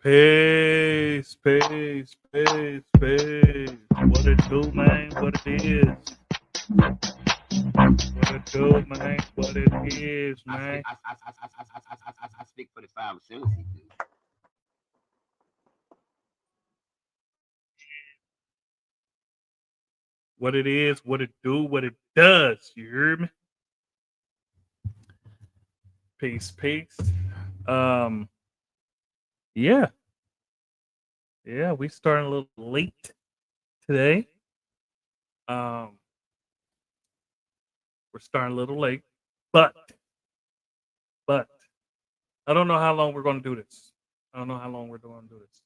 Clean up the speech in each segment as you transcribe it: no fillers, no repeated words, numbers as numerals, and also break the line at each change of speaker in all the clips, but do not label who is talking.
Peace, peace, peace, peace. What it do, man? What it is? What it do, man? What it is,
I speak.
man?
I speak for the 5 he do.
What it is, what it do, what it does. You hear me? Peace, peace. Um, yeah, yeah. We starting a little late today. Um, we're starting a little late, but but I don't know how long we're going to do this. I don't know how long we're going to do this.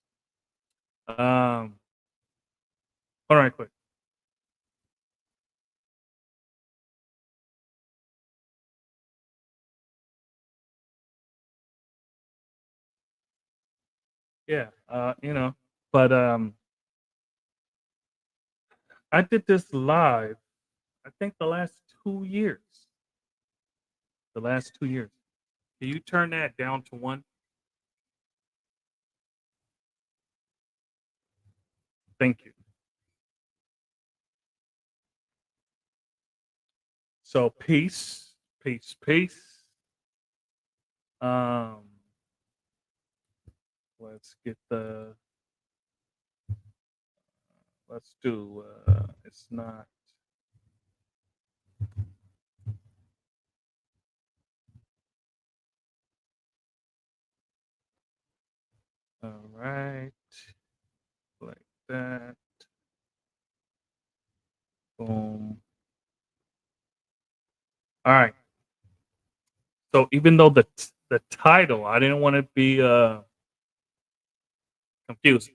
All right, quick. Yeah, but I did this live. I think the last 2 years. The last 2 years. Can you turn that down to one? Thank you. So peace, peace, peace. Um, let's get the. Let's do. It's not. All right, like that. Boom. All right. So even though the title, I didn't want to be confusing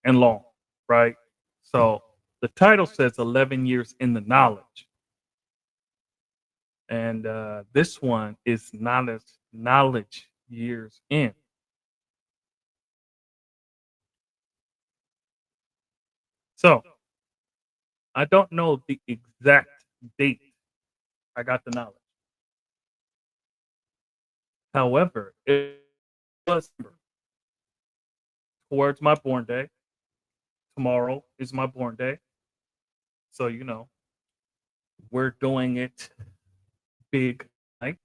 and long, right? So the title says 11 years in the knowledge. And this one is knowledge years in. So I don't know the exact date I got the knowledge. However, it was towards my born day. Tomorrow is my born day. So, we're doing it big. Right?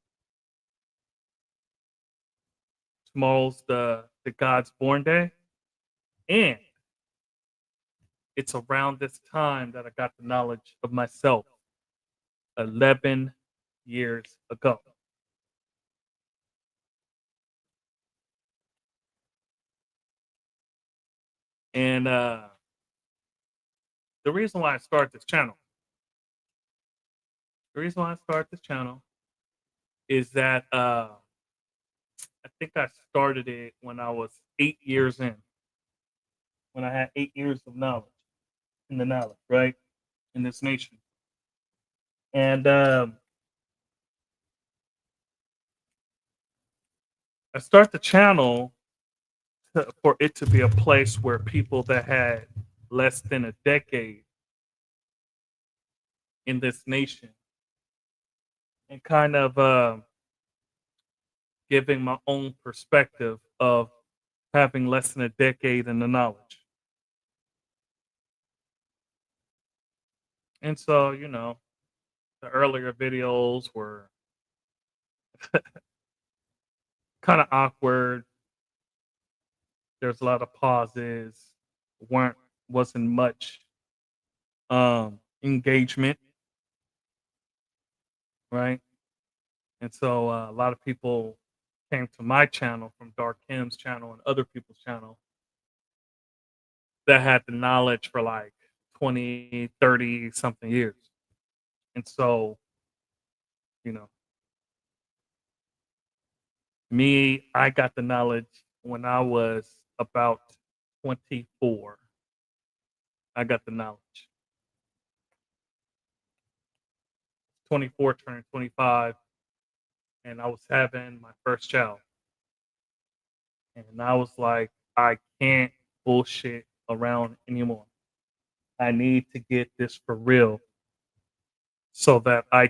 Tomorrow's the God's born day. And it's around this time that I got the knowledge of myself 11 years ago. And the reason why I started this channel, the reason why I started this channel is that I think I started it when I was 8 years in, when I had 8 years of knowledge in the knowledge, right? In this nation. And I start the channel for it to be a place where people that had less than a decade in this nation and kind of giving my own perspective of having less than a decade in the knowledge. And so, the earlier videos were kind of awkward. There's a lot of pauses. weren't wasn't much engagement, right? And so a lot of people came to my channel from Dark Kim's channel and other people's channel that had the knowledge for like 20, 30 something years. And so, you know, I got the knowledge when I was about 24. I got the knowledge. 24 turning 25, and I was having my first child. And I was like, I can't bullshit around anymore. I need to get this for real so that I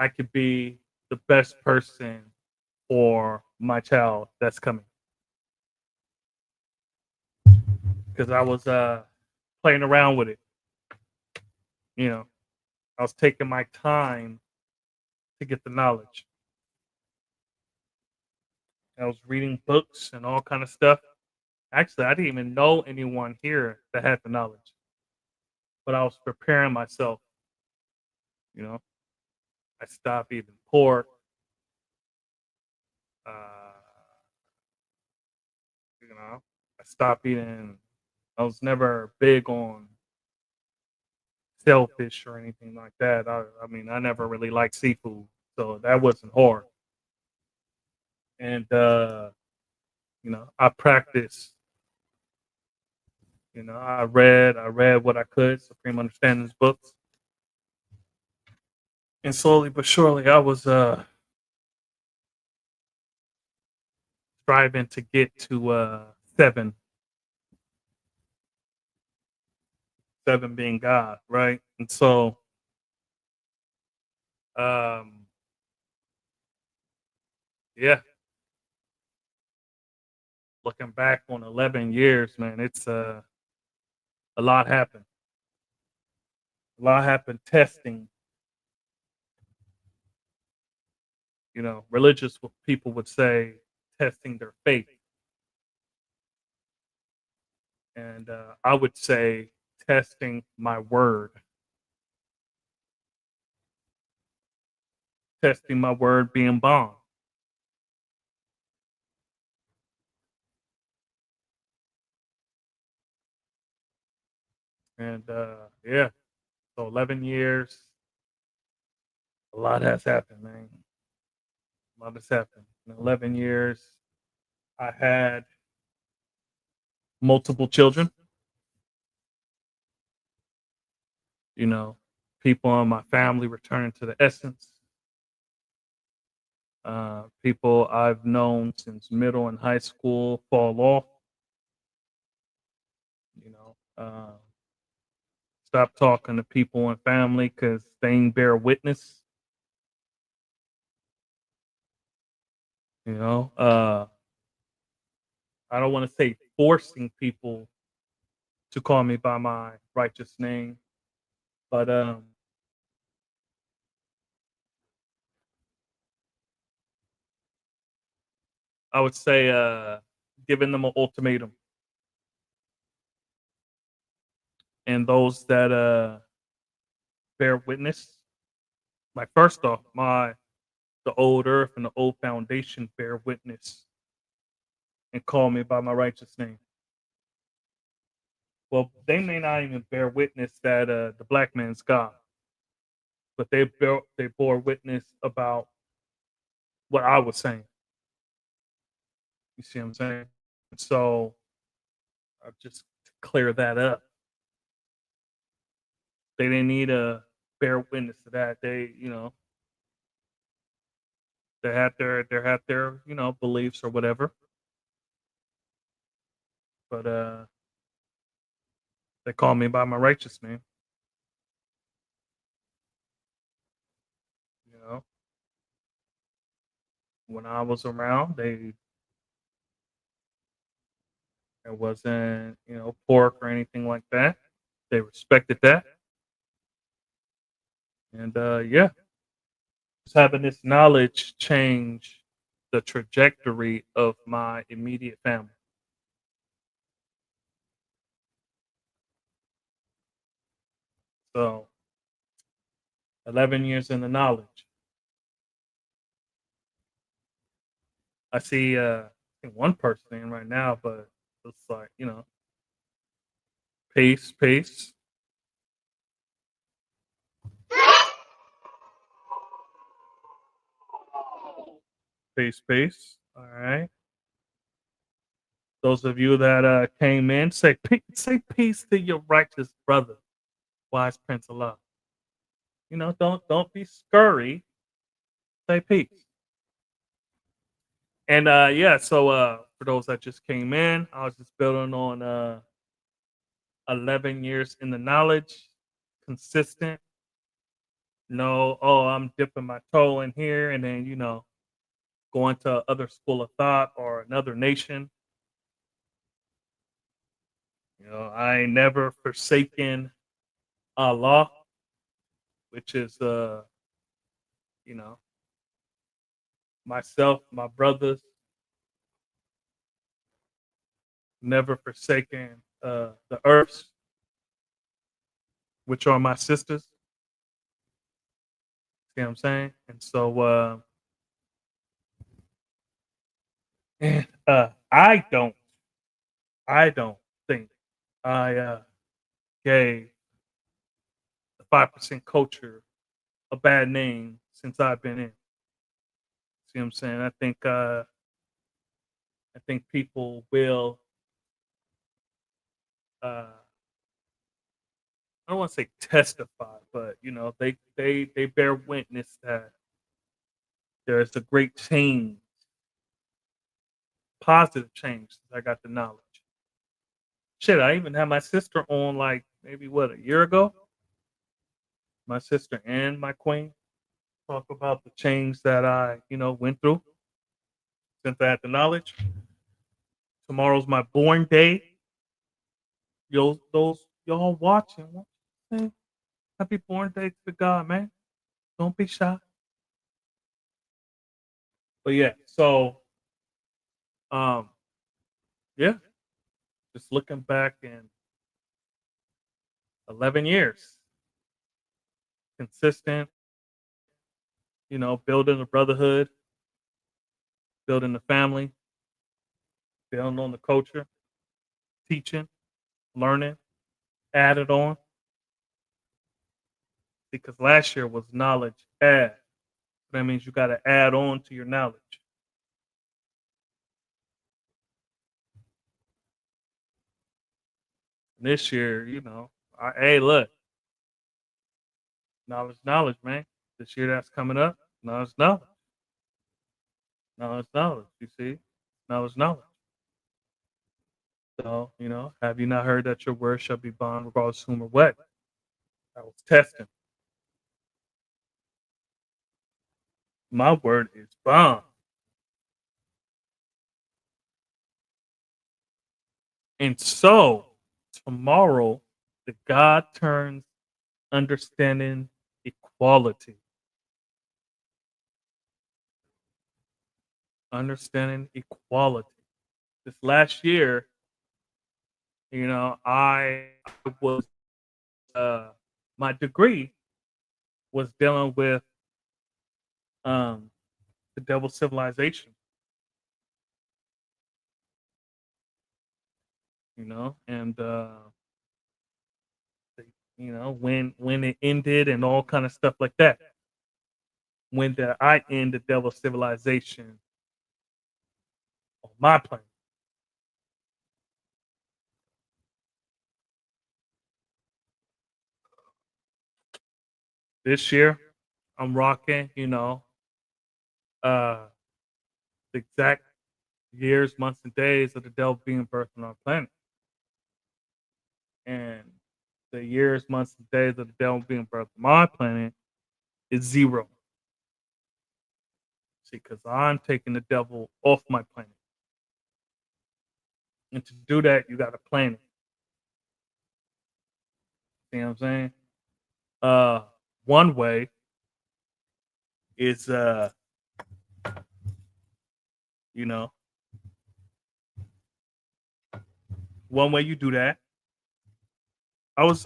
could be the best person for my child that's coming. Because I was playing around with it. You know, I was taking my time to get the knowledge. I was reading books and all kind of stuff. Actually, I didn't even know anyone here that had the knowledge, but I was preparing myself. You know, I stopped eating pork. Uh, you know, I stopped eating. I was never big on shellfish or anything like that. I mean, I never really liked seafood, so that wasn't hard. And I practiced. I read what I could, Supreme Understandings books, and slowly but surely, I was striving to get to seven, seven being God, right? And so, um, yeah, looking back on 11 years, man, it's a lot happened. A lot happened testing. Religious people would say testing their faith, and I would say testing my word, testing my word being bond. And yeah, so 11 years, a lot has happened, man. A lot has happened. In 11 years, I had multiple children, you know, people in my family returning to the essence, people I've known since middle and high school fall off, you know, stop talking to people and family because they ain't bear witness, you know. I don't want to say forcing people to call me by my righteous name, but I would say giving them an ultimatum. And those that bear witness, like first off, the old earth and the old foundation bear witness and call me by my righteous name. Well, they may not even bear witness that the black man's God, but they bore witness about what I was saying. You see what I'm saying? So I just to clear that up. They didn't need a bear witness to that. They had their beliefs or whatever, but they call me by my righteous name. You know, when I was around, there wasn't pork or anything like that. They respected that, and yeah, just having this knowledge change the trajectory of my immediate family. So 11 years in the knowledge. I see I think one person in right now, but it's like, peace, peace, peace, peace. All right. Those of you that came in, say peace to your righteous brother, wise prince of love. Don't be scurry. Say peace. And yeah, so for those that just came in, I was just building on 11 years in the knowledge, consistent. No, oh, I'm dipping my toe in here and then, going to other school of thought or another nation. I ain't never forsaken Allah, which is you know, myself, my brothers, never forsaken the earths, which are my sisters. See what I'm saying? And so and I don't think I gave the 5% culture a bad name since I've been in. See what I'm saying? I think people will uh I don't want to say testify, but they bear witness that there's a great change, positive change since I got the knowledge. Shit, I even had my sister on like maybe what a year ago. My sister and my queen talk about the change that I went through since I had the knowledge. Tomorrow's my born day. Those y'all watching, say happy born day to God, man. Don't be shy. But yeah, so um, yeah, just looking back in 11 years, consistent, building a brotherhood, building the family, building on the culture, teaching, learning, added on. Because last year was knowledge add. That means you got to add on to your knowledge. This year, hey, look, knowledge, man. This year that's coming up, knowledge. You see, knowledge. So, have you not heard that your word shall be bond regardless of whom or what? I was testing. My word is bond. And so, tomorrow, the God turns understanding equality. Understanding equality. This last year, I was my degree was dealing with um the devil's civilization, and when it ended and all kind of stuff like that. When did I end the devil's civilization on my planet? This year, I'm rocking, uh the exact years, months, and days of the devil being birthed on our planet. And the years, months, and days of the devil being birthed on my planet is 0. See, because I'm taking the devil off my planet. And to do that, you got to plan it. See what I'm saying? Uh, One way is, you know, one way you do that. I was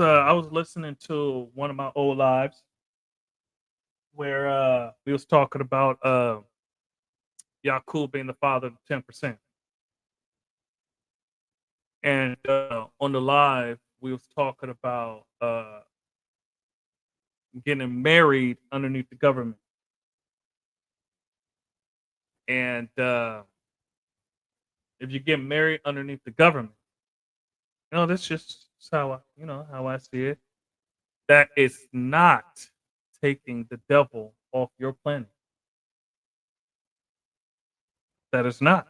listening to one of my old lives where we was talking about Yakub being the father of the 10%. And on the live, we was talking about getting married underneath the government. And if you get married underneath the government, that's just how I see it. That is not taking the devil off your planet. That is not.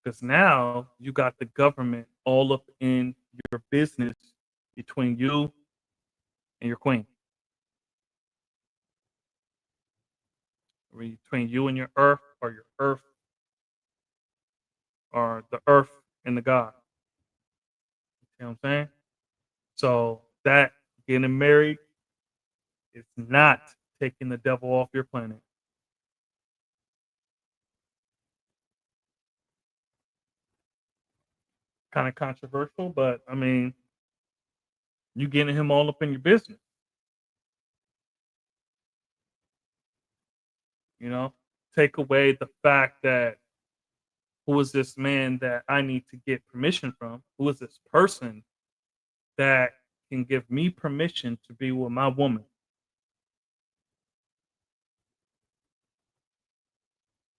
Because now you got the government all up in your business between you and your queen. between you and your earth, or your earth, or the earth and the God. You know what I'm saying? So that getting married is not taking the devil off your planet. Kind of controversial, but I mean, you getting him all up in your business. You know, take away the fact that who is this man that I need to get permission from? Who is this person that can give me permission to be with my woman?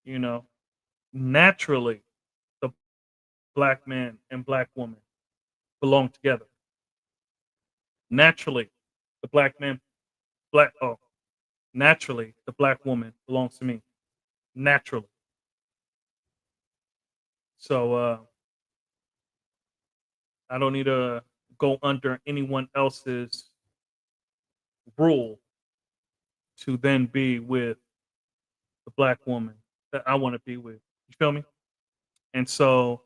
You know, naturally, the black man and black woman belong together. Naturally, the black man, black, oh, naturally, the black woman belongs to me. Naturally. So, I don't need to go under anyone else's rule to then be with the black woman that I want to be with. You feel me? And so,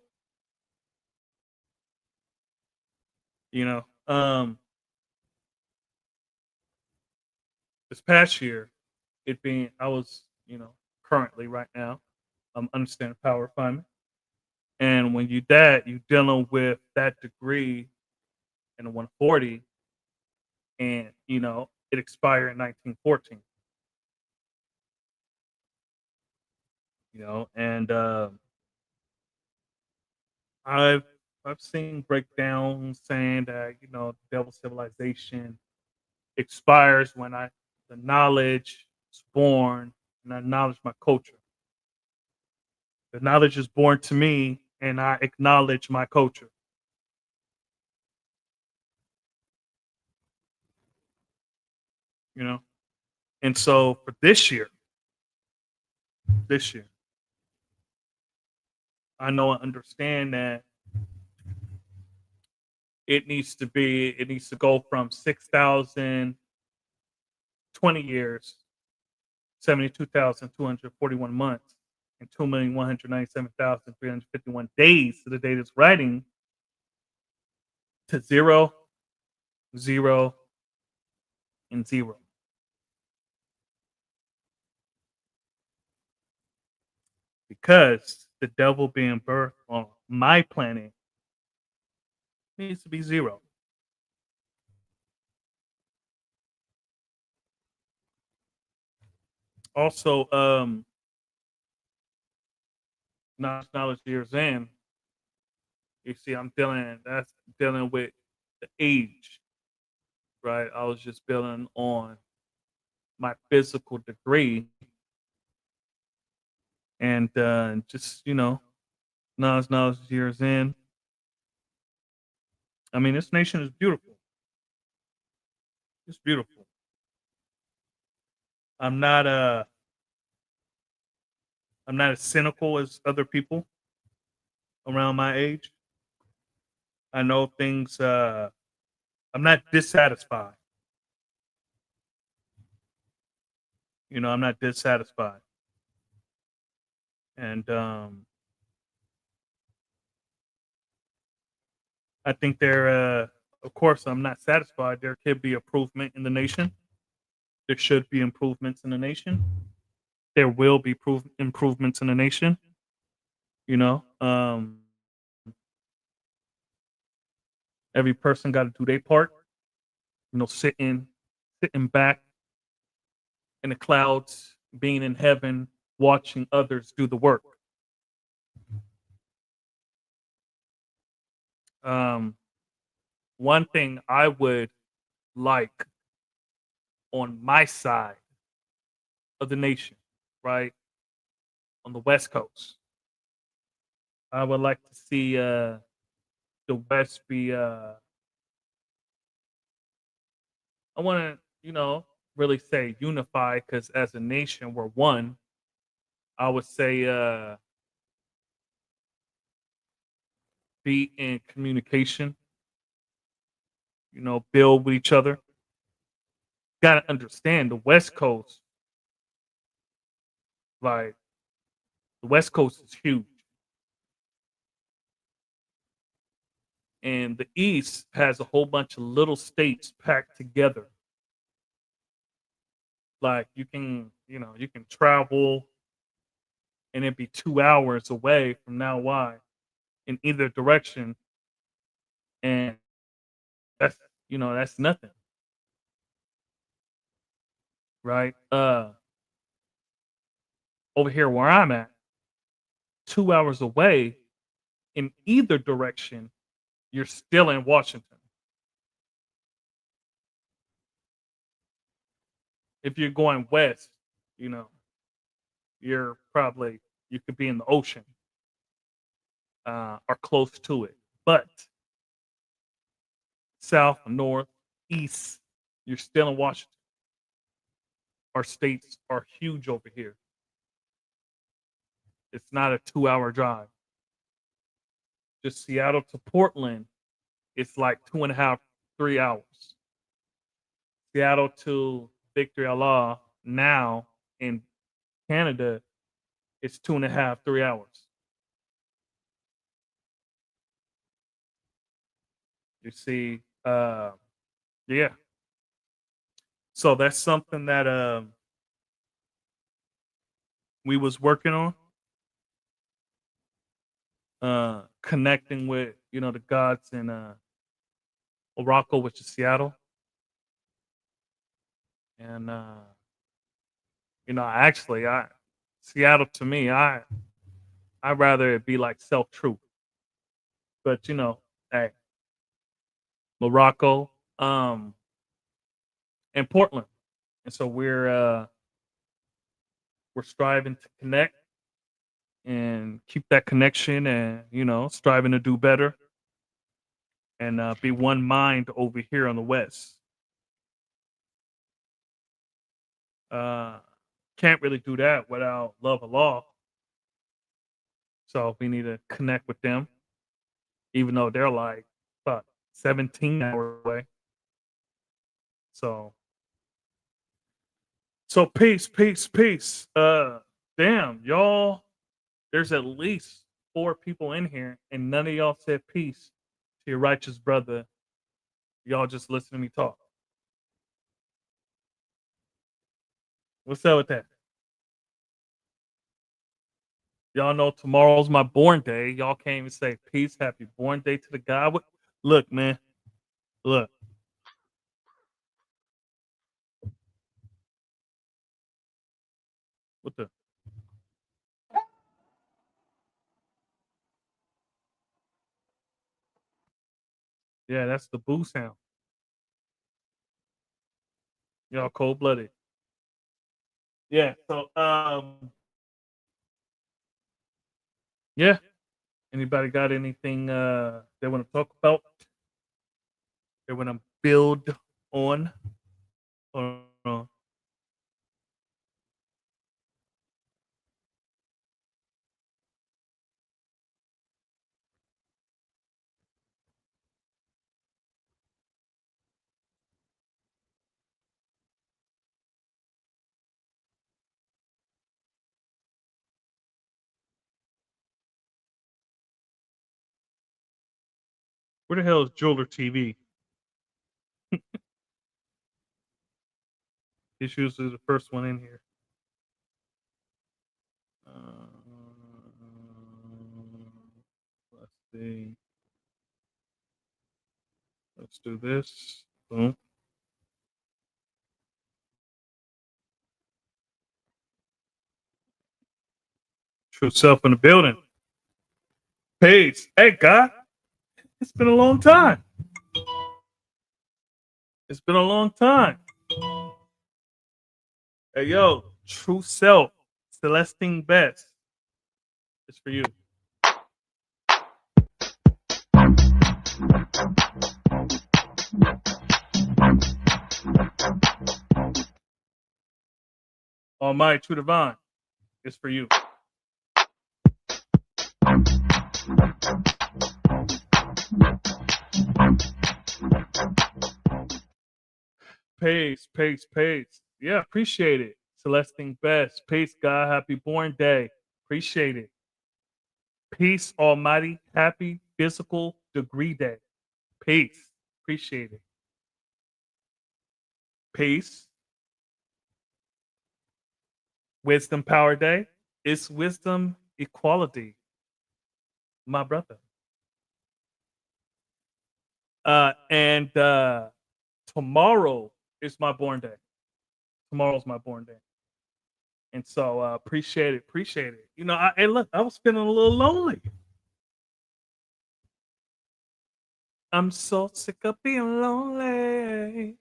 you know, this past year, it being I was, currently right now, I'm understanding power refinement. And when you that, you dealing with that degree in a 140, and it expired in 1914. And I've I've seen breakdowns saying that devil civilization expires when the knowledge is born and I acknowledge my culture. The knowledge is born to me and I acknowledge my culture. You know, and so for this year, I know and understand that it needs to go from 6,020 years, 72,241 months, and 2,197,351 days to the date it's writing, to zero, zero, and zero. Because the devil being birthed on my planet needs to be zero. Also, knowledge years in, you see, that's dealing with the age, right? I was just building on my physical degree, and just knowledge years in. I mean, this nation is beautiful. It's beautiful. I'm not I'm not as cynical as other people around my age. I know things. I'm not dissatisfied. I'm not dissatisfied, and I think there. Of course, I'm not satisfied. There could be improvement in the nation. There should be improvements in the nation. There will be improvements in the nation. You know, every person got to do their part. Sitting back in the clouds, being in heaven, watching others do the work. Um, One thing I would like on my side of the nation, right, on the West Coast, I would like to see the West be. I want to, really say unify, because as a nation we're one. I would say be in communication. Build with each other. Got to understand the West Coast Like the West Coast is huge, and the East has a whole bunch of little states packed together. Like you can travel and it'd be 2 hours away from now why in either direction, and that's that's nothing, right? Over here where I'm at, 2 hours away in either direction, you're still in Washington. If you're going west, you know, you could be in the ocean or close to it. But south, north, east, you're still in Washington. Our states are huge over here. It's not a 2 hour drive. Just Seattle to Portland, it's like 2.5, 3 hours. Seattle to Victory Allah now in Canada, it's 2.5, 3 hours. You see, yeah. So that's something that we was working on, connecting with the gods in Morocco, which is Seattle, and actually, I Seattle to me, I'd rather it be like Self Truth, but hey, Morocco, and Portland, and so we're striving to connect and keep that connection, and striving to do better and be one mind over here on the west. Uh, can't really do that without love of law. So we need to connect with them, even though they're like about 17 hours away. So peace, peace, peace. Damn, y'all. There's at least 4 people in here, and none of y'all said peace to your righteous brother. Y'all just listen to me talk. What's up with that? Y'all know tomorrow's my born day. Y'all can't even say peace, happy born day to the guy. Look, man. Look. What the? Yeah, that's the boo sound. Y'all cold blooded. Yeah. So yeah. Anybody got anything they want to talk about? They want to build on? Or, where the hell is Jeweler TV? He's usually the first one in here. Let's see. Let's do this. Boom. True self in the building. Peace. Hey, God. It's been a long time. It's been a long time. Hey, yo. True self. Celestine Best. It's for you. Almighty True Divine. It's for you. Peace, peace, peace. Yeah, appreciate it. Celestine Best. Peace, God. Happy born day. Appreciate it. Peace, Almighty. Happy physical degree day. Peace. Appreciate it. Peace. Wisdom Power Day. It's wisdom equality, my brother. And tomorrow is my born day. Tomorrow's my born day. And so appreciate it. Appreciate it. You know, hey, look, I was feeling a little lonely. I'm so sick of being lonely.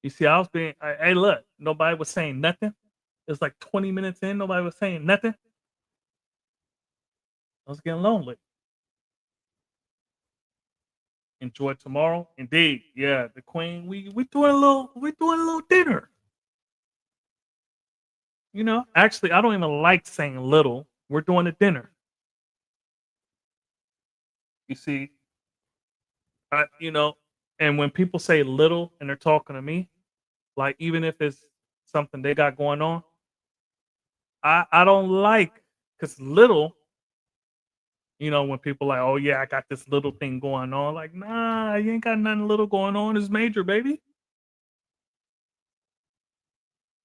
You see, I was being, hey, look, nobody was saying nothing. It was like 20 minutes in, nobody was saying nothing. I was getting lonely. Enjoy tomorrow. Indeed. Yeah, the Queen, we doing a little dinner. You know, actually, I don't even like saying little. We're doing a dinner. You see, you know, and when people say little and they're talking to me, like even if it's something they got going on, I don't like because little, you know, when people like, oh yeah, I got this little thing going on, like, nah, you ain't got nothing little going on. It's major, baby.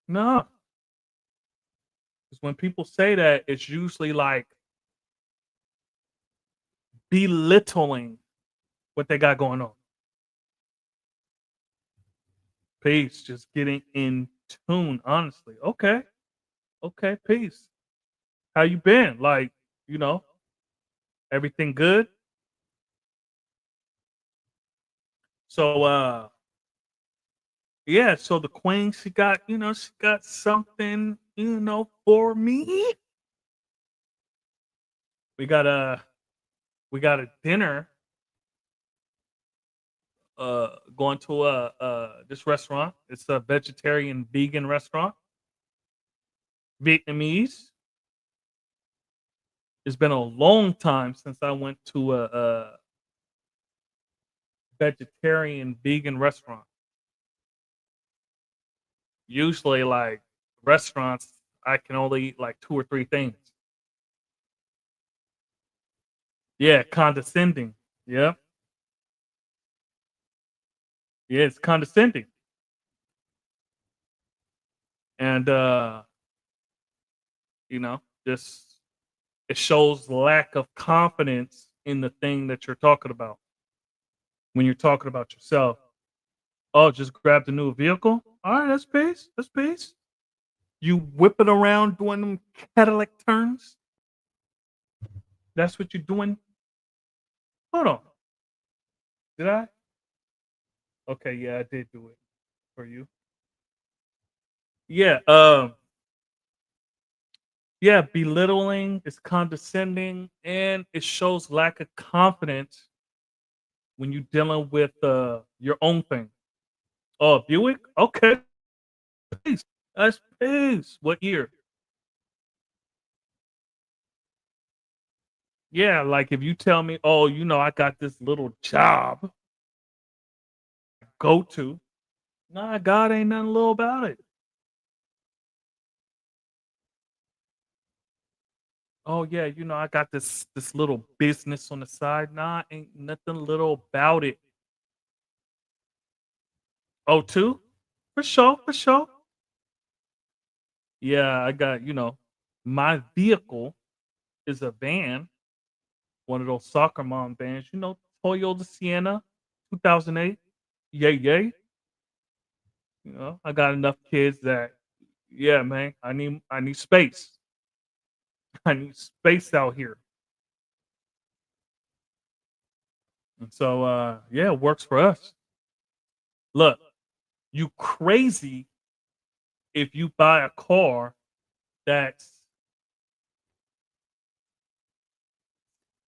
No. Because when people say that, it's usually like belittling what they got going on. Peace. Just getting in tune, honestly. Okay. Okay, peace. How you been? Like, you know, everything good? So yeah, so the queen, she got, you know, she got something, you know, for me. We got a dinner going to this restaurant. It's a vegetarian vegan restaurant. Vietnamese. It's been a long time since I went to a vegetarian vegan restaurant. Usually like restaurants I can only eat like 2 or 3 things. Yeah, condescending. Yep. Yeah, it's condescending. And you know, just it shows lack of confidence in the thing that you're talking about when you're talking about yourself. Oh, just grabbed a new vehicle. All right, that's pace. That's pace. You whipping around doing them Cadillac turns. That's what you're doing. Hold on. Did I? Okay, yeah, I did do it for you. Yeah. Yeah, belittling is condescending, and it shows lack of confidence when you're dealing with your own thing. Oh, Buick. Okay, peace. That's peace. What year? Yeah, like if you tell me, oh, you know, I got this little job go to. Nah, God ain't nothing little about it. Oh yeah, you know, I got this little business on the side. Nah, ain't nothing little about it. Oh, two? For sure, for sure. Yeah, I got, you know, my vehicle is a van, one of those soccer mom vans, you know, Toyota Sienna, 2008. Yay, yay. You know, I got enough kids that, yeah, man, I need space. I need space out here. And so yeah, it works for us. Look, you crazy if you buy a car that's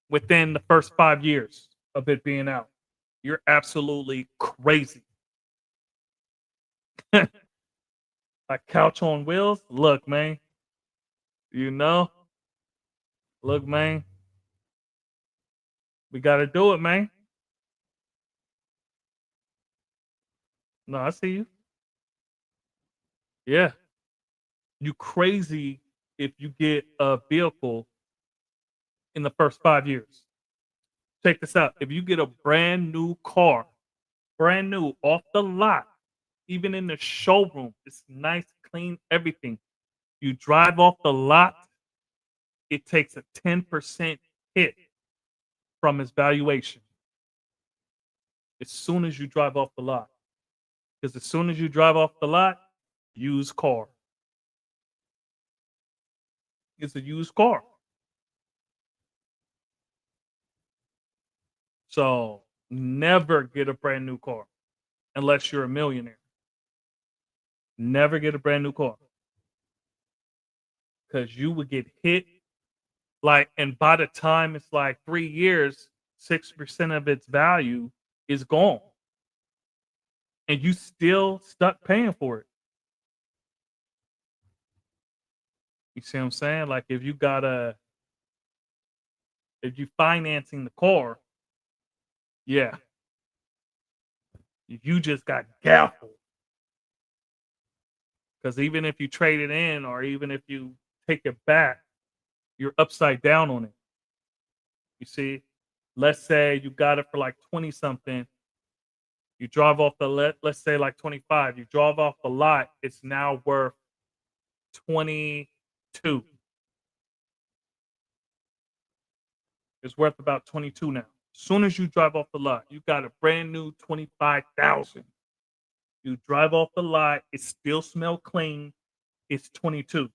within the first 5 years of it being out. You're absolutely crazy. A couch on wheels. Look, man. You know, look, man. We got to do it, man. No, I see you. Yeah. You crazy if you get a vehicle in the first 5 years. Check this out. If you get a brand new car, brand new off the lot, even in the showroom, it's nice, clean, everything. You drive off the lot, it takes a 10% hit from its valuation as soon as you drive off the lot. Because as soon as you drive off the lot, used car. It's a used car. So never get a brand new car unless you're a millionaire. Never get a brand new car because you would get hit. Like, and by the time it's like 3 years, 6% of its value is gone, and you still stuck paying for it. You see what I'm saying? Like, if you financing the car, yeah, you just got gaffled. Because even if you trade it in, or even if you take it back, you're upside down on it. You see, let's say you got it for like 20 something. You drive off let's say like 25. You drive off the lot, it's now worth 22. It's worth about 22 now. As soon as you drive off the lot, you got a brand new 25,000. You drive off the lot, it still smell clean. It's 22.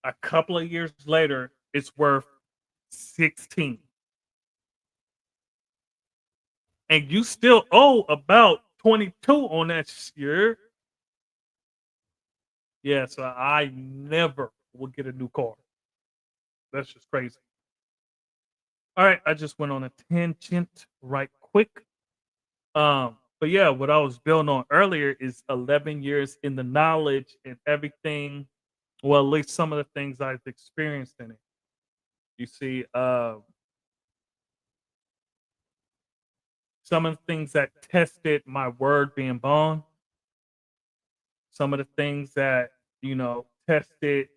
A couple of years later, it's worth 16. And you still owe about 22 on that year. Yeah, so I never will get a new car. That's just crazy. All right, I just went on a tangent right quick. But yeah, what I was building on earlier is 11 years in the knowledge and everything. Well, at least some of the things I've experienced in it. You see, some of the things that tested my word being bond, some of the things that, tested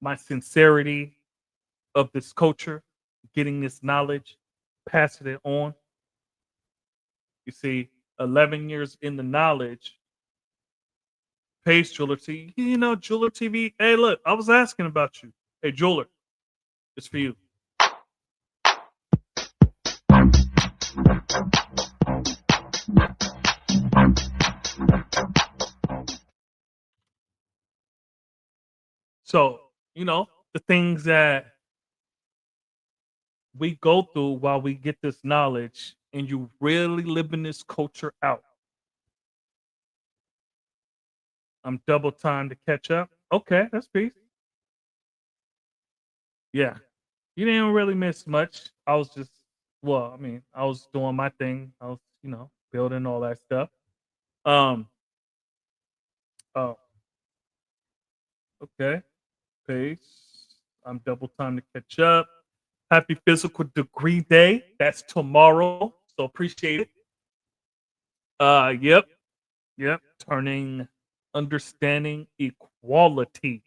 my sincerity of this culture, getting this knowledge, passing it on. You see, 11 years in the knowledge, Pace Jeweler TV. Jeweler TV. Hey, look, I was asking about you. Hey, Jeweler, it's for you. So, the things that we go through while we get this knowledge, and you really living this culture out. I'm double time to catch up. Okay, that's peace. Yeah. You didn't really miss much. I was just, well, I mean, I was doing my thing. I was, building all that stuff. Um, oh, okay. Peace. I'm double time to catch up. Happy physical degree day. That's tomorrow. So appreciate it. Yep. Yep. Turning understanding equality.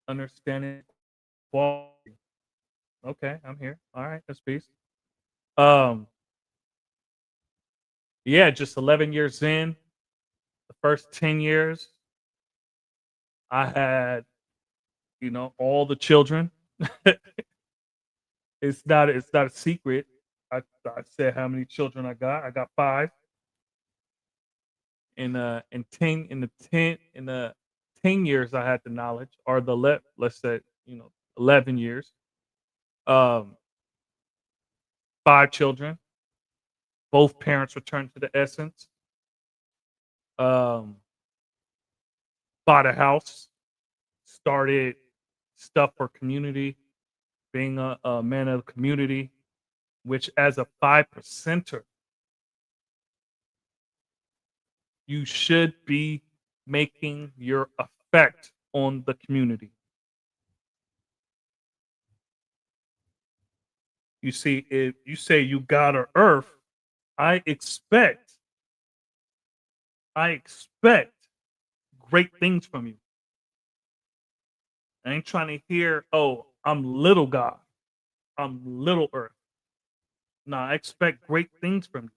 Understanding equality. Okay, I'm here. All right, that's peace. Um, yeah, just 11 years in. The first 10 years, I had, all the children. It's not a secret. I said how many children I got. I got 5. In 10 years I had the knowledge, or let's say, 11 years. Um, 5 children. Both parents returned to the essence. Um, bought a house, started stuff for community, being a man of the community, which as a 5%er, you should be making your effect on the community. You see, if you say you got a earth, I expect I expect great things from you. I ain't trying to hear, oh, I'm little God. I'm little earth. No, I expect great things from you.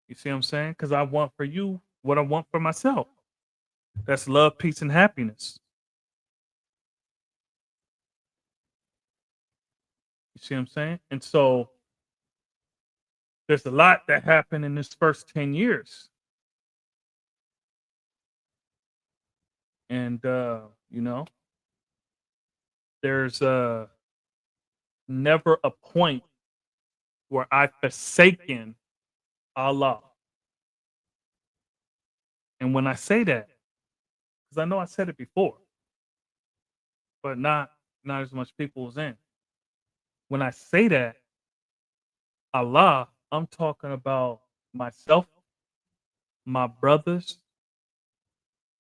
You see what I'm saying? Because I want for you what I want for myself. That's love, peace, and happiness. You see what I'm saying? And so there's a lot that happened in this first 10 years. And you know, there's never a point where I've forsaken Allah. And when I say that, because I know I said it before, but not as much people was in. When I say that, Allah, I'm talking about myself, my brothers,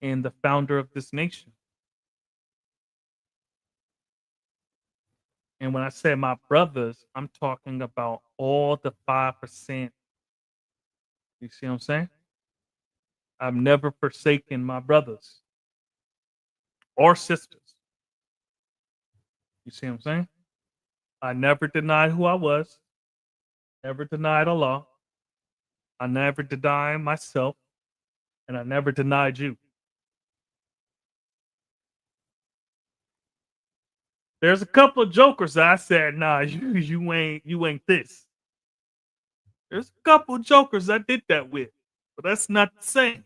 and the founder of this nation. And when I say my brothers, I'm talking about all the 5%. You see what I'm saying? I've never forsaken my brothers or sisters. You see what I'm saying? I never denied who I was, never denied Allah. I never denied myself, and I never denied you. There's a couple of jokers that I said, nah, you ain't this. There's a couple of jokers I did that with, but that's not the same.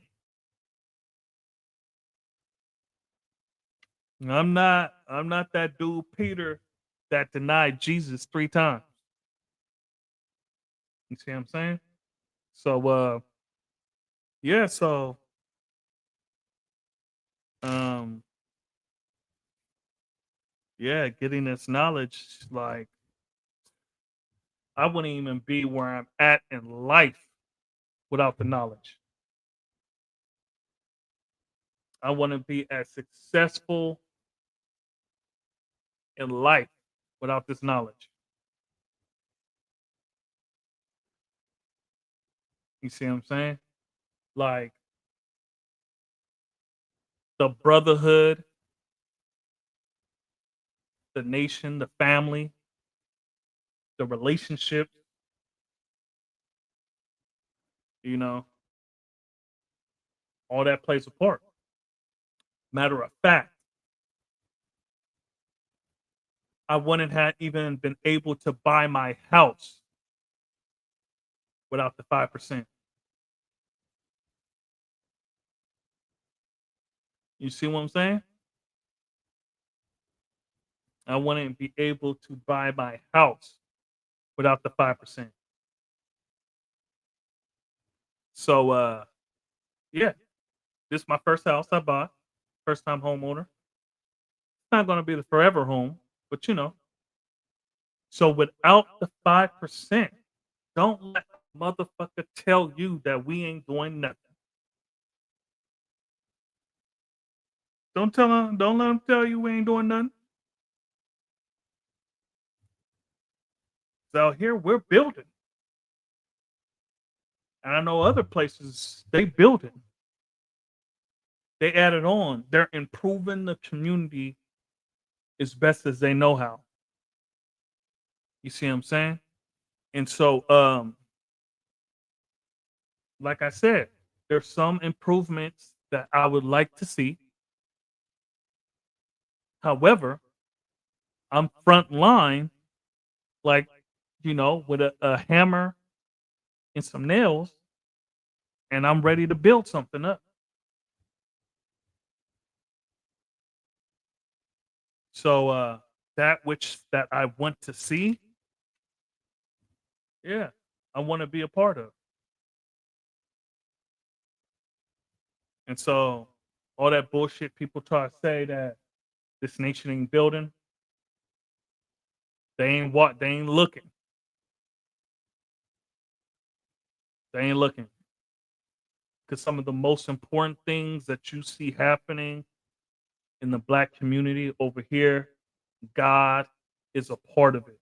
I'm not that dude Peter that denied Jesus 3 times. You see what I'm saying? So yeah, so um yeah, getting this knowledge, like I wouldn't even be where I'm at in life without the knowledge. I want to be as successful in life without this knowledge. You see what I'm saying? Like the brotherhood, the nation, the family, the relationship, you know, all that plays a part. Matter of fact, I wouldn't have even been able to buy my house without the 5%. You see what I'm saying? I wouldn't be able to buy my house without the 5%. So yeah, this is my first house I bought, first time homeowner. It's not gonna be the forever home, but you know. So without the 5%, don't let a motherfucker tell you that we ain't doing nothing. Don't let him tell you we ain't doing nothing. So out here we're building. And I know other places they building. They added on. They're improving the community as best as they know how. You see what I'm saying? And so like I said, there's some improvements that I would like to see. However, I'm front line, like, with a hammer and some nails, and I'm ready to build something up. So that which that I want to see, yeah, I want to be a part of. And so all that bullshit people try to say that this nation ain't building, they ain't looking. They ain't looking. Because some of the most important things that you see happening in the black community over here, God is a part of it.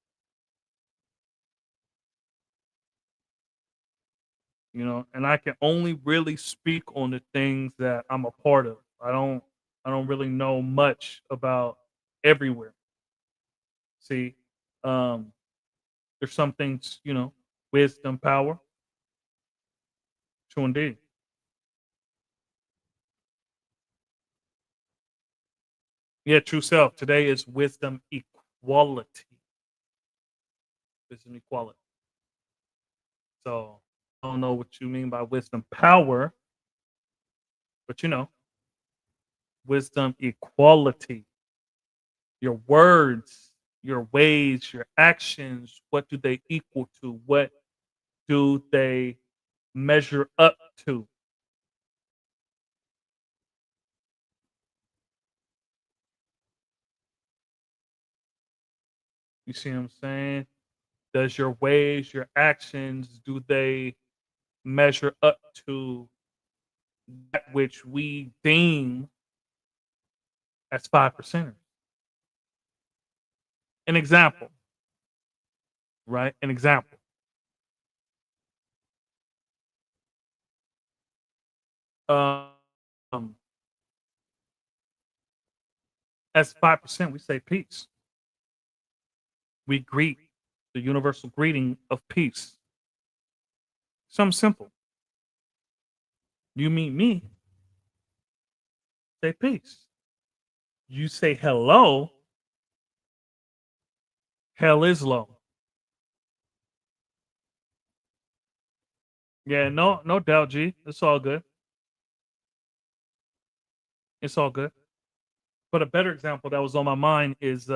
and I can only really speak on the things that I'm a part of. I don't really know much about everywhere. See, um, there's some things, wisdom, power, true indeed. Yeah, true self. Today is wisdom equality. Wisdom equality. So I don't know what you mean by wisdom power, but wisdom equality. Your words, your ways, your actions, what do they equal to? What do they measure up to? You see what I'm saying? Does your ways, your actions, do they measure up to that which we deem as 5%ers? An example, right? An example. Um, as 5%, we say peace. We greet the universal greeting of peace. Something simple. You meet me, say peace. You say hello, hell is low. Yeah, no doubt, G. It's all good. It's all good. But a better example that was on my mind is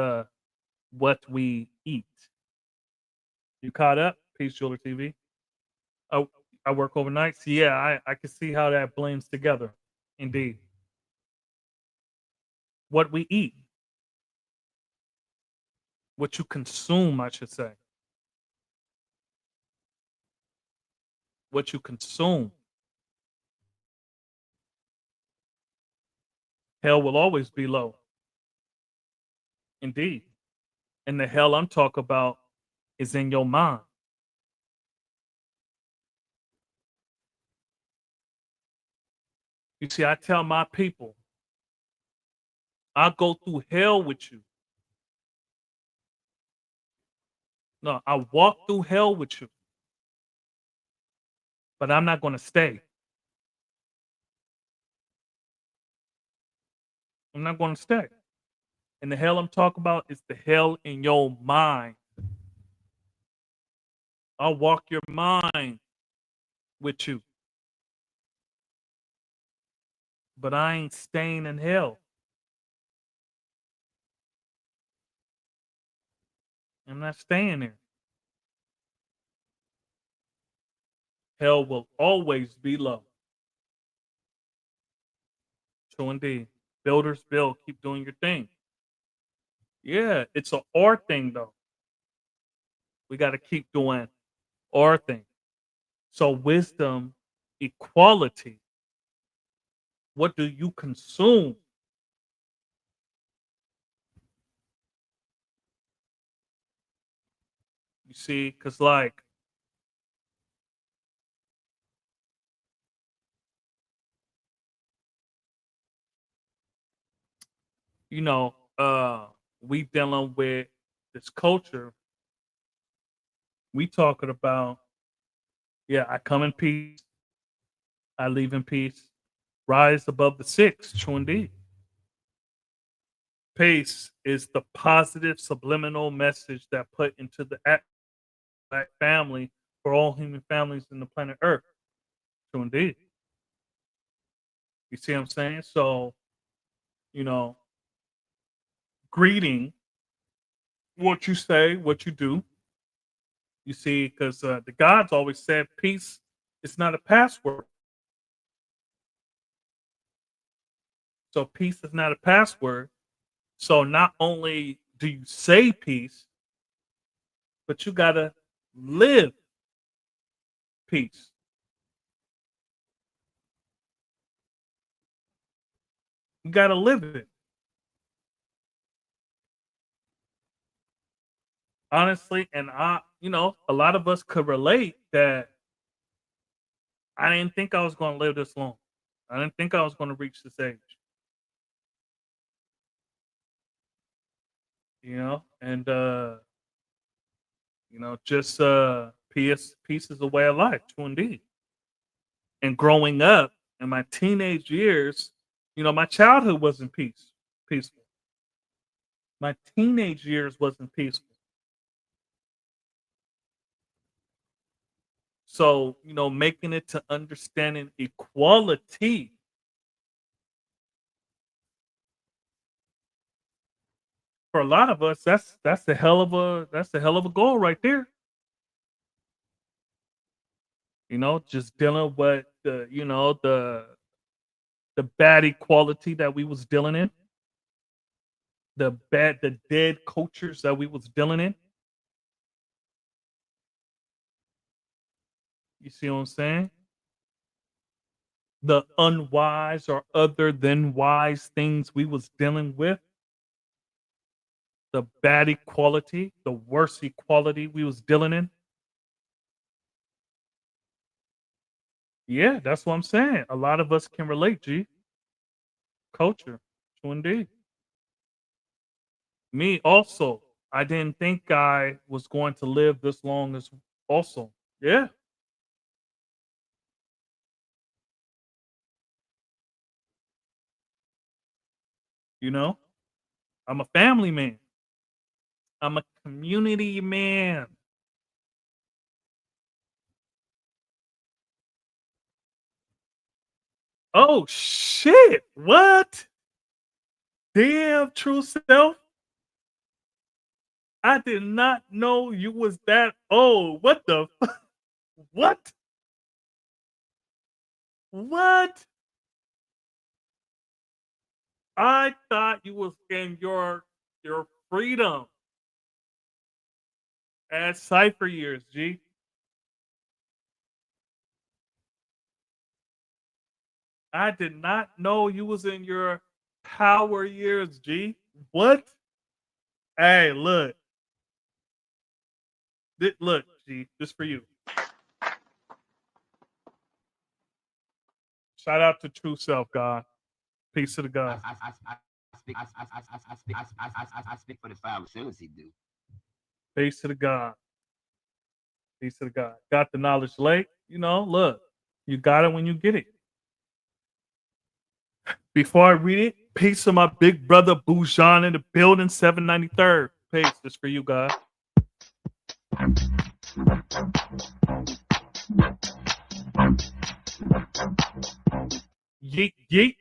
what we eat. You caught up? Peace Jeweler TV. Oh, I work overnight. So yeah, I can see how that blends together. Indeed. What we eat, what you consume, I should say. What you consume. Hell will always be low. Indeed. And the hell I'm talking about is in your mind. You see, I tell my people, I'll go through hell with you. No, I walk through hell with you, but I'm not going to stay. I'm not going to stay. And the hell I'm talking about is the hell in your mind. I'll walk your mind with you, but I ain't staying in hell. I'm not staying there. Hell will always be low. True indeed. Builders build. Keep doing your thing. Yeah, it's a our thing though. We got to keep doing our thing. So wisdom, equality. What do you consume? You see, because like you know, we dealing with this culture. We talking about, yeah, I come in peace, I leave in peace. Rise above the six, true indeed. Peace is the positive subliminal message that put into the black family for all human families in the planet Earth. True indeed. You see what I'm saying? So, you know, greeting, what you say, what you do. You see, because the gods always said peace is not a password. So peace is not a password. So not only do you say peace, but you gotta live peace. You gotta live it. Honestly, and a lot of us could relate that I didn't think I was going to live this long. I didn't think I was going to reach this age. And just peace is a way of life, true indeed. And growing up in my teenage years, my childhood wasn't peaceful. My teenage years wasn't peaceful. So, making it to understanding equality for a lot of us, that's a hell of a goal right there. Just dealing with the bad equality that we was dealing in, the dead cultures that we was dealing in. You see what I'm saying? The unwise or other than wise things we was dealing with, the bad equality, the worst equality we was dealing in. Yeah, that's what I'm saying. A lot of us can relate, G. Culture. True indeed. Me also. I didn't think I was going to live this long as also. Yeah. You know, I'm a family man. I'm a community man. Oh shit. What? Damn, true self. I did not know you was that old. What the what? What? I thought you was in your freedom at Cypher years, G. I did not know you was in your power years, G. What? Hey, look. Look, G, this for you. Shout out to True Self, God. Peace to the God.
I speak for the 5 he do.
Peace to the God. Peace to the God. Got the knowledge late. Look, you got it when you get it. Before I read it, peace to my big brother Bujan in the building, 793rd. Peace. This for you, God. Yeet, yeet.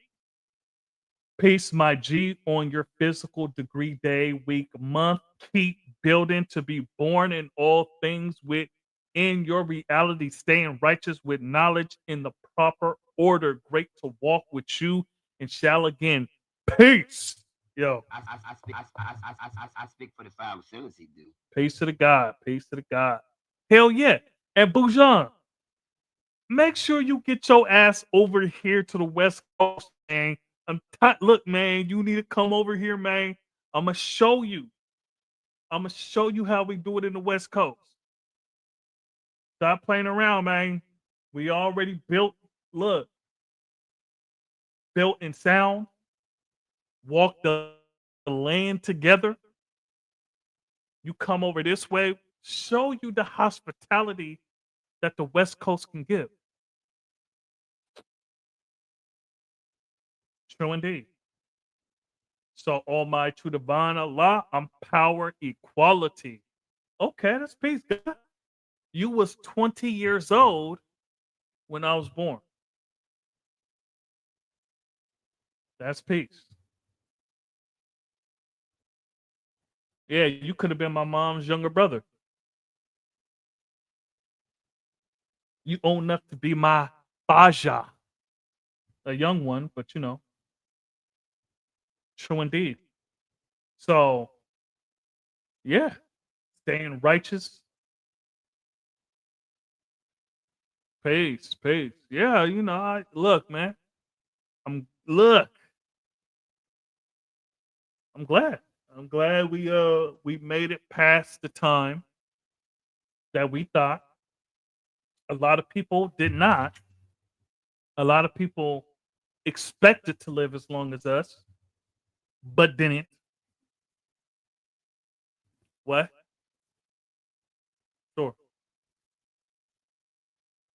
Peace, my G, on your physical degree day, week, month. Keep building to be born in all things within your reality, staying righteous with knowledge in the proper order. Great to walk with you and shall again. Peace. Yo,
I speak for the 5 he do.
peace to the God. Peace to the God. Hell yeah. And Bujan, make sure you get your ass over here to the West Coast, man. Look, man, you need to come over here, man. I'm gonna show you. I'm gonna show you how we do it in the West Coast. Stop playing around, man. We already built. Look, built in sound. Walk the land together. You come over this way. Show you the hospitality that the West Coast can give. True indeed. So, Almighty True Divine Allah, I'm power equality. Okay, that's peace. God. You was 20 years old when I was born. That's peace. Yeah, you could have been my mom's younger brother. You old enough to be my Baja, a young one, but true indeed. So, yeah, staying righteous. Peace, peace. Yeah, I look, man. Look. I'm glad. I'm glad we made it past the time that we thought. A lot of people did not. A lot of people expected to live as long as us, but didn't. What? Sure.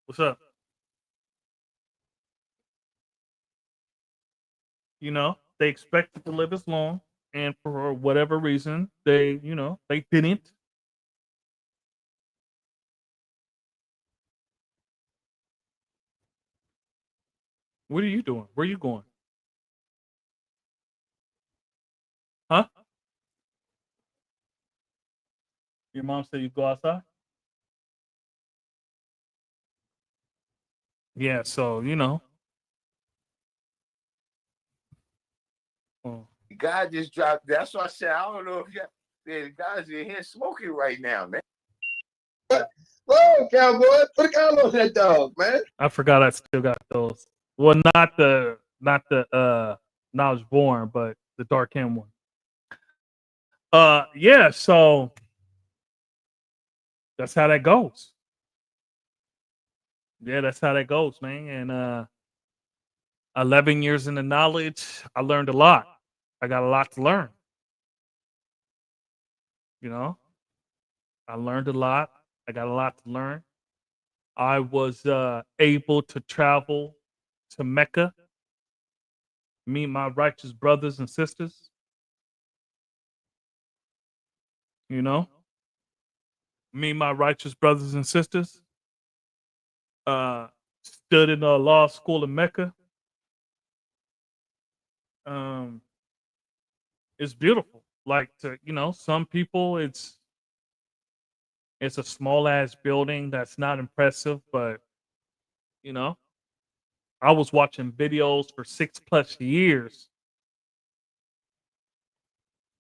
What's up? You know, they expected to live as long, and for whatever reason, they didn't. What are you doing? Where are you going? Huh? Your mom said you go outside? Yeah, so, well,
God just dropped. That's why I said I don't know if the guys in here smoking right now, man. Whoa, cowboy! Put a collar on that dog, man.
I forgot I still got those. Well, not the Knowledge Born, but the Dark M one. Yeah, so that's how that goes. Yeah, that's how that goes, man. And 11 years in the knowledge, I learned a lot. I got a lot to learn. You know, I learned a lot. I got a lot to learn. I was able to travel to Mecca, meet my righteous brothers and sisters. You know, meet my righteous brothers and sisters. Uh, stood in a law school in Mecca. Um, it's beautiful. Like some people, it's a small ass building that's not impressive, but you know, I was watching videos for 6+ years,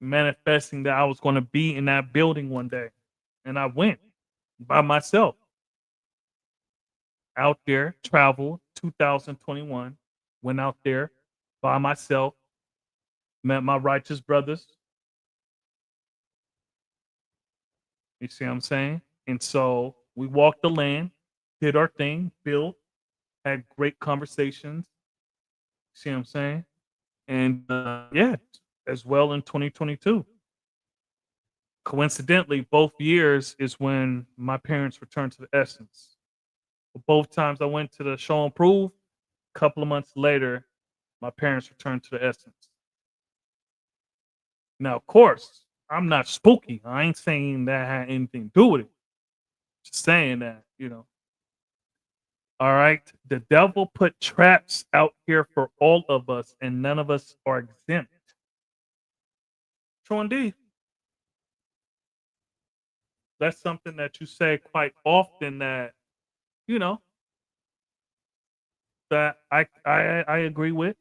manifesting that I was going to be in that building one day, and I went by myself out there. Traveled 2021, went out there by myself, met my righteous brothers. You see what I'm saying? And so we walked the land, did our thing, built, had great conversations. See what I'm saying? And yeah, as well in 2022. Coincidentally, both years is when my parents returned to the Essence. But both times I went to the show and prove, a couple of months later, my parents returned to the Essence. Now, of course, I'm not spooky. I ain't saying that had anything to do with it. Just saying that. All right. The devil put traps out here for all of us, and none of us are exempt. True indeed. That's something that you say quite often you know, that I agree with.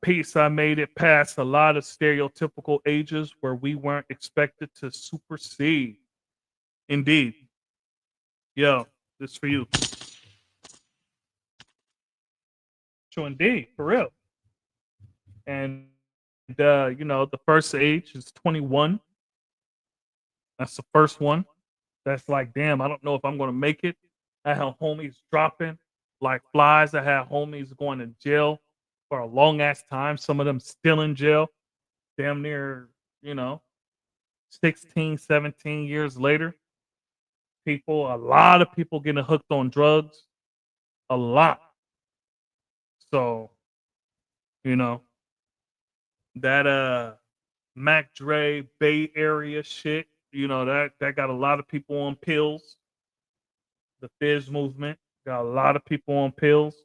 Peace, I made it past a lot of stereotypical ages where we weren't expected to supersede. Indeed. Yo, this for you. True indeed, for real. And the first age is 21. That's the first one. That's like, damn, I don't know if I'm gonna make it. I had homies dropping like flies. I had homies going to jail for a long ass time. Some of them still in jail, damn near, you know, 16, 17 years later. A lot of people getting hooked on drugs. A lot. So, you know, that Mac Dre Bay Area shit, that got a lot of people on pills. The Fizz movement got a lot of people on pills.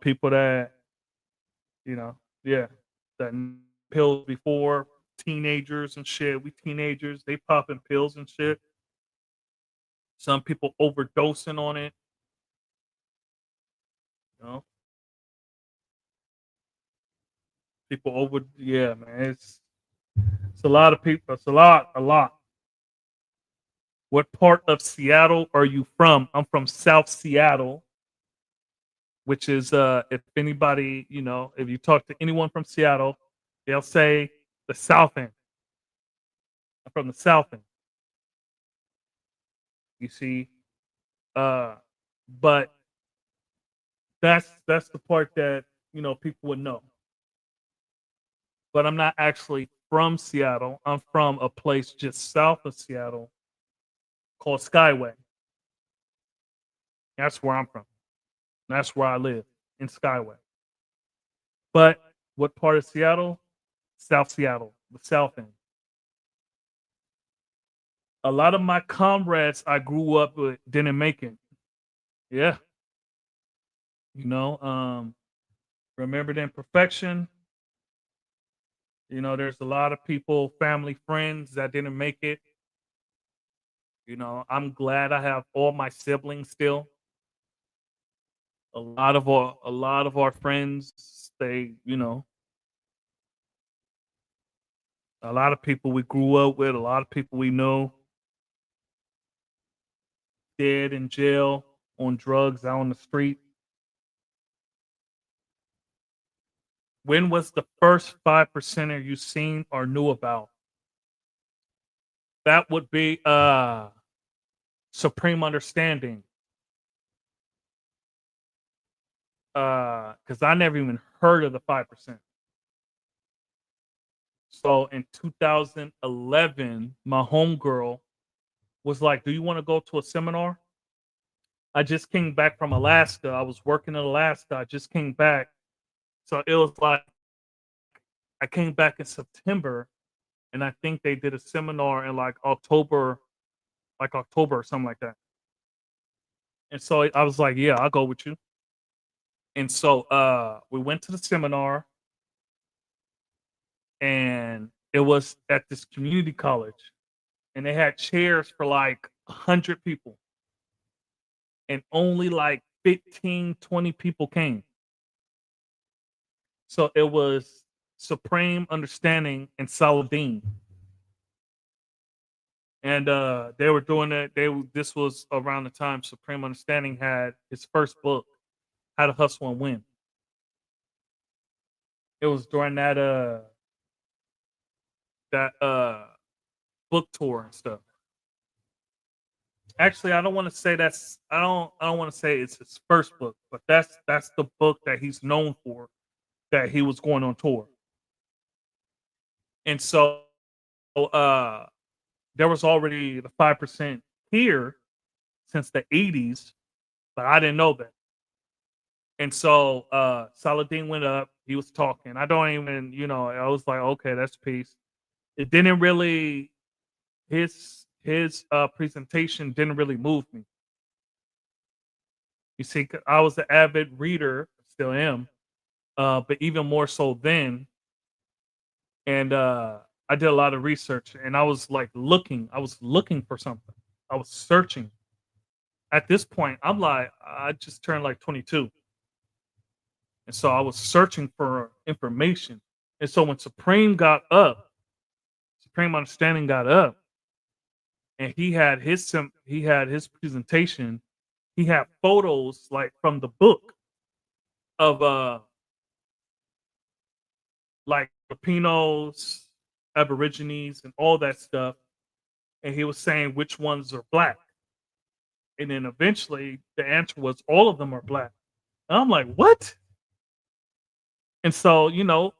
People that, yeah, that pills before teenagers and shit. We teenagers, they popping pills and shit. Some people overdosing on it. You know, yeah, man. It's a lot of people. It's a lot. What part of Seattle are you from? I'm from South Seattle, which is if anybody, if you talk to anyone from Seattle, they'll say the South End. I'm from the South End. You see, but that's the part that people would know. But I'm not actually from Seattle. I'm from a place just south of Seattle called Skyway. That's where I'm from. That's where I live, in Skyway. But what part of Seattle? South Seattle, the south end. A lot of my comrades I grew up with didn't make it. Yeah. Remembered Imperfection. There's a lot of people, family, friends that didn't make it. I'm glad I have all my siblings still. A lot of our friends, a lot of people we grew up with, a lot of people we know, dead in jail, on drugs, out on the street. When was the first 5%er you seen or knew about? That would be Supreme Understanding. Because I never even heard of the 5%. So in 2011, my homegirl was like, "Do you want to go to a seminar?" I just came back from Alaska. I was working in Alaska. I just came back. So it was like I came back in September, and I think they did a seminar in like October or something like that. And so I was like, "Yeah, I'll go with you." And so we went to the seminar, and it was at this community college, and they had chairs for like 100 people, and only like 15, 20 people came. So it was Supreme Understanding and Saladin. And they were doing it. This was around the time Supreme Understanding had his first book, How to Hustle and Win. It was during that book tour and stuff. Actually, I don't want to say I don't want to say it's his first book, but that's the book that he's known for, that he was going on tour. And so uh there was already the 5% here since the 80s, but I didn't know that. And so Saladin went up, he was talking. I don't even, I was like, okay, that's peace. It didn't really his presentation didn't really move me. You see, 'cause I was an avid reader, still am, but even more so then. And I did a lot of research, and I was like looking for something. I was searching. At this point, I'm like, I just turned like 22. And so I was searching for information. And so when Supreme Understanding got up, and he had his presentation. He had photos like from the book of like Filipinos, Aborigines, and all that stuff. And he was saying which ones are black. And then eventually the answer was all of them are black. And I'm like, what? And so,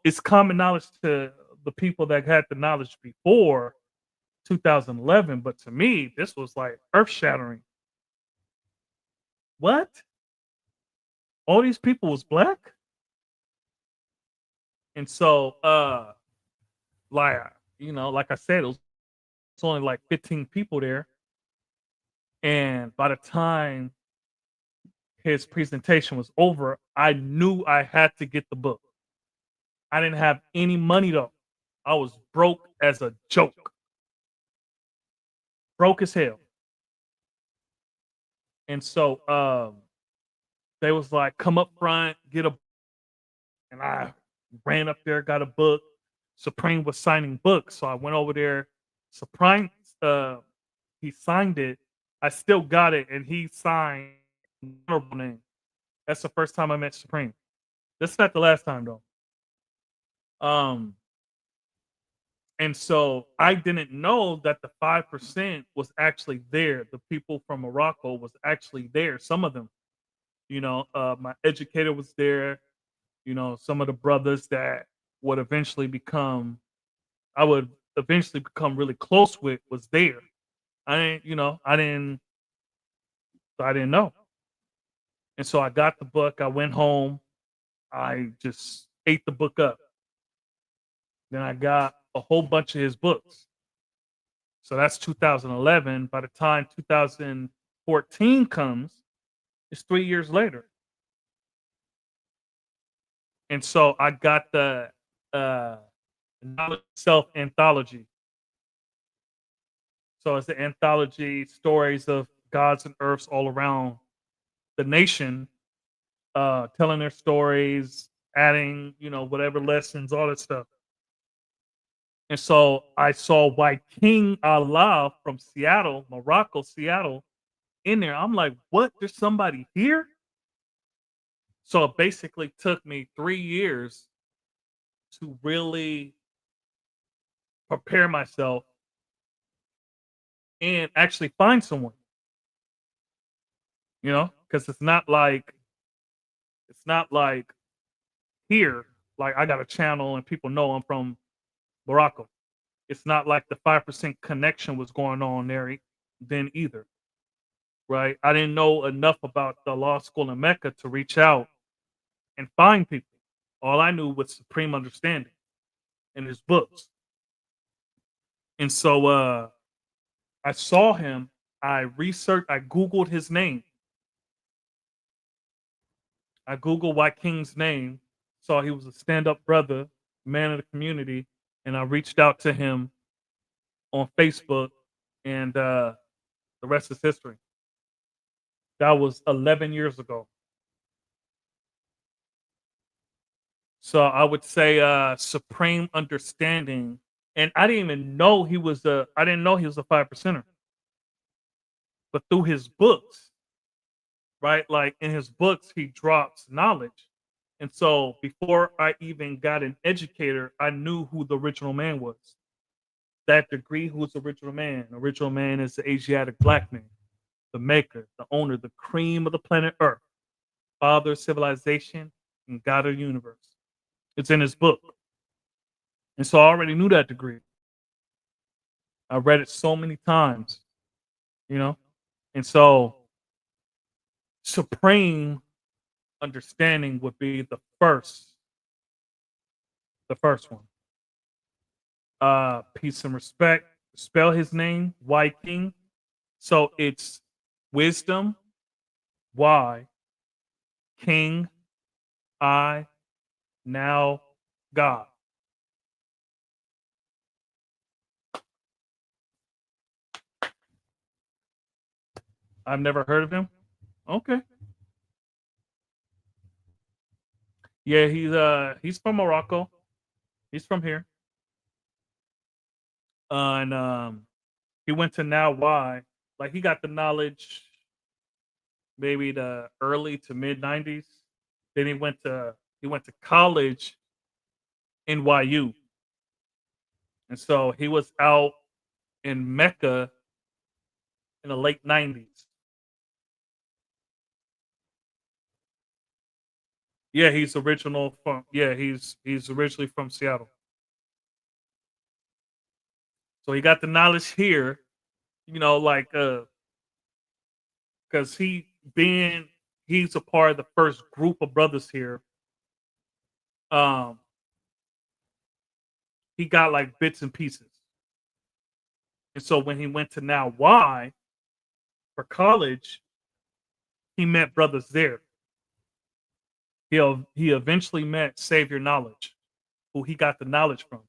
it's common knowledge to the people that had the knowledge before 2011. But to me, this was like earth shattering. What? All these people was black? And so, like, like I said, it was only like 15 people there. And by the time his presentation was over, I knew I had to get the book. I didn't have any money though. I was broke as a joke. Broke as hell. And so they was like, come up front, get a, and I ran up there, got a book. Supreme was signing books. So I went over there. Supreme, he signed it. I still got it, and he signed honorable name. That's the first time I met Supreme. That's not the last time though. Um, And so I didn't know that the 5% was actually there. The people from Morocco was actually there. Some of them, my educator was there. Some of the brothers that would eventually become, I would eventually become really close with was there. I didn't know. And so I got the book. I went home. I just ate the book up. Then I got a whole bunch of his books. So that's 2011. By the time 2014 comes, it's 3 years later. And so I got the Knowledge Self anthology. So it's the anthology stories of gods and earths all around the nation, telling their stories, adding, whatever lessons, all that stuff. And so I saw why King Allah from Seattle, Morocco, Seattle, in there. I'm like, what? There's somebody here? So it basically took me 3 years to really prepare myself and actually find someone, because it's not like here, like I got a channel and people know I'm from Morocco. It's not like the 5% connection was going on there then either, right? I didn't know enough about the law school in Mecca to reach out and find people. All I knew was Supreme Understanding in his books. And so I saw him, I Googled his name. I Googled Why King's name, saw he was a stand-up brother, man of the community, and I reached out to him on Facebook, and the rest is history. That was 11 years ago. So I would say Supreme Understanding. And I didn't even know I didn't know he was a 5%er. But through his books, right? Like in his books, he drops knowledge. And so before I even got an educator, I knew who the original man was. That degree, who's the original man? The original man is the Asiatic black man, the maker, the owner, the cream of the planet Earth, father of civilization, and God of the universe. It's in his book. And so I already knew that degree. I read it so many times, you know? And so Supreme Understanding would be the first one. Peace and respect. Spell his name, Y King. So it's wisdom, Y, King, I, now God. I've never heard of him. Okay. Yeah, he's from Morocco. He's from here. And he went to Now Y. Like he got the knowledge maybe the early to mid 90s. Then he went to college in YU. And so he was out in Mecca in the late 90s. Yeah, he's originally from Seattle. So he got the knowledge here, like because he's a part of the first group of brothers here. Um he got like bits and pieces. And so when he went to Now Y for college, he met brothers there. He eventually met Savior Knowledge, who he got the knowledge from.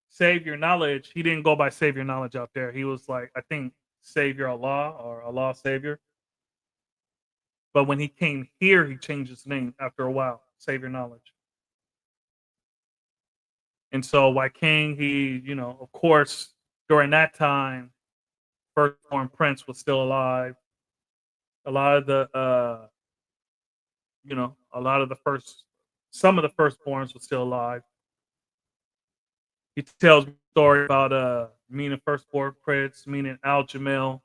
Savior Knowledge, he didn't go by Savior Knowledge out there. He was like, I think, Savior Allah or Allah Savior. But when he came here, he changed his name after a while, Savior Knowledge. And so Y King, he, of course, during that time, Firstborn Prince was still alive. A lot of the first some of the firstborns were still alive. He tells me a story about meeting firstborn creds, meaning Al Jamil,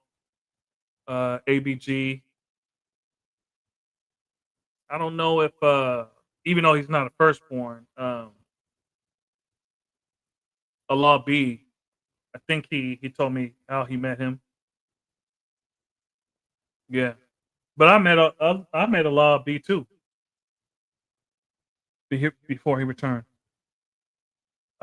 ABG. I don't know if even though he's not a firstborn, Allah B, I think he told me how he met him. Yeah. But I met Allah B too before he returned.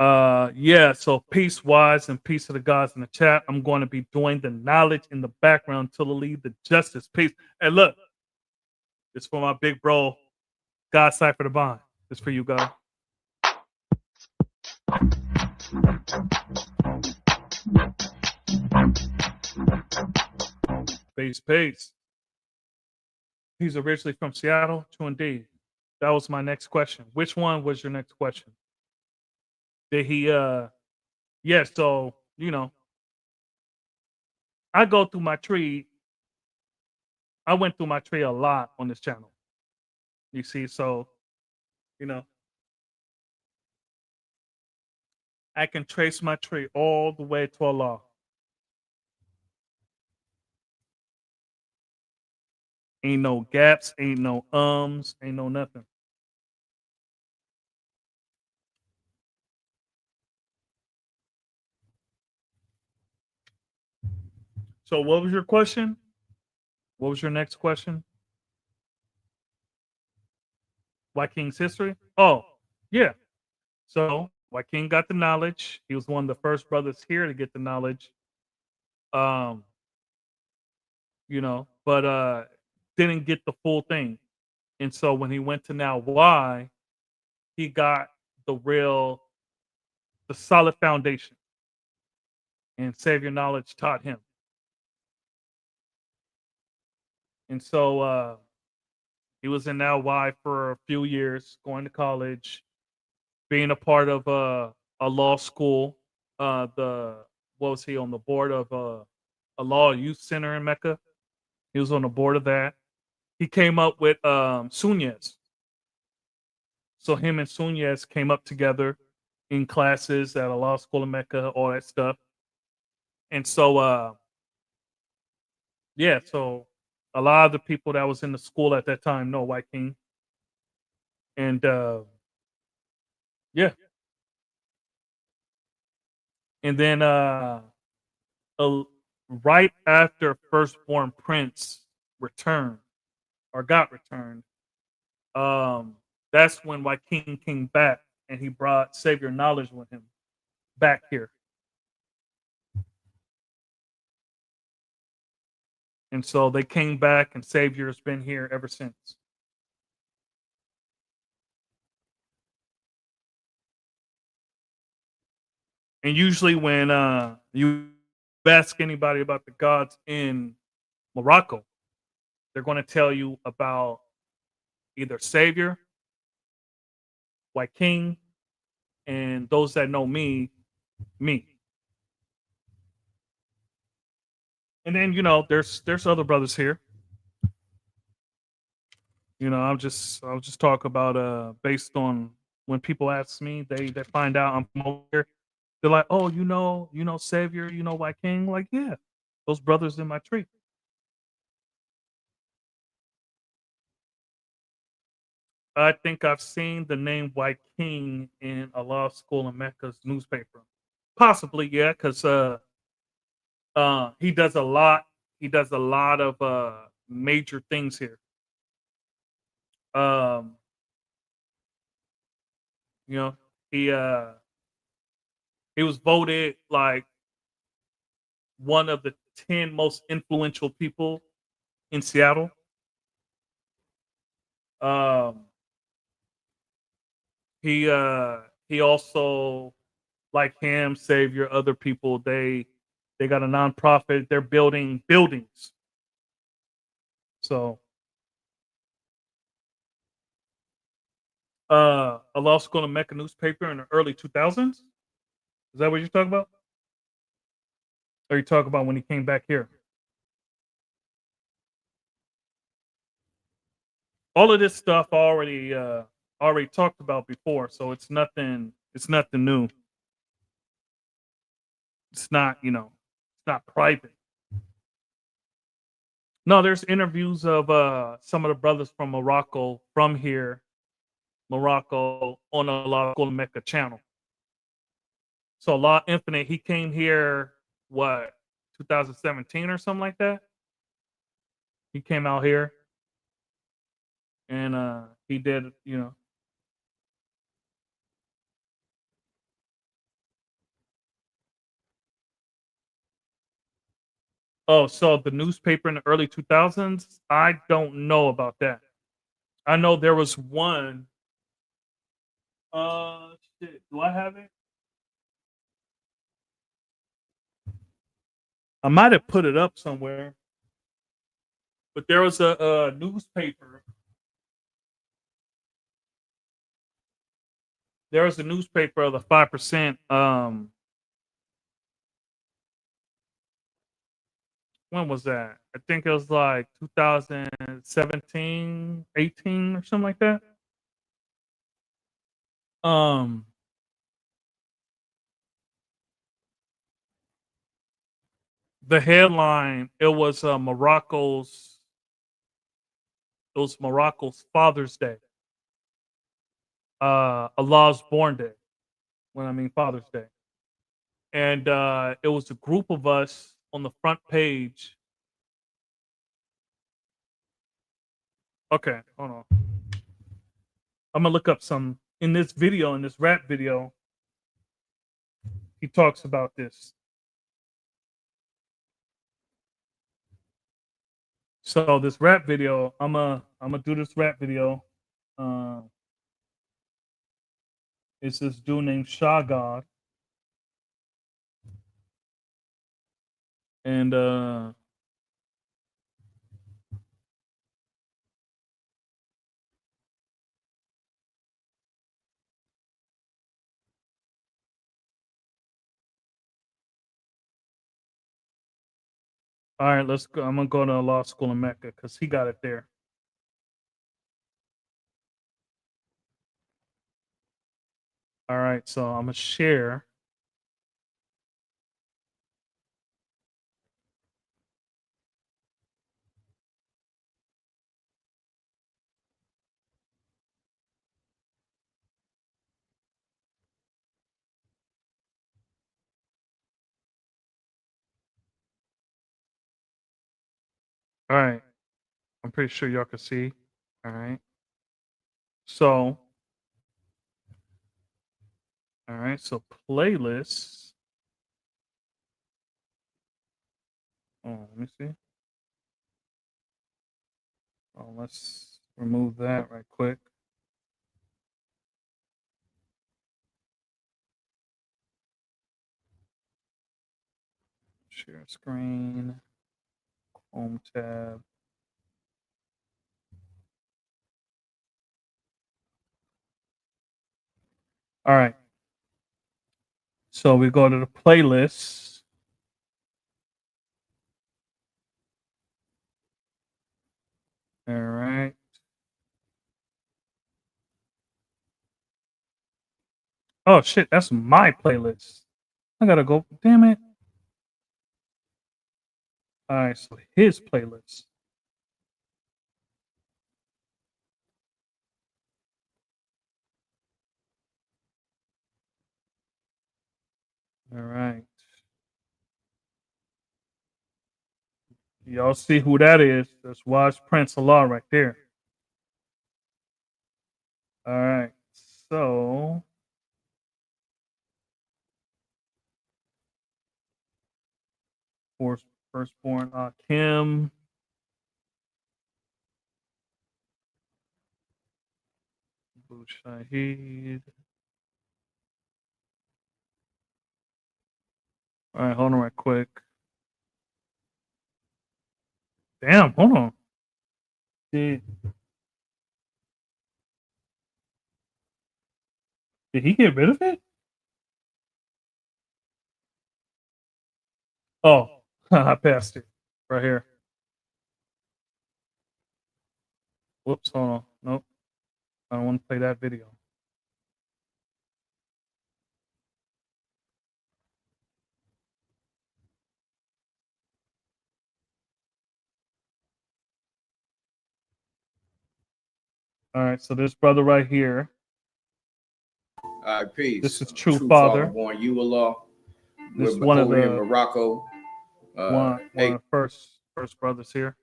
Yeah, so peace wise and peace to the gods in the chat. I'm going to be doing the knowledge in the background to lead the justice. Peace. And look, it's for my big bro, God Cypher the Bond. It's for you, God. Peace. He's originally from Seattle. True indeed. That was my next question. Which one was your next question? Did he yeah, so I go through my tree. I went through my tree a lot on this channel. You see, so I can trace my tree all the way to Allah. Ain't no gaps, ain't no ain't no nothing. So what was your question? What was your next question? King's history? Oh, yeah. So King got the knowledge. He was one of the first brothers here to get the knowledge. But didn't get the full thing. And so when he went to Now Why, he got the solid foundation. And Savior Knowledge taught him. And so he was in Now Why for a few years, going to college, being a part of a law school. What was he on the board of a law youth center in Mecca? He was on the board of that. He came up with Sunez. So him and Sunez came up together in classes at a law school in Mecca, all that stuff. And so so a lot of the people that was in the school at that time know White King. And yeah. And then right after Firstborn Prince returned or got returned, that's when White King came back and he brought Savior Knowledge with him back here. And so they came back and Savior's been here ever since. And usually when you ask anybody about the gods in Morocco, they're going to tell you about either Savior, White King, and those that know me. And then there's other brothers here. I'll just talk about based on when people ask me, they find out I'm from over here. They're like, oh, Savior, White King. Like, yeah, those brothers in my tree. I think I've seen the name White King in a law school in Mecca's newspaper. Possibly, yeah, because he does a lot. He does a lot of major things here. He was voted like one of the 10 most influential people in Seattle. He also, like him, Savior, other people, they got a nonprofit. They're building buildings. So a law school in Mecca newspaper in the early 2000s. Is that what you're talking about? Or you talk about when he came back here? All of this stuff already already talked about before, so it's nothing new. It's not, it's not private. No, there's interviews of some of the brothers from Morocco from here, Morocco, on the La School of Mecca channel. So Law Infinite, he came here what, 2017 or something like that? He came out here and he did, Oh, so the newspaper in the early 2000s? I don't know about that. I know there was one. Shit, do I have it? I might have put it up somewhere. But there was a newspaper. There was a newspaper of the 5%. When was that? I think it was like 2017, 18 or something like that. Um, the headline, it was Morocco's Father's Day. Allah's born day. When I mean Father's Day. And it was a group of us on the front page. Okay, hold on. I'm gonna look up some in this video, in this rap video. He talks about this. So this rap video, I'm gonna do this rap video. It's this dude named Shah God. And all right, let's go. I'm gonna go to law school in Mecca because he got it there. All right, so I'm gonna share. All right, I'm pretty sure y'all can see. All right, so all right, so playlists. Oh, let me see. Oh, let's remove that right quick. Share screen. Home tab. All right. So we go to the playlist. All right. Oh shit, that's my playlist. I gotta go. Damn it. All right, so his playlist. All right. Y'all see who that is? That's Wise Prince Allah right there. All right. So firstborn Kim. Abu Shahid. All right, hold on right quick. Damn, hold on. Did he get rid of it? Oh, I passed it right here. Whoops, hold on. Nope. I don't want to play that video. All right, so this brother right here,
All right, peace.
this is True Father.
Born you Allah.
This is
We're
one of
over here
the
in Morocco.
one
Hey,
of the first brothers here.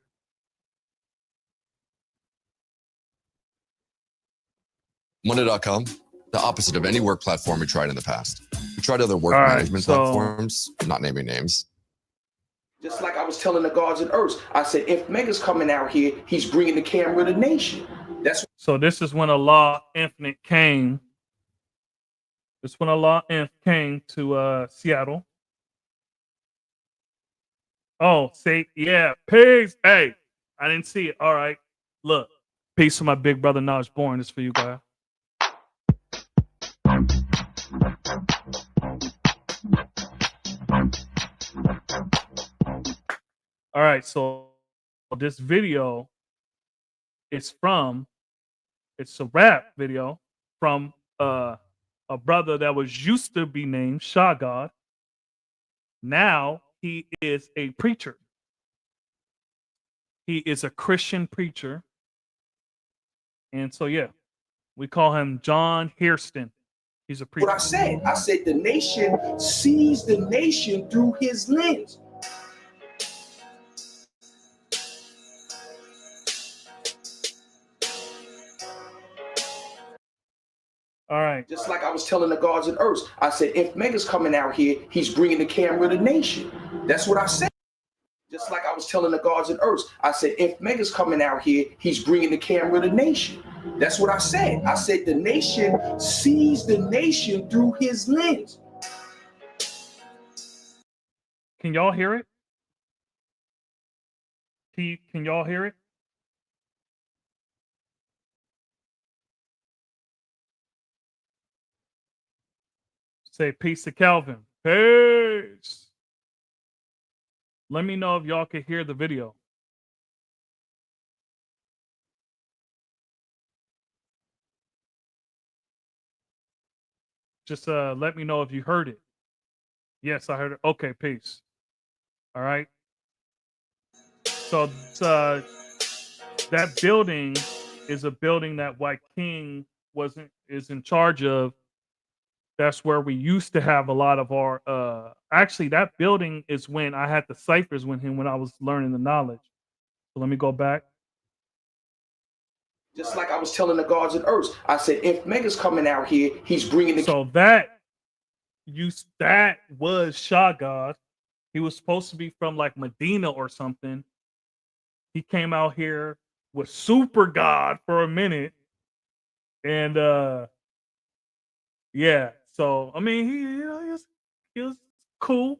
Monday.com, the opposite of any work platform we tried in the past. We tried other work
All right,
management
so-
platforms, not naming names.
Just like I was telling the guards and Earths, I said, if Mega's coming out here, he's bringing the camera to the nation. That's
So this is when Allah Infinite came. This is when Allah Infinite came to Seattle. Oh, say yeah, peace. Hey, I didn't see it. All right, look, peace to my big brother Naj Born. This is for you guys. All right, so this video is it's a rap video from a brother that was used to be named Shah God. Now he is a preacher. He is a Christian preacher. And so yeah, we call him John Hairston. He's a preacher.
what I said. I said the nation sees the nation through his lens.
All right.
Just like I was telling the guards and Earths, I said, if Mega's coming out here, he's bringing the camera to the nation. That's what I said. Just like I was telling the guards and Earths, I said, if Mega's coming out here, he's bringing the camera to the nation. That's what I said. I said the nation sees the nation through his lens.
Can y'all hear it? Can y'all hear it? Say peace to Calvin. Peace. Let me know if y'all can hear the video. Just let me know if you heard it. Yes, I heard it. Okay, peace. All right. So that building is a building that White King is in charge of. That's where we used to have a lot of our actually that building is when I had the ciphers with him when I was learning the knowledge. So let me go back.
Just like I was telling the guards and Earths, I said, if Mega's coming out here, he's bringing the
So that was Shah God. He was supposed to be from like Medina or something. He came out here with Super God for a minute. And yeah, so I mean he was cool.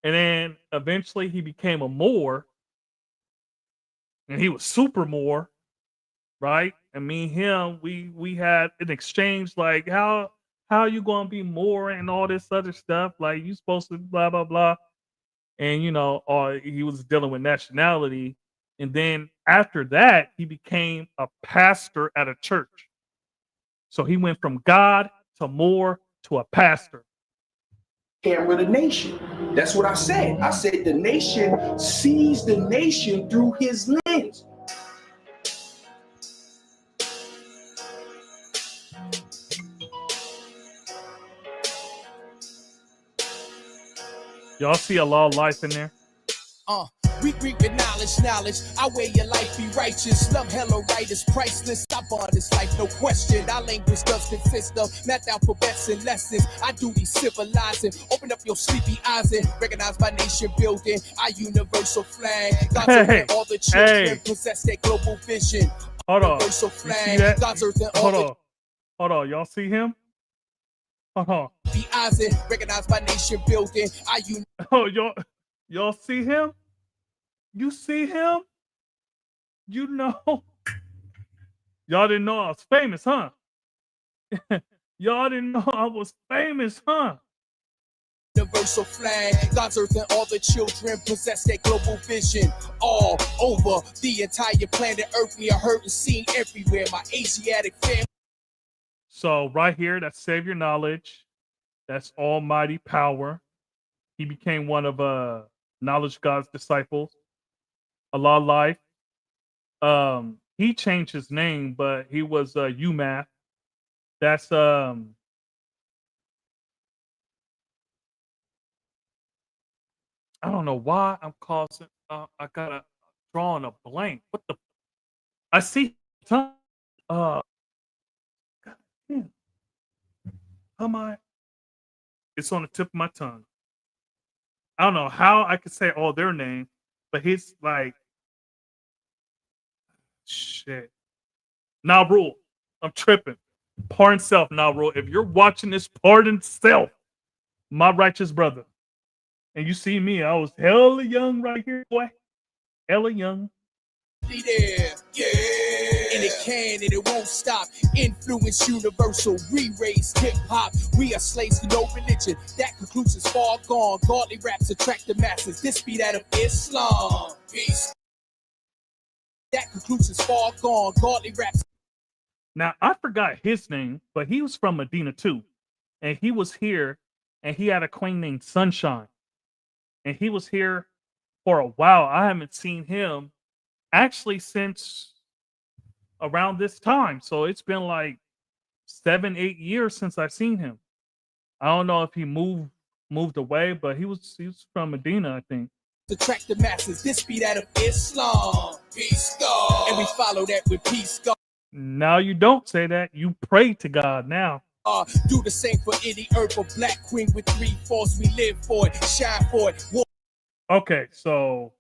And then eventually he became a Moor. And he was Super Moor, right? And me and him, we had an exchange like how you gonna be Moor and all this other stuff? Like you supposed to blah blah blah. And you know, he was dealing with nationality. And then after that, he became a pastor at a church. So he went from God to Moor to a pastor.
camera to the nation. That's what I said. I said the nation sees the nation through his lens.
Y'all see a lot of life in there?
We reap with knowledge. I wear your life, be righteous. Love hella right is priceless. I bought this life, no question. Our language does consist of math, alphabets, and lessons. I do these civilizing. Open up your sleepy eyes and recognize my nation building. Our universal flag. God's earth and all the children possess their global vision.
Hold on.
Universal
You
flag.
see that?
God's earth and all
Hold on. Y'all see him? Hold on.
the eyes and recognize my nation building.
Oh, y'all see him? You see him? You know? Y'all didn't know I was famous, huh? Y'all didn't know I was famous, huh?
Universal flag, God's earth and all the children possess that global vision. All over the entire planet Earth, we are heard and seen everywhere. My Asiatic family.
So right here, that's Savior Knowledge. That's Almighty Power. He became one of Knowledge God's disciples. Allah Life. He changed his name, but he was UMath. That's I don't know why I'm causing. I gotta drawing a blank. What the? I see. God damn. How am I? It's on the tip of my tongue. I don't know how I could say all their name, but he's like, shit. Now, Rule, I'm tripping. Pardon self, now, Rule. If you're watching this, pardon self, my righteous brother. And you see me, I was hella young right here, boy. Hella young.
There, yeah. And it can and it won't stop. Influence universal, re-raise hip-hop. We are slaves to no religion. That conclusion's far gone. Godly raps attract the masses. This be that of Islam. Peace. That conclusion's far gone. Godly raps.
Now, I forgot his name, but he was from Medina too. And he was here, and he had a queen named Sunshine. And he was here for a while. I haven't seen him actually since around this time. So it's been like 7-8 years since I've seen him. I don't know if he moved away, but he was from Medina, I think.
Attract the masses. This be that of Islam. Peace God. And we follow that with peace God.
Now you don't say that. You pray to God now.
Do the same for any earth, a black queen with 3 force. We live for it, shine for it.
Okay, so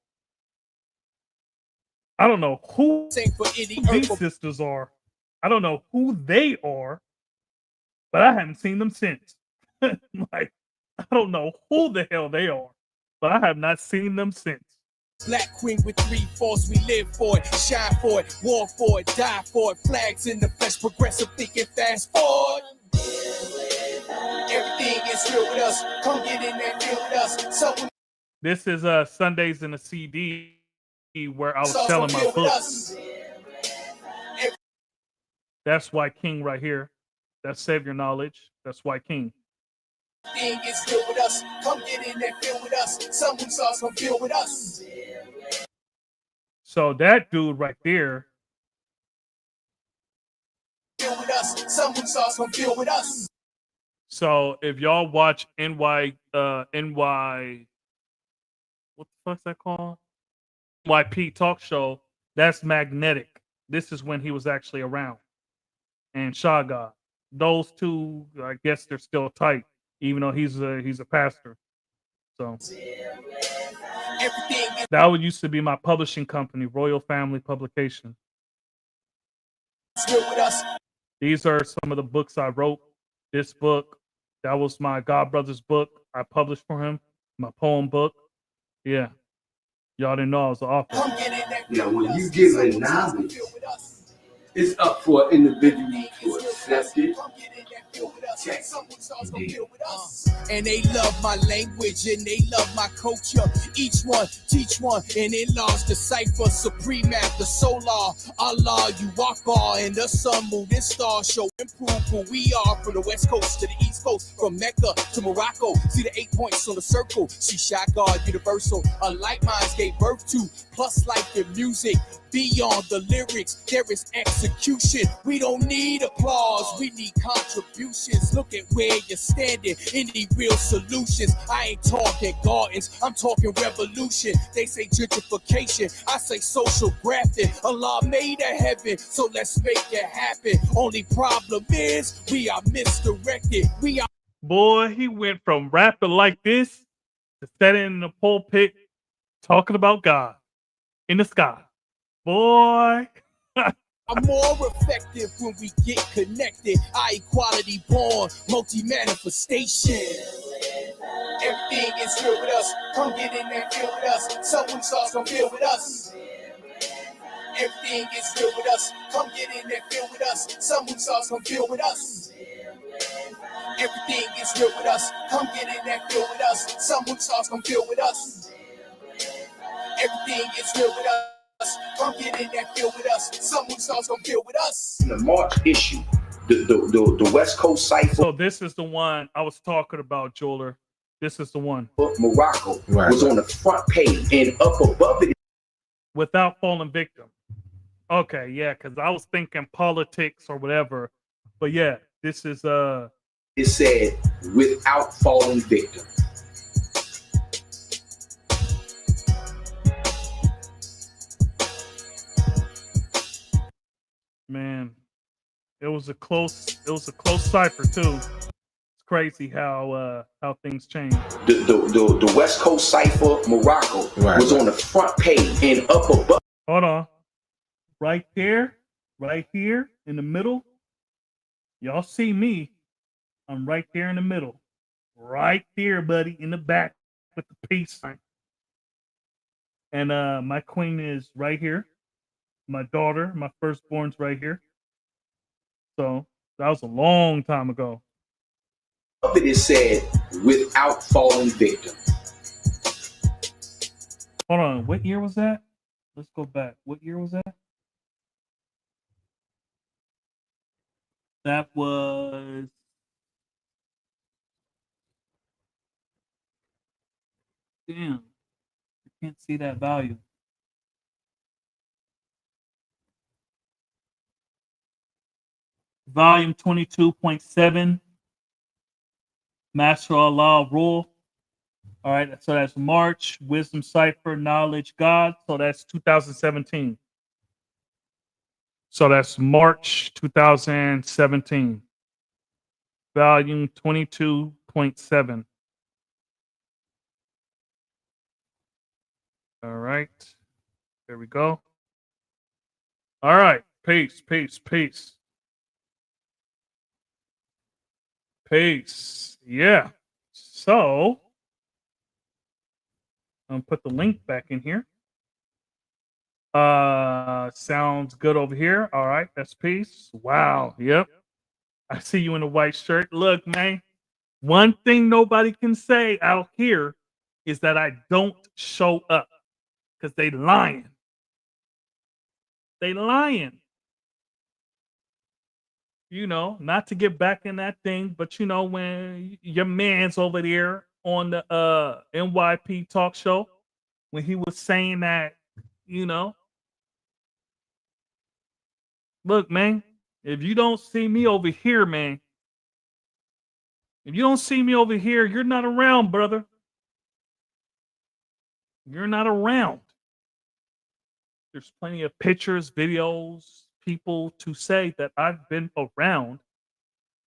I don't know who
Same for any
these
earth.
sisters are. I don't know who they are, but I haven't seen them since. Like, I don't know who the hell they are, but I have not seen them since.
Black queen with 3 force. We live for it, shine for it, war for it, die for it. Flags in the flesh, progressive thinking, fast forward. Everything is real with us. Come get in there, deal with us. So
This is Sundays in a CD where I was selling my books. That's why King right here. That's Savior Knowledge. That's why King.
Everything is real with us. Come get in there, feel with us. Someone sauce come feel with us.
So that dude right there.
Feel with us. Someone sauce come feel with us.
So if y'all watch NY, what the fuck's that called? NYP talk show, that's Magnetic. This is when he was actually around. And Shagad. Those two, I guess they're still tight, even though he's a pastor. So that would used to be my publishing company, Royal Family Publication. These are some of the books I wrote. This book, that was my God Brothers book I published for him. My poem book. Yeah. Y'all didn't know I was an author.
Now, when you give a knowledge, it's up for an individual to accept it.
And they love my language and they love my culture. Each one teach one, and it laws decipher supreme after solar. Allah, you Akbar, and the sun, moon, and star show improve who we are from the west coast to the east coast, from Mecca to Morocco. See the 8 points on the circle. She shot God universal. Unlike minds gave birth to, plus life and music. Beyond the lyrics, there is execution. We don't need applause, we need contributions. Look at where you're standing, any real solutions. I ain't talking gardens, I'm talking revolution. They say gentrification, I say social grafting. Allah made a heaven, so let's make it happen. Only problem is, we are misdirected. We are.
Boy, he went from rapping like this to standing in the pulpit talking about God in the sky. Boy.
I'm more effective when we get connected. Our equality born, multi-manifestation. Everything is real with us. Come get in there, feel with us. Someone sauce come feel with us. Everything is real with us. Come get in there, feel with us. Someone sauce come feel with us. Everything is real with us. Come get in that feel with us. Some who sauce come feel with us. Everything is real with us. Come get in that feel with us. Some who sauce come feel with us.
In the March issue, the West Coast Cipher,
So this is the one I was talking about, Jeweler. This is the one.
Morocco,
Right,
was
right.
on the front page, and up above it,
Without falling victim. Okay, yeah, because I was thinking politics or whatever. But yeah, this is
it said, "Without falling victim."
man. It was a close cipher too. It's crazy how things change.
The West Coast Cipher, Morocco,
Right,
was
right.
on the front page, and up above.
Hold on. Right there, right here in the middle. Y'all see me. I'm right there in the middle. Right there, buddy, in the back with the peace sign. And my queen is right here. My daughter, my firstborn's right here. So that was a long time ago.
Up it said, "Without falling victim."
Hold on. What year was that? Let's go back. What year was that? That was damn. I can't see that value. Volume 22.7. Master Allah Rule. All right, so that's March, Wisdom Cipher, Knowledge God. So that's 2017. So that's March 2017. Volume 22.7. All right. There we go. All right. Peace, peace, peace. Peace. Yeah. So I'm gonna put the link back in here. Sounds good over here. All right, that's peace. Wow. Yep. I see you in a white shirt. Look, man. One thing nobody can say out here is that I don't show up because they lying. They lying. You know, not to get back in that thing, but you know, when your man's over there on the NYP talk show, when he was saying that, you know, look, man, if you don't see me over here, man, if you don't see me over here, you're not around, brother. You're not around. There's plenty of pictures, videos, people to say that I've been around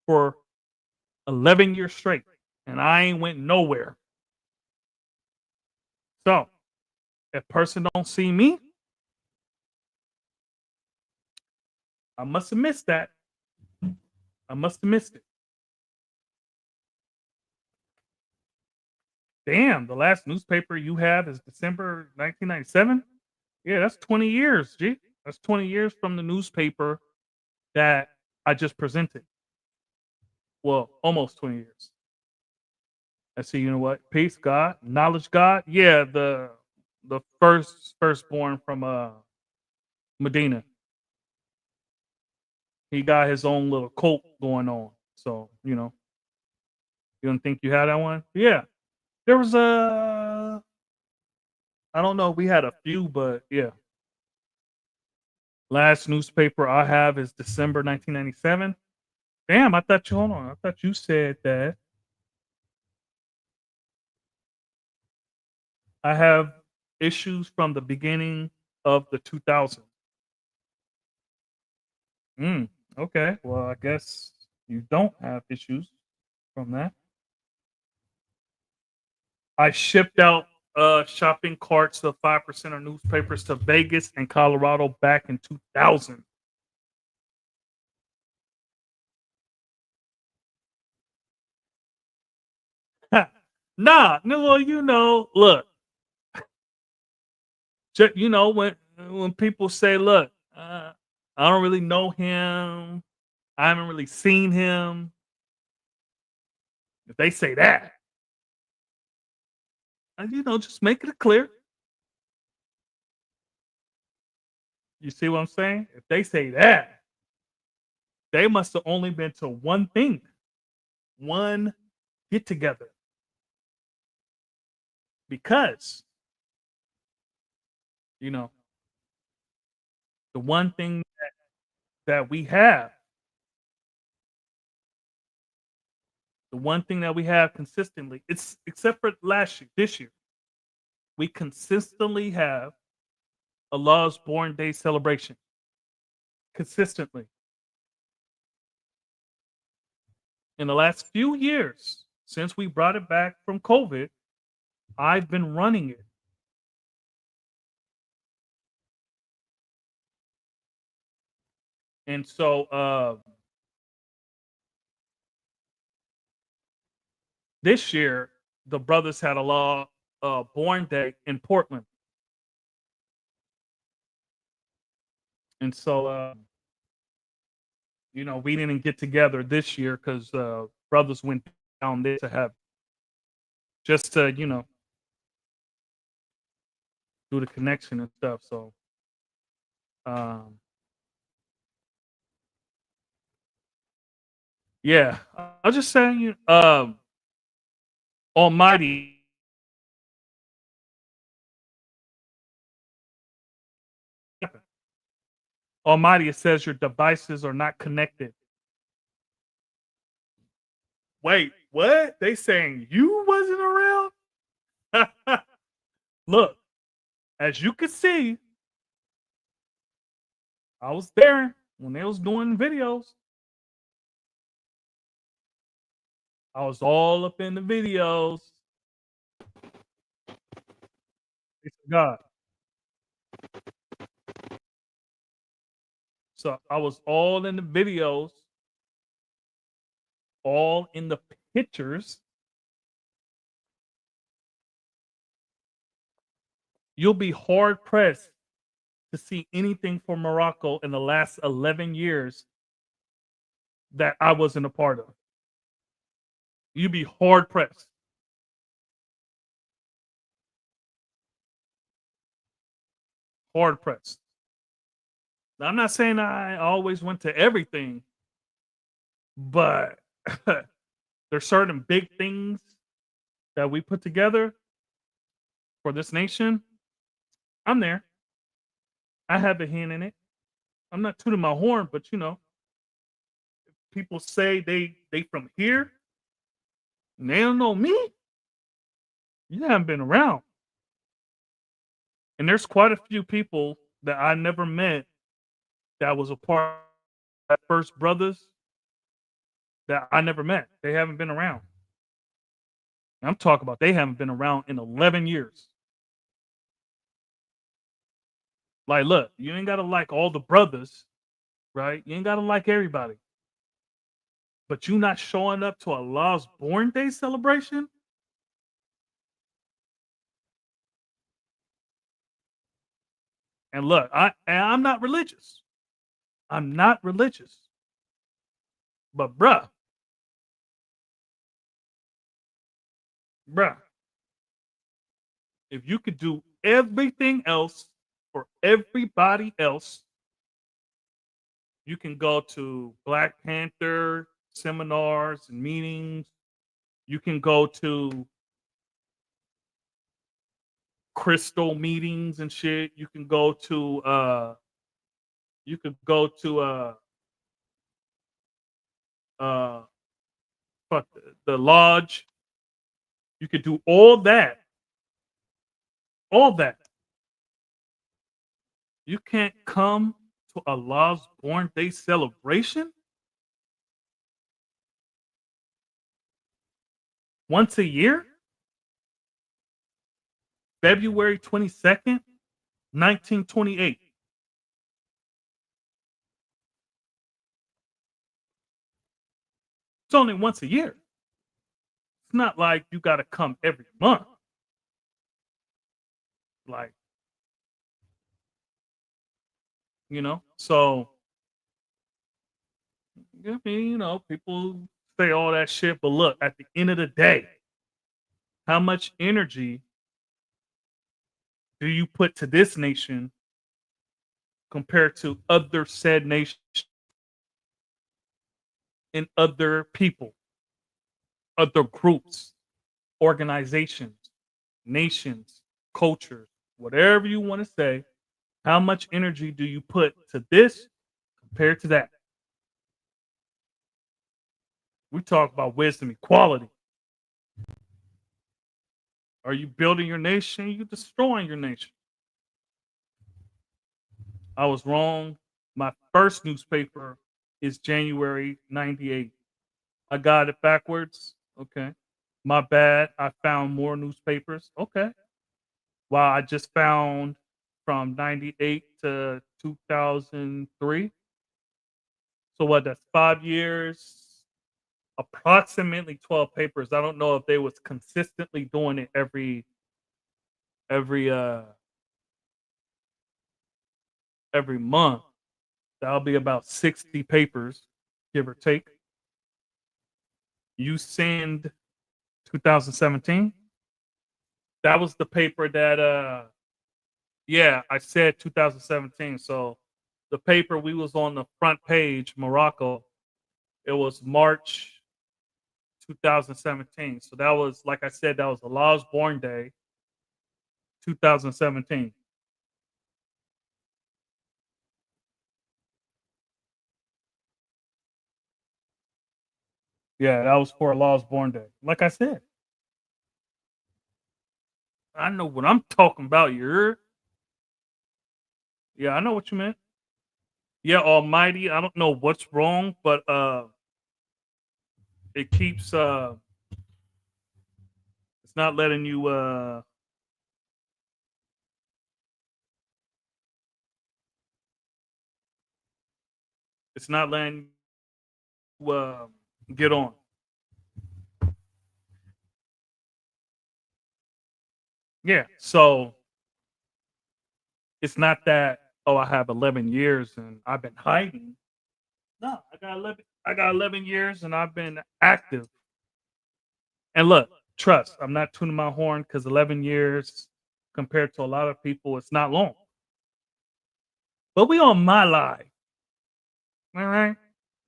for 11 years straight and I ain't went nowhere. So, if person don't see me, I must have missed that. I must have missed it. Damn, the last newspaper you have is December 1997? Yeah, that's 20 years, G. That's 20 years from the newspaper that I just presented. Well, almost 20 years. I see, you know what? Peace, God, knowledge, God. Yeah, the firstborn from Medina. He got his own little cult going on. So, you know. You don't think you had that one? Yeah. There was I don't know, we had a few, but yeah. Last newspaper I have is December 1997. Damn, I thought you hold on. I thought you said that. I have issues from the beginning of the 2000s. Okay. Well, I guess you don't have issues from that. I shipped out shopping carts of 5% of newspapers to Vegas and Colorado back in 2000. Nah, no, well, you know, look, you know, when people say, look, I don't really know him, I haven't really seen him, If they say that, just make it clear. You see what I'm saying? If they say that, they must have only been to one thing, one get together. Because, the one thing that we have, the one thing that we have consistently, it's except for this year, we consistently have Allah's born day celebration. Consistently. In the last few years, since we brought it back from COVID, I've been running it. And so this year, the brothers had Allah born day in Portland. And so we didn't get together this year because brothers went down there to have just to, do the connection and stuff. So yeah, I was just saying, Almighty Almighty, it says your devices are not connected. Wait, what? They saying you wasn't around? Look, as you can see, I was there when they was doing videos. I was all up in the videos. It's God. So I was all in the videos, all in the pictures. You'll be hard pressed to see anything from Morocco in the last 11 years that I wasn't a part of. You'd be hard pressed. Hard pressed. Now, I'm not saying I always went to everything, but there's certain big things that we put together for this nation. I'm there. I have a hand in it. I'm not tooting my horn, but people say they from here and they don't know me. You haven't been around. And there's quite a few people that I never met that was a part of that First Brothers that I never met. They haven't been around. I'm talking about they haven't been around in 11 years. Like, look, you ain't got to like all the brothers, right? You ain't got to like everybody. But you not showing up to Allah's born day celebration? And look, I'm not religious. I'm not religious. But bruh, if you could do everything else for everybody else, you can go to Black Panther seminars and meetings. You can go to crystal meetings and shit. You can go to the lodge. You could do all that. All that. You can't come to Allah's born day celebration once a year? February 22nd, 1928. It's only once a year. It's not like you got to come every month. Like, so, I mean, people say all that shit, but look, at the end of the day, how much energy do you put to this nation compared to other said nations and other people, other groups, organizations, nations, cultures, whatever you want to say? How much energy do you put to this compared to that? We talk about wisdom, equality. Are you building your nation? Are you destroying your nation? I was wrong. My first newspaper is January 98. I got it backwards. Okay. My bad. I found more newspapers. Okay. Wow, I just found from 98 to 2003. So what, that's 5 years, approximately 12 papers. I don't know if they was consistently doing it every month. That'll be about 60 papers, give or take. You send 2017. That was the paper that yeah, I said 2017. So the paper we was on the front page, Morocco, it was March 2017. So that was, like I said, that was Allah's born day, 2017. Yeah, that was for Allah's born day. Like I said, I know what I'm talking about. Yeah, I know what you meant. Yeah, Almighty. I don't know what's wrong, but it keeps it's not letting you it's not letting you get on. Yeah, so it's not that, oh, I have 11 years and I've been hiding. No, I got 11 years and I've been active. And look, trust, I'm not tuning my horn because 11 years compared to a lot of people, it's not long. But we on my live. All right.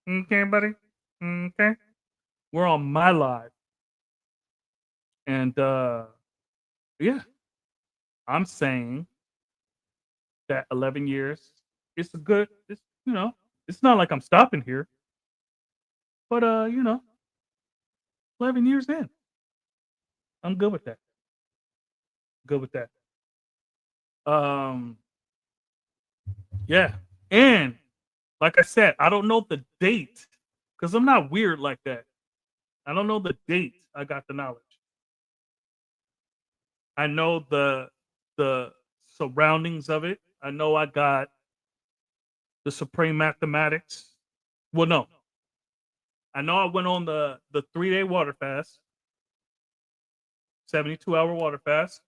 Okay, buddy. Okay. We're on my live. And yeah, I'm saying that 11 years it's a good, it's, it's not like I'm stopping here. But 11 years in. I'm good with that. Good with that. Yeah. And like I said, I don't know the date because I'm not weird like that. I don't know the date I got the knowledge. I know the surroundings of it. I know I got the supreme mathematics. Well, no. I know I went on the 3-day water fast, 72-hour water fast.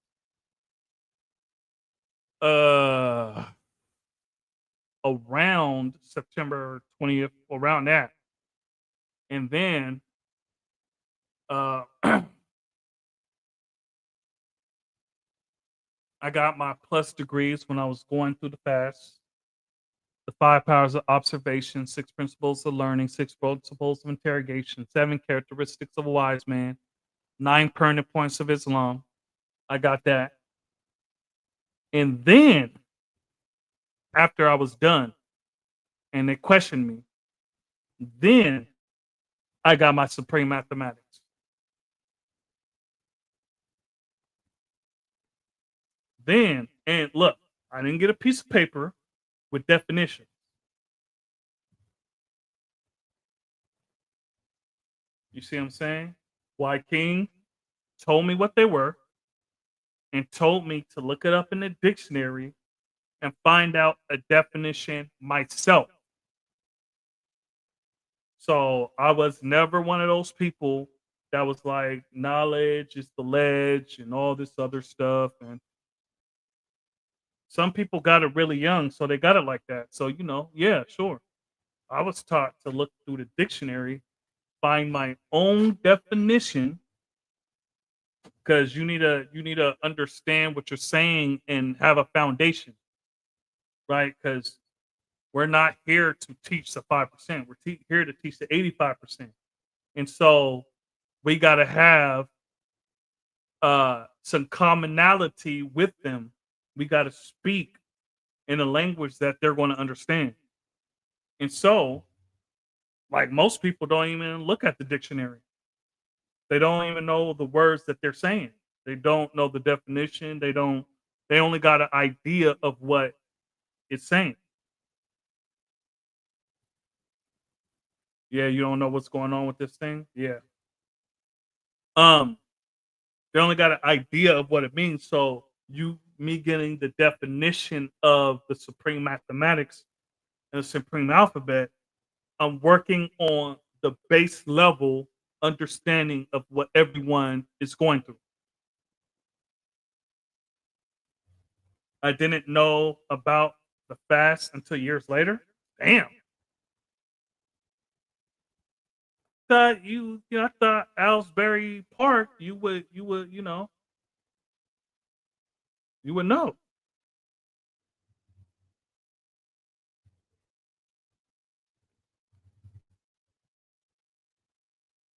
Around September 20th, around that. And then I got my plus degrees when I was going through the fast. The 5 powers of observation, 6 principles of learning, 6 principles of interrogation, 7 characteristics of a wise man, 9 permanent points of Islam. I got that. And then after I was done and they questioned me, then I got my supreme mathematics. Then, and look, I didn't get a piece of paper with definitions. You see what I'm saying? Why King told me what they were and told me to look it up in the dictionary and find out a definition myself. So I was never one of those people that was like, knowledge is the ledge and all this other stuff. And some people got it really young, so they got it like that. So, yeah, sure. I was taught to look through the dictionary find my own definition, because you need to understand what you're saying and have a foundation, right? Because we're not here to teach the 5%. We're here to teach the 85%. And so we got to have some commonality with them. We got to speak in a language that they're going to understand. And so, like, most people don't even look at the dictionary. They don't even know the words that they're saying. They don't know the definition. They only got an idea of what it's saying. Yeah, you don't know what's going on with this thing? Yeah. They only got an idea of what it means. So me getting the definition of the supreme mathematics and the supreme alphabet, I'm working on the base level understanding of what everyone is going through. I didn't know about the fast until years later. Damn. I thought Ellsbury Park, you would know. You would know.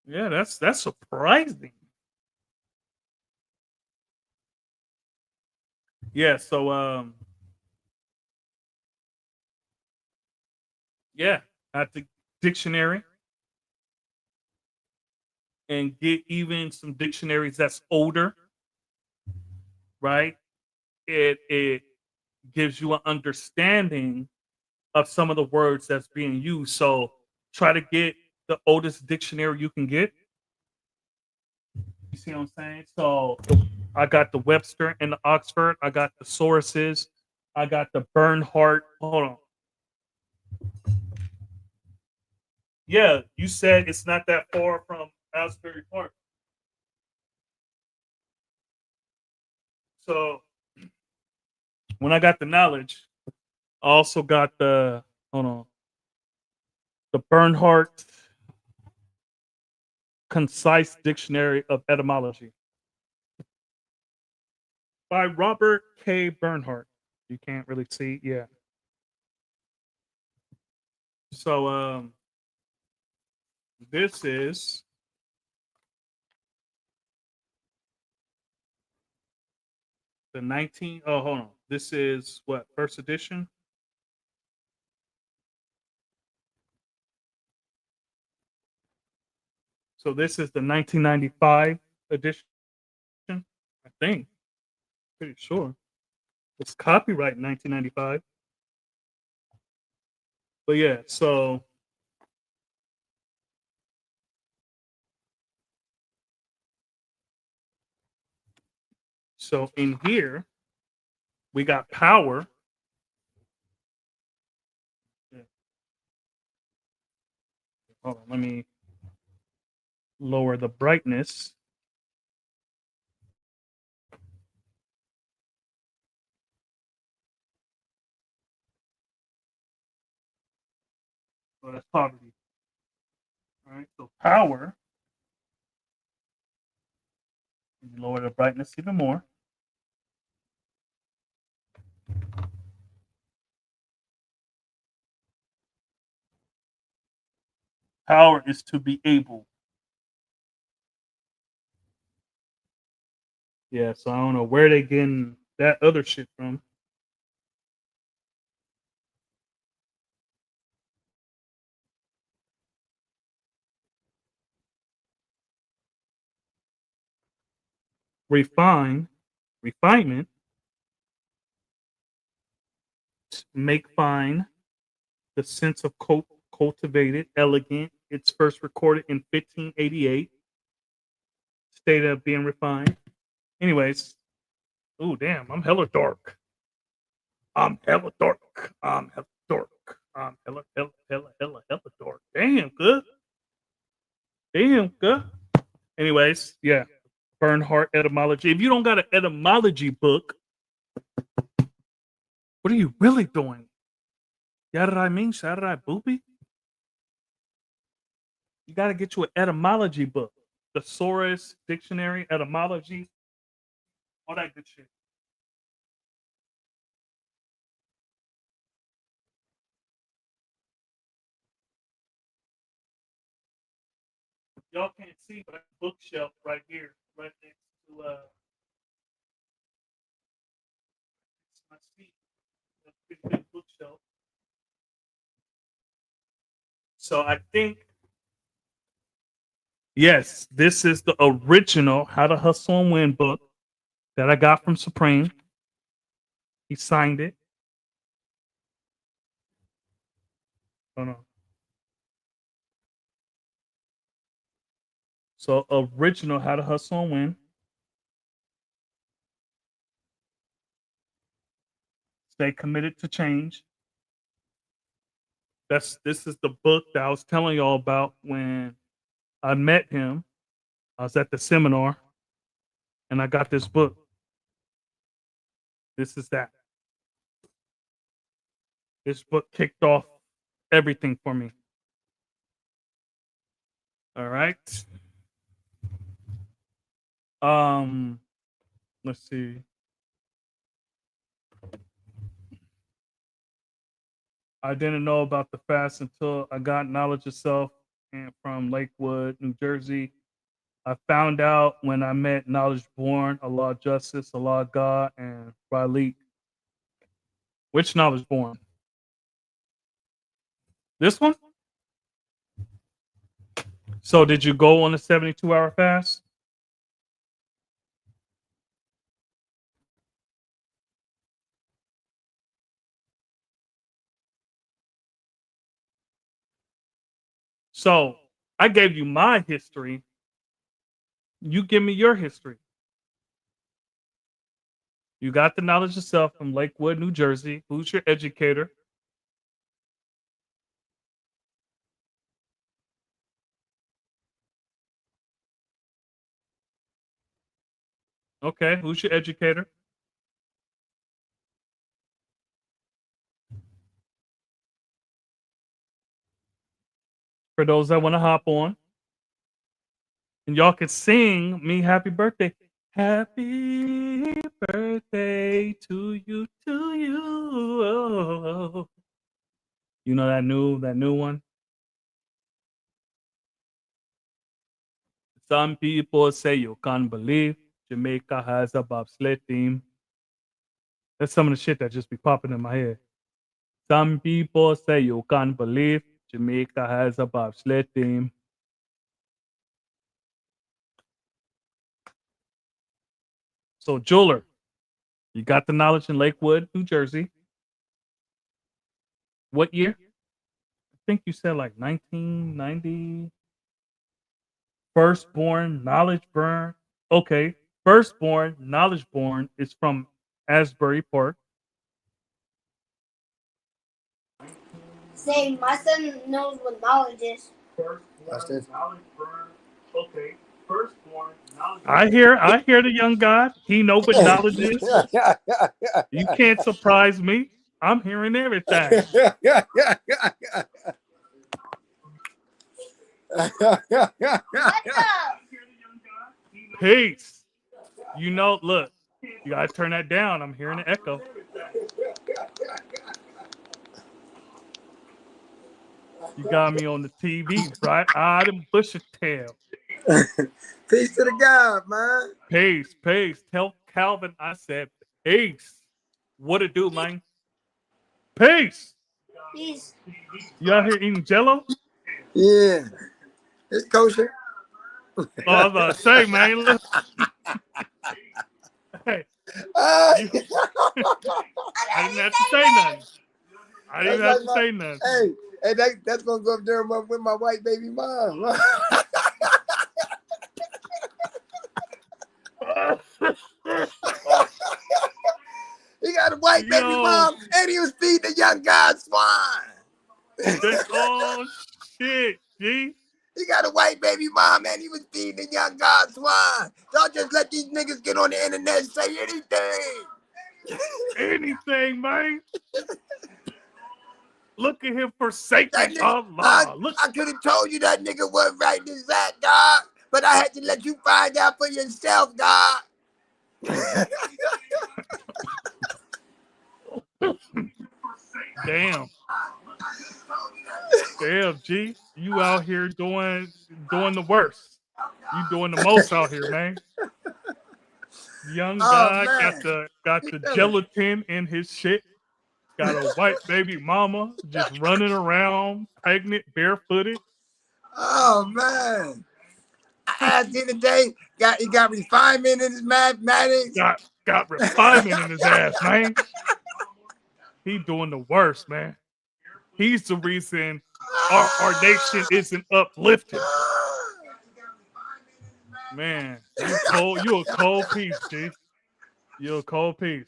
Yeah, that's surprising. Yeah, so yeah, at the dictionary and get even some dictionaries that's older, right? It gives you an understanding of some of the words that's being used. So try to get the oldest dictionary you can get. You see what I'm saying? So I got the Webster and the Oxford. I got the Sources. I got the Bernhardt. Hold on. Yeah, you said it's not that far from Asbury Park. So when I got the knowledge, I also got the Bernhardt Concise Dictionary of Etymology by Robert K. Bernhardt. You can't really see, yeah. So this is the 19. Oh, hold on. This is what, first edition? So this is the 1995 edition, I think. Pretty sure. It's copyright 1995. But yeah, so in here we got power. Hold on, let me lower the brightness. So that's poverty. All right, so power. Lower the brightness even more. Power is to be able. Yeah, so I don't know where they getting that other shit from. Refinement, make fine, the sense of cultivated, elegant. It's first recorded in 1588. State of being refined. Anyways, oh damn, I'm hella dark. I'm hella dark. I'm hella dark. I'm hella dark. Damn, good. Damn, good. Anyways, yeah. Bernhardt etymology. If you don't got an etymology book, what are you really doing? Yarai mean, Sharai booby? You got to get you an etymology book, thesaurus, dictionary, etymology, all that good shit. Y'all can't see, but I have a bookshelf right here, right next to my seat. A pretty big bookshelf. So I think, yes, this is the original How to Hustle and Win book that I got from Supreme. He signed it. Hold on. So original How to Hustle and Win. Stay committed to change. This is the book that I was telling y'all about when I met him. I was at the seminar and I got this book. This is that. This book kicked off everything for me. All right. Let's see. I didn't know about the fast until I got Knowledge of Self and from Lakewood, New Jersey. I found out when I met Knowledge Born, Allah Justice, Allah God, and Raleigh. Which Knowledge Born? This one? So did you go on a 72-hour fast? So I gave you my history. You give me your history. You got the Knowledge of Self from Lakewood, New Jersey. Who's your educator? Okay, who's your educator? For those that want to hop on. And y'all can sing me happy birthday. Happy birthday to you, to you. Oh. You know that new one? Some people say you can't believe Jamaica has a bobsled team. That's some of the shit that just be popping in my head. Some people say you can't believe Jamaica has a bobsled team. So, Jeweler, you got the knowledge in Lakewood, New Jersey. What year? I think you said like 1990. Firstborn, Knowledge Burn. Okay. Firstborn, Knowledge Born is from Asbury Park.
Say, my son knows what knowledge is.
Firstborn, Knowledge Burn. Okay. Firstborn, Knowledge Burn. I hear the young God. He know what knowledge is. You can't surprise me. I'm hearing everything. Peace. You know, look, you gotta turn that down. I'm hearing an echo. You got me on the TV, right? Them bushy tail.
Peace to the God, man.
Peace, peace. Tell Calvin I said peace. What it do, man? Peace.
Peace.
You out here eating Jello?
Yeah, it's kosher.
Oh, I was about to say, man. Look. Hey, I didn't have to say nothing. I didn't have to say nothing.
Hey, that's gonna go up there with my white baby mom. He got a white baby mom, and he was feeding the young God swine.
Oh shit, G.
He got a white baby mom, and he was feeding the young God swine. Don't just let these niggas get on the internet and say anything.
Anything, man. Look at him forsaking
That nigga,
Allah. Look,
I could have told you that nigga wasn't right in his act, dog. But I had to let you find out for yourself, dog.
damn. Damn, G. You out here doing the worst. You doing the most out here, man. Young guy got the gelatin in his shit. Got a white baby mama just running around, pregnant, barefooted.
Oh man. At the end of the day, he got refinement in his mathematics.
Got refinement in his ass, man. He doing the worst, man. He's the reason our nation isn't uplifted. Man, you a cold piece, G. You a cold piece.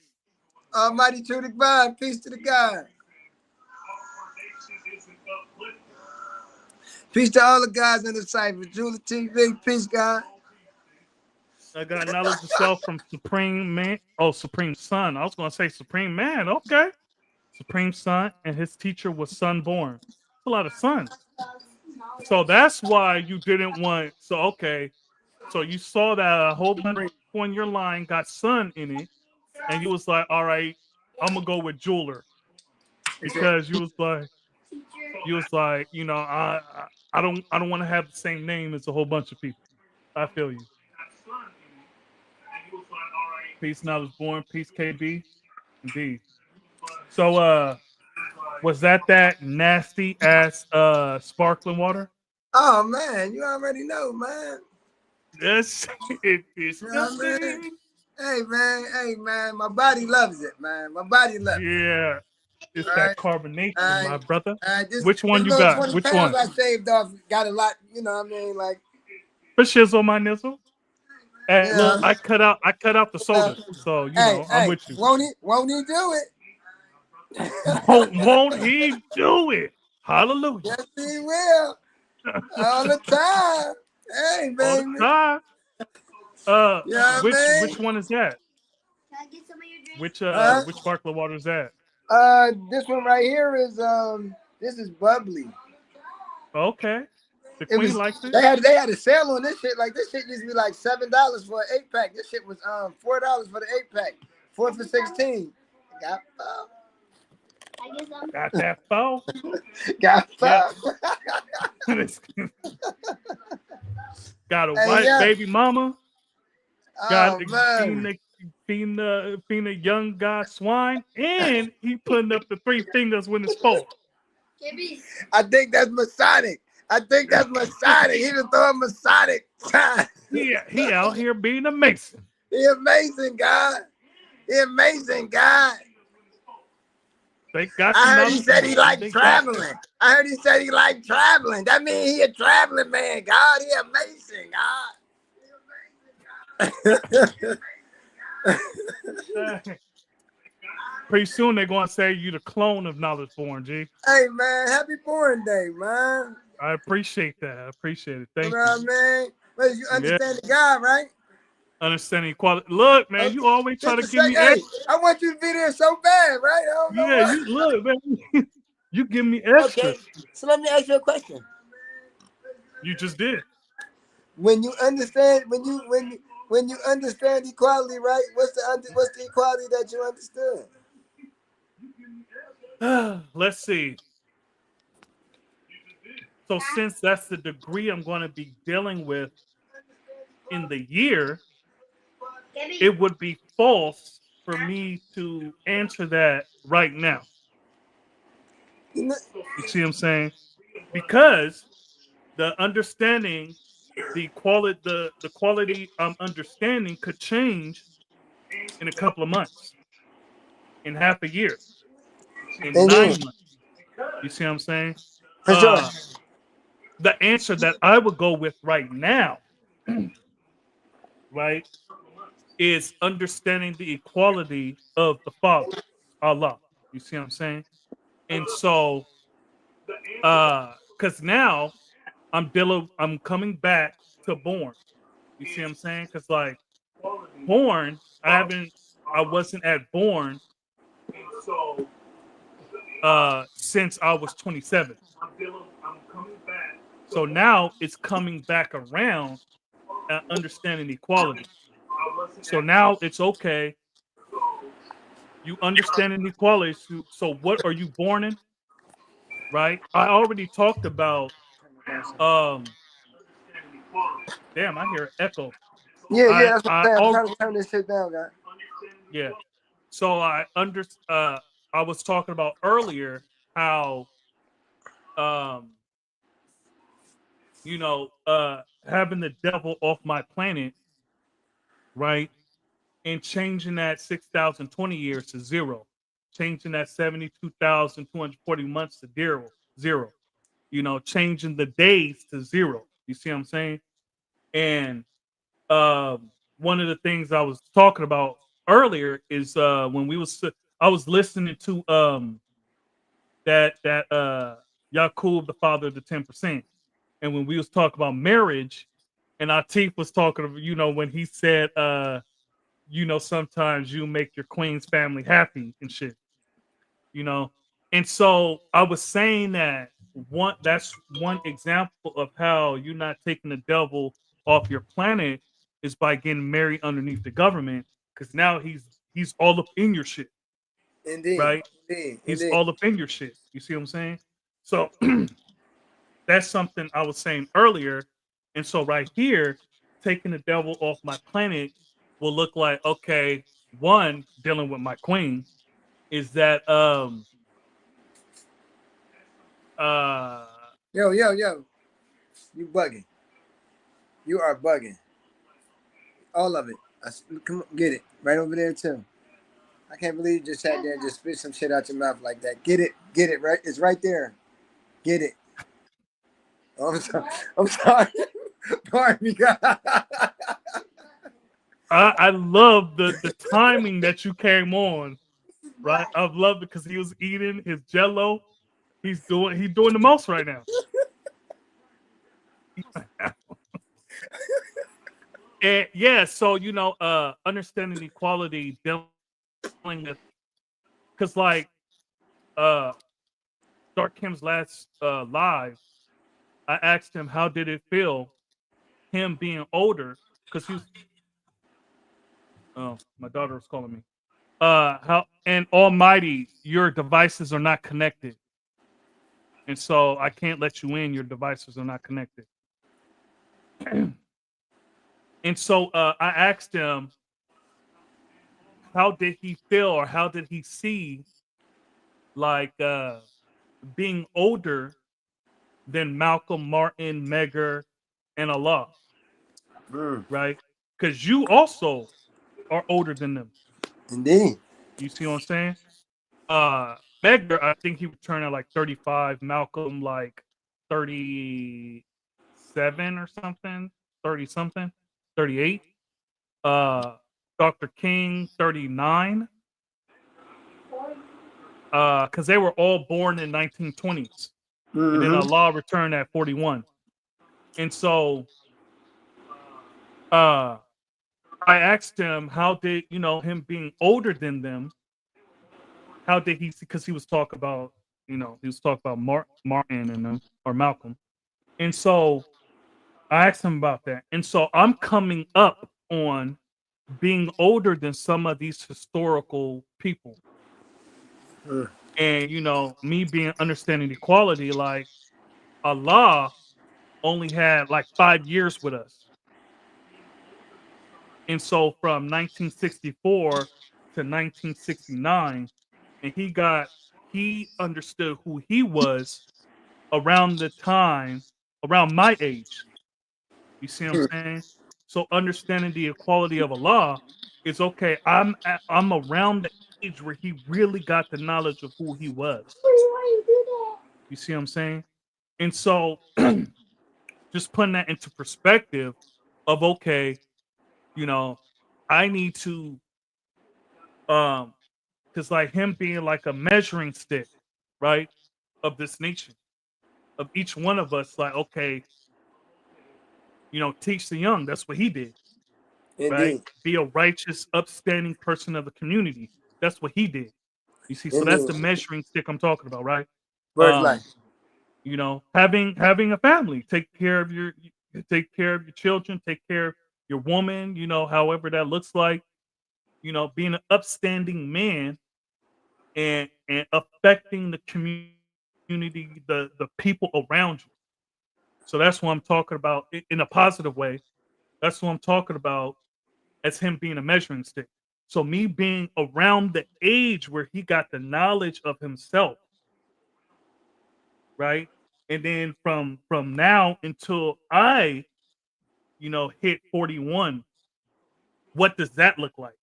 Almighty true to God, peace to the God. Peace to all the guys in the cipher. Julie TV, peace, God.
I got knowledge of self from Supreme Man. Oh, Supreme Son. I was gonna say Supreme Man. Okay. Supreme Son, and his teacher was Sunborn. That's a lot of sons. So that's why you didn't want. So okay. So you saw that a whole bunch of people in your line got Son in it, and you was like, all right, I'm gonna go with Jeweler because you was like, you know, I don't want to have the same name as a whole bunch of people. I feel you. Peace Knowledge Born, peace KB. Indeed. So was that nasty ass sparkling water?
Oh man, you already know, man.
Yes, it is.
You know what I mean? Hey man, my body loves it, man. My body loves it.
Yeah. It's
All
that
right.
carbonation, my brother.
This,
Which one you
little
got?
20
Which
pounds
one?
I saved off, got a lot, you know what I mean? Like,
For shizzle, my nizzle. And
Yeah.
look, I cut out the soda, so you know I'm with you.
Won't he do it?
Won't he do it? Hallelujah.
Yes, he will. All the time. Hey,
All
baby.
the time.
Yeah, man.
Which one is that?
Can I get some of your drink?
Which sparkling water is that?
This one right here is this is bubbly.
Okay. The queen likes it.
They had a sale on this shit. Like this shit used to be like $7 for an 8-pack. This shit was $4 for the 8-pack. 4 for 16. Got
I get some.
Got that phone.
got
Yeah. Got a white
yeah.
baby mama.
Oh,
Got
man.
feeding the young guy swine, and he putting up the 3 fingers with his fork.
KB.
I think that's Masonic. He was throwing Masonic signs.
Yeah, he out here being a Mason.
He amazing, God.
They got.
I heard he said he liked traveling. That means he a traveling man, God. He amazing, God.
Pretty soon they're gonna say you the clone of Knowledge Born, G.
Hey man, happy Born Day, man.
I appreciate that. I appreciate it. Thank
You know what I mean? But you understand the God, right?
Understanding equality. Look, man, you always try to give me
Hey,
extra.
I want you to be there so bad, right? I don't know
Yeah,
why.
you look, man. You give me extra.
Okay, so let me ask you a question.
You just did.
When you understand, when you understand equality, right? What's the equality that you understood?
Let's see. So since that's the degree I'm going to be dealing with in the year, it would be false for me to answer that right now. You see what I'm saying? Because the understanding, the quality I'm understanding could change in a couple of months, in half a year, in 9 months. You see what I'm saying?
For sure.
The answer that I would go with right now, right, is understanding the equality of the Father, Allah. You see what I'm saying? And so, because now I'm coming back to Born. You see what I'm saying? Because like Born, I wasn't at Born. So since I was 27. I'm coming back. So now it's coming back around at understanding equality. So now it's okay. You understand inequality. So what are you born in? Right? I already talked about damn, I hear an echo.
Yeah, that's what I'm saying. I'm
I
trying to turn this shit down, guys.
yeah. So I was talking about earlier how having the devil off my planet, right? And changing that 6,020 years to zero, changing that 72,240 months to zero, changing the days to zero. You see what I'm saying? And one of the things I was talking about earlier is when I was listening to that Yakub, the father of the 10%. And when we was talking about marriage, and Atif was talking, when he said, sometimes you make your queen's family happy and shit, And so I was saying that's one example of how you're not taking the devil off your planet is by getting married underneath the government, because now he's all up in your shit,
Indeed.
right? He's all up in your shit. You see what I'm saying? So that's something I was saying earlier. And so right here, taking the devil off my planet will look like, okay, one, dealing with my queen is that
Yo, you bugging. You are bugging. All of it. Come on, get it. Right over there too. I can't believe you just sat there and just spit some shit out your mouth like that. Get it, right? It's right there. Get it. Oh, I'm sorry. Pardon me, God.
I love the timing that you came on, right? I've loved it because he was eating his Jello. He's doing the most right now. And yeah, so understanding equality, dealing with, because like Dark Kim's last live, I asked him how did it feel, him being older, because he's oh, my daughter was calling me. How and Almighty, your devices are not connected. And so I can't let you in. Your devices are not connected. And so I asked him, how did he feel, or how did he see, like, being older than Malcolm, Martin, Medgar, and Allah, right? Because you also are older than them.
Indeed.
You see what I'm saying? Medgar, I think he would turn at like 35. Malcolm, like 37 or something, 30 something, 38. Dr. King, 39. Because they were all born in 1920s. And then Allah returned at 41. And so I asked him, how did, him being older than them, how did he, because he was talking about, Martin and them, or Malcolm. And so I asked him about that. And so I'm coming up on being older than some of these historical people. And, me being understanding equality, like Allah only had like 5 years with us. And so from 1964 to 1969, and he understood who he was around my age. You see what I'm saying? So understanding the equality of Allah is okay. I'm around the age where he really got the knowledge of who he was. You see what I'm saying? And so just putting that into perspective of, okay, I need to, because like him being like a measuring stick, right, of this nation, of each one of us, like, okay, teach the young. That's what he did.
Indeed.
Right? Be a righteous, upstanding person of the community. That's what he did. You see, so that's the
Indeed.
measuring stick I'm talking about, right?
Word life.
You know, having a family, take care of your children, take care of your woman, you know, however that looks like, you know, being an upstanding man and affecting the community, the people around you. So that's what I'm talking about in a positive way. That's what I'm talking about as him being a measuring stick. So me being around the age where he got the knowledge of himself, right? And then from now until I, you know, hit 41, what does that look like?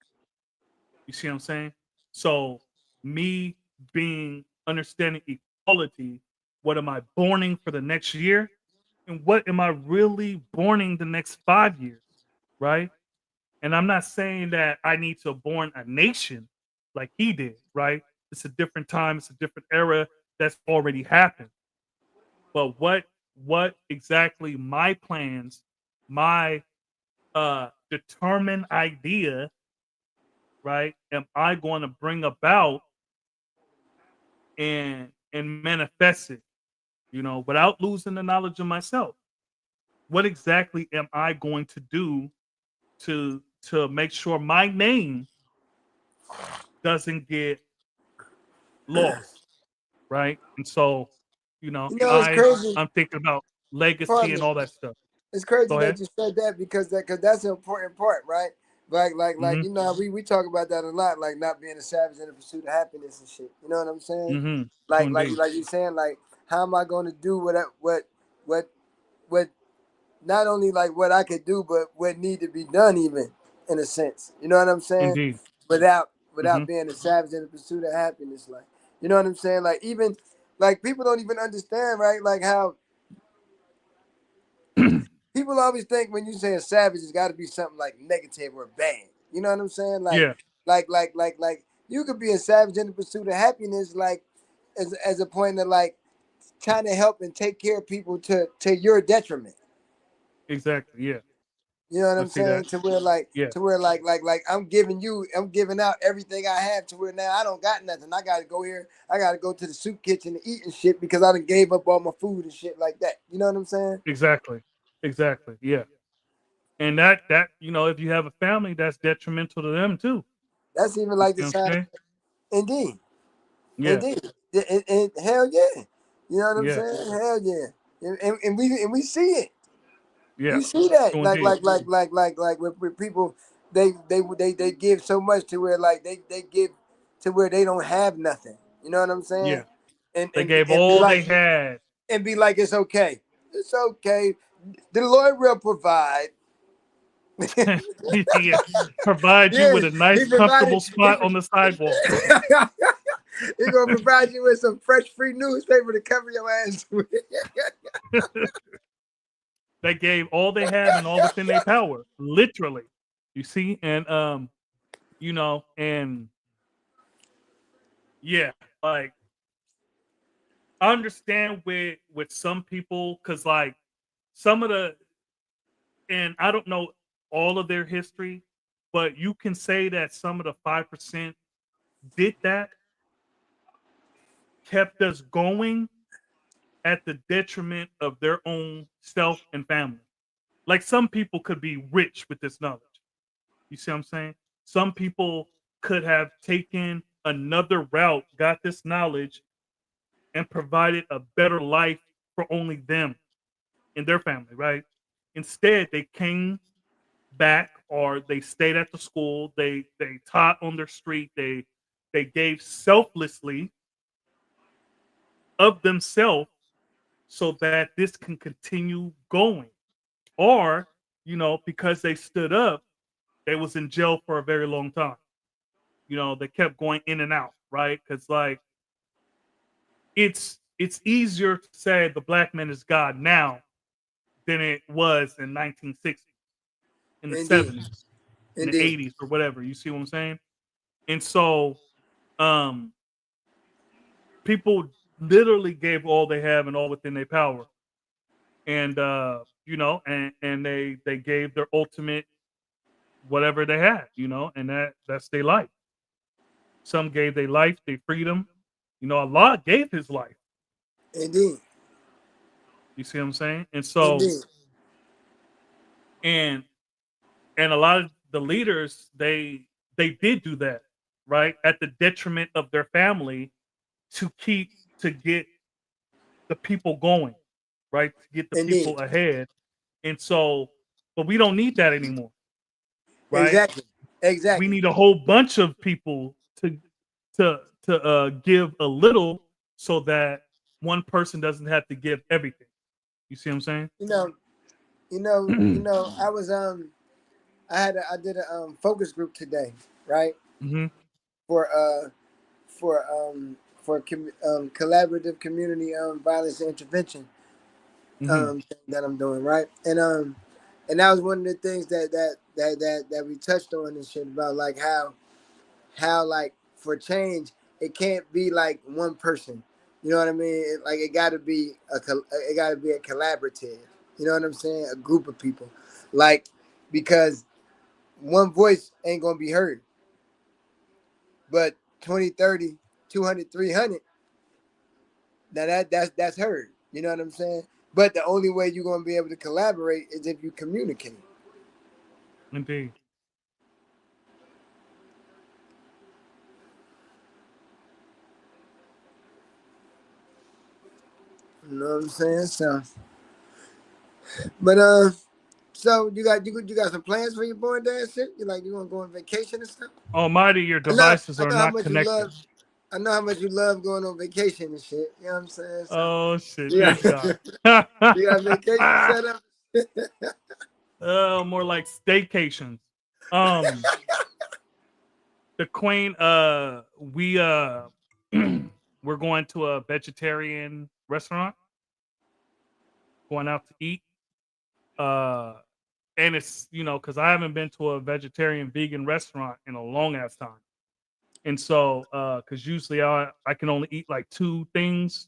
You see what I'm saying? So me being understanding equality, what am I borning for the next year? And what am I really borning the next 5 years? Right? And I'm not saying that I need to born a nation like he did, right? It's a different time, it's a different era that's already happened. But what exactly my plans, my determined idea, right, am I going to bring about and manifest it, you know, without losing the knowledge of myself? What exactly am I going to do to make sure my name doesn't get lost, right? And so, you know,
You know, it's crazy.
I'm thinking about legacy
Pardon
and
me.
all that stuff.
It's crazy
Go
that
ahead.
you said that because that's an important part, right? Like
Mhm.
you know, we talk about that a lot, like not being a savage in the pursuit of happiness and shit. You know what I'm saying?
Mhm.
Like
Indeed.
you saying, like, how am I going to do what not only like what I could do, but what need to be done, even in a sense. You know what I'm saying?
Indeed.
Without
Mhm.
being a savage in the pursuit of happiness, like, you know what I'm saying? Like, even like people don't even understand, right? Like how people always think when you say a savage, it's got to be something like negative or bad. You know what I'm saying?
Yeah.
Like you could be a savage in the pursuit of happiness, like as a point of like trying to help and take care of people to your detriment.
Exactly. Yeah.
You know what
I
I'm
see that.
saying? To where like
Yeah.
I'm giving out everything I have to where now I don't got nothing. I gotta go here. I gotta go to the soup kitchen to eat and shit because I done gave up all my food and shit like that. You know what I'm saying?
Exactly. Exactly. Yeah. And that you know, if you have a family, that's detrimental to them too.
That's even
You
like
see
the
what I'm
sign.
saying?
Indeed.
Yeah.
Indeed. And hell yeah. You know what I'm
Yeah.
saying? Hell yeah. And we see it.
Yeah.
You see that.
So
Like
indeed.
with people, they give so much to where like they give to where they don't have nothing. You know what I'm saying?
Yeah. They gave
And be
all
like
they had.
it's okay. It's okay. The Lord will provide.
Yeah. Provide you
Yeah,
with a nice,
he provided.
comfortable spot on the sidewalk.
He gonna provide you with some fresh free newspaper to cover your ass with.
They gave all they have and all within their power, literally. You see, and you know, and yeah, like I understand with some people because like some of the and I don't know all of their history, but you can say that some of the 5% did that, kept us going at the detriment of their own self and family. Like some people could be rich with this knowledge. You see what I'm saying? Some people could have taken another route, got this knowledge, and provided a better life for only them and their family, right? Instead, they came back or they stayed at the school, they taught on their street, they gave selflessly of themselves so that this can continue going. Or, you know, because they stood up, they was in jail for a very long time. You know, they kept going in and out, right? Because like it's easier to say the black man is God now than it was in 1960, in the
Indeed.
70s, in the
Indeed.
80s or whatever. You see what I'm saying? And so um people literally gave all they have and all within their power. And you know, and they gave their ultimate whatever they had, you know, and that's their life. Some gave their life, their freedom. You know, Allah gave his life.
Indeed.
You see what I'm saying? And so,
Indeed.
and a lot of the leaders, they did do that, right? At the detriment of their family to get the people going, right? To get the
Indeed.
people ahead. And so, but we don't need that anymore. Right?
Exactly. Exactly.
We need a whole bunch of people to give a little so that one person doesn't have to give everything. You see what I'm saying?
You know, I was I did a focus group today, right?
Mm-hmm.
For collaborative community violence intervention
Mm-hmm.
that I'm doing, right? And that was one of the things that we touched on and shit about, like how like for change it can't be like one person. You know what I mean? It got to be a collaborative. You know what I'm saying? A group of people, like, because one voice ain't gonna be heard, but 20, 30, 200, 300. Now that's heard. You know what I'm saying? But the only way you're gonna be able to collaborate is if you communicate.
Indeed.
You know what I'm saying? So, but so you got some plans for your born day and shit? You want to go on vacation and stuff?
Almighty, your devices are not connected.
I know how much you love going on vacation and shit. You know what I'm saying? So,
Oh shit!
yeah. You got vacation set up?
More like staycations. The Queen, we're going to a vegetarian restaurant, going out to eat. And it's, because I haven't been to a vegetarian vegan restaurant in a long ass time. And so, because usually I can only eat like two things,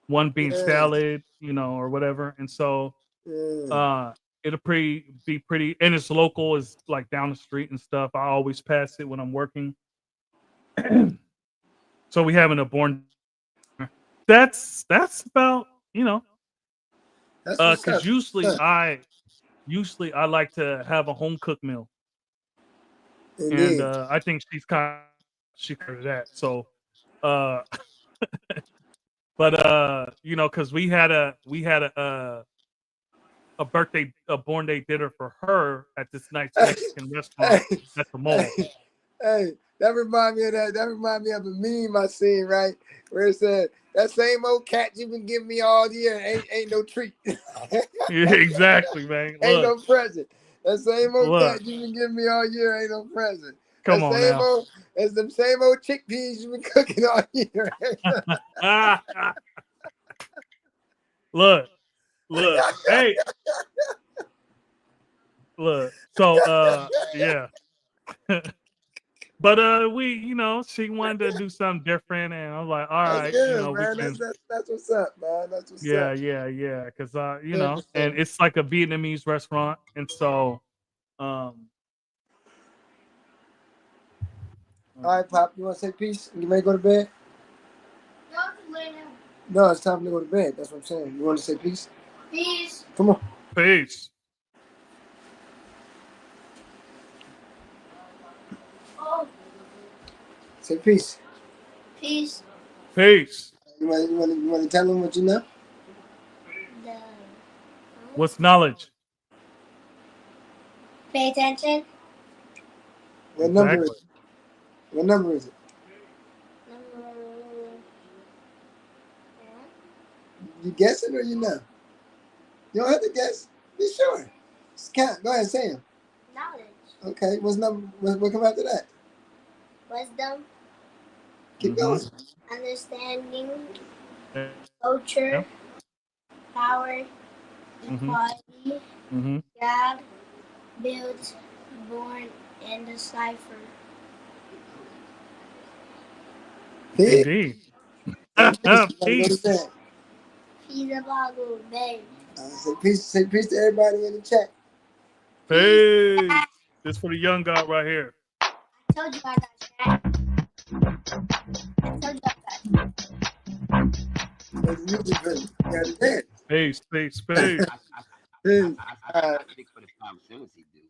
one being salad, or whatever. And so, it'll be pretty, and it's local, it's like down the street and stuff. I always pass it when I'm working. So we having a born. That's about, because usually I like to have a home cooked meal.
Indeed.
And I think she covered that. So, but because we had a born day dinner for her at this nice Mexican restaurant at the mall.
Hey, that remind me of that. That remind me of a meme I seen, right? Where it said, "That same old cat you been giving me all year ain't no treat."
Yeah, exactly, man.
Ain't no present. That same old cat you been giving me all year ain't no present.
Come on now.
It's them same old chickpeas you been cooking all year.
Look, hey. Look, so yeah. But we, she wanted to do something different, and I was like, all right,
good, man. That's what's up, man. That's what's up.
Yeah, because and it's like a Vietnamese restaurant, and so
all right, Pop, you want to say peace? You ready to go to bed? No, it's time to go to bed. That's what I'm saying. You want to say peace?
Peace.
Come on.
Peace.
Oh.
Say peace.
Peace.
Peace.
You want to tell them what you know?
What's knowledge?
Pay attention.
What number is it? What number is it? You guessing or you know? You don't have to guess. Be sure. Just count. Go ahead, say them.
Knowledge.
Okay. What's number? What come after that?
Wisdom.
Keep going.
Understanding. Culture. Power. Equality. God. Built. Born. And decipher.
Indeed.
Peace.
Peace about go to bed.
Say peace to everybody in the chat.
Peace. This for the young God right here.
I told you I got chat.
music for you gotta dance.
Space, space, space.
I speak for the 5 cents he do.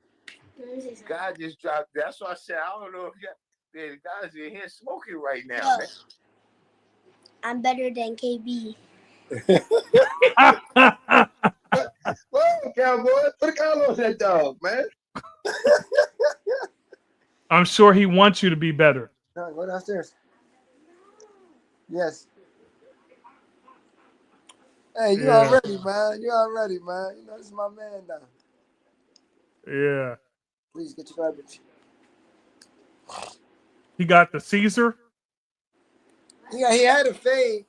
God just dropped. That's why I said I don't know if the guys in here smoking right now,
Yo,
man.
I'm better than KB.
Whoa, cowboy, put a collar on that dog, man.
I'm sure he wants you to be better.
No, go downstairs. Yes. Hey, you
Yeah.
already, man. You already, man. You know, this is my man now.
Yeah.
Please get your garbage.
He got the Caesar.
Yeah, he had a fade.